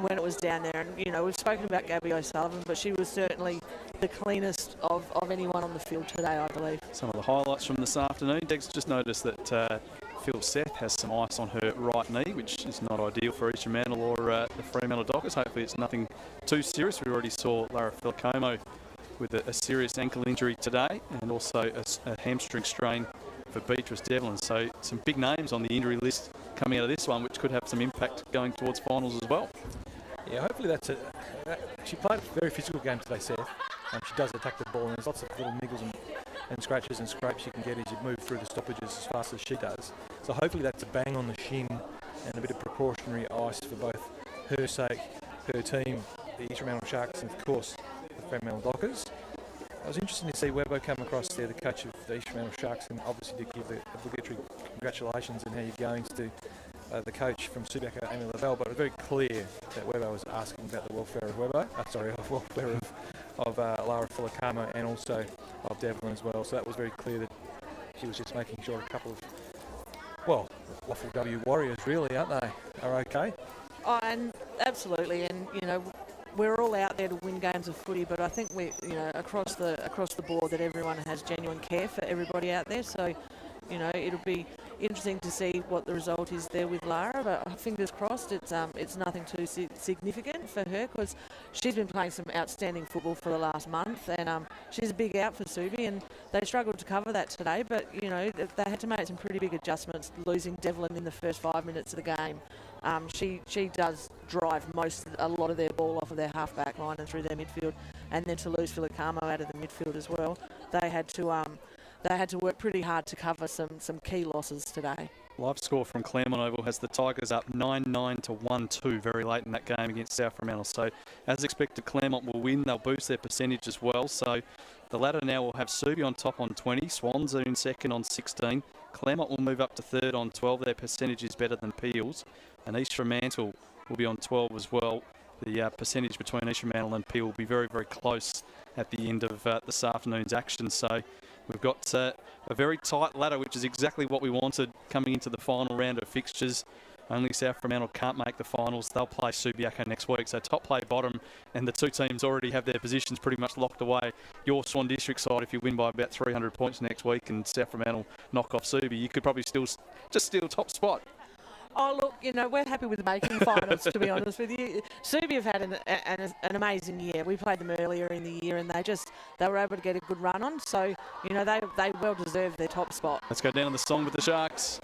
when it was down there. And we've spoken about Gabby O'Sullivan, but she was certainly the cleanest of anyone on the field today, I believe. Some of the highlights from this afternoon. Dex just noticed that Phil Seth has some ice on her right knee, which is not ideal for East Fremantle or the Fremantle Dockers. Hopefully it's nothing too serious. We already saw Lara Filicomo with a serious ankle injury today, and also a hamstring strain for Beatrice Devlin. So some big names on the injury list coming out of this one, which could have some impact going towards finals as well. Yeah, hopefully that's it. She played a very physical game today, Seth. She does attack the ball, and there's lots of little niggles and scratches and scrapes you can get as you move through the stoppages as fast as she does. So hopefully that's a bang on the shin and a bit of precautionary ice for both her sake, her team, the East Fremantle Sharks, and of course the Fremantle Dockers. It was interesting to see Webbo come across there, the coach of the East Fremantle Sharks, and obviously to give the obligatory congratulations and how you're going to the coach from Subiaco, Amy Lavelle, but it was very clear that Webbo was asking about the welfare of Webbo, welfare of Lara Filicomo and also of Devlin as well. So that was very clear that she was just making sure a couple of, well, WAFLW warriors really, aren't they, are okay. Oh, and absolutely, and you know, we're all out there to win games of footy, but I think we, you know, across the board that everyone has genuine care for everybody out there. So, you know, it'll be interesting to see what the result is there with Lara, but fingers crossed it's nothing too significant for her, because she's been playing some outstanding football for the last month, and she's a big out for Subi, and they struggled to cover that today, but you know, they had to make some pretty big adjustments, losing Devlin in the first 5 minutes of the game. She does drive a lot of their ball off of their half-back line and through their midfield, and then to lose Filicomo out of the midfield as well, they had to work pretty hard to cover some key losses today. Live score from Claremont Oval has the Tigers up 9-9 to 1-2 very late in that game against South Fremantle. So as expected, Claremont will win. They'll boost their percentage as well. So the ladder now will have Subi on top on 20. Swans are in second on 16. Claremont will move up to third on 12. Their percentage is better than Peel's. And East Fremantle will be on 12 as well. The percentage between East Fremantle and Peel will be very, very close at the end of this afternoon's action. So we've got a very tight ladder, which is exactly what we wanted coming into the final round of fixtures. Only South Fremantle can't make the finals. They'll play Subiaco next week. So top play bottom, and the two teams already have their positions pretty much locked away. Your Swan District side, if you win by about 300 points next week and South Fremantle knock off Subi, you could probably still just steal top spot. Oh, look, you know, we're happy with making finals, to be honest with you. Subi have had an amazing year. We played them earlier in the year, and they were able to get a good run on. So, you know, they well deserve their top spot. Let's go down the song with the Sharks.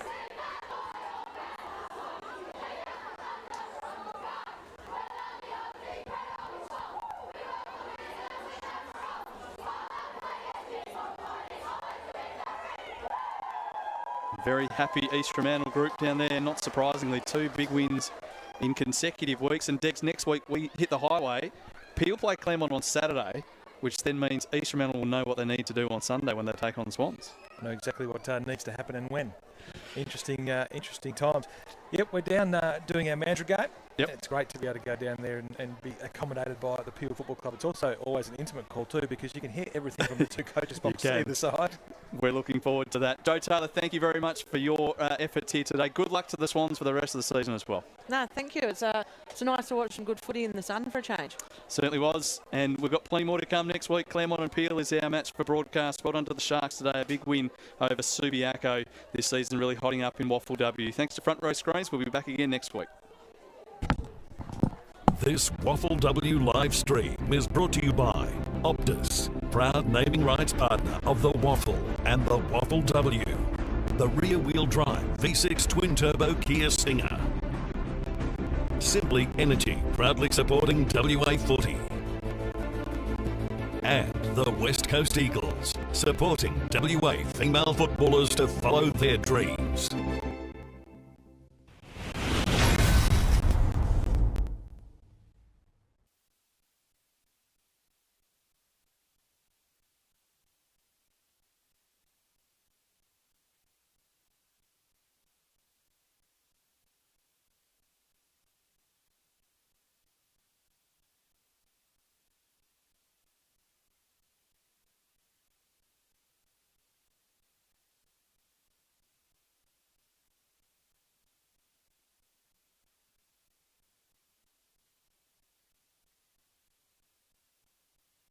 Very happy East Fremantle group down there. Not surprisingly, 2 big wins in consecutive weeks. And Dex, next week we hit the highway. Peel play Claremont on Saturday, which then means East Fremantle will know what they need to do on Sunday when they take on the Swans. Know exactly what needs to happen and when. Interesting times. Yep, we're down doing our Mandurah game. Yep. It's great to be able to go down there and be accommodated by the Peel Football Club. It's also always an intimate call too, because you can hear everything from the two coaches on either side. We're looking forward to that. Joe Taylor, thank you very much for your efforts here today. Good luck to the Swans for the rest of the season as well. No, thank you. It's nice to watch some good footy in the sun for a change. Certainly was. And we've got plenty more to come next week. Claremont and Peel is our match for broadcast. Well done to the Sharks today. A big win over Subiaco this season, really hotting up in WAFLW. Thanks to Front Row Screens. We'll be back again next week. This WAFLW live stream is brought to you by Optus, proud naming rights partner of the Waffle and the WAFLW. The rear-wheel drive V6 twin-turbo Kia Stinger. Simply Energy, proudly supporting WA footy. And the West Coast Eagles, supporting WA female footballers to follow their dreams.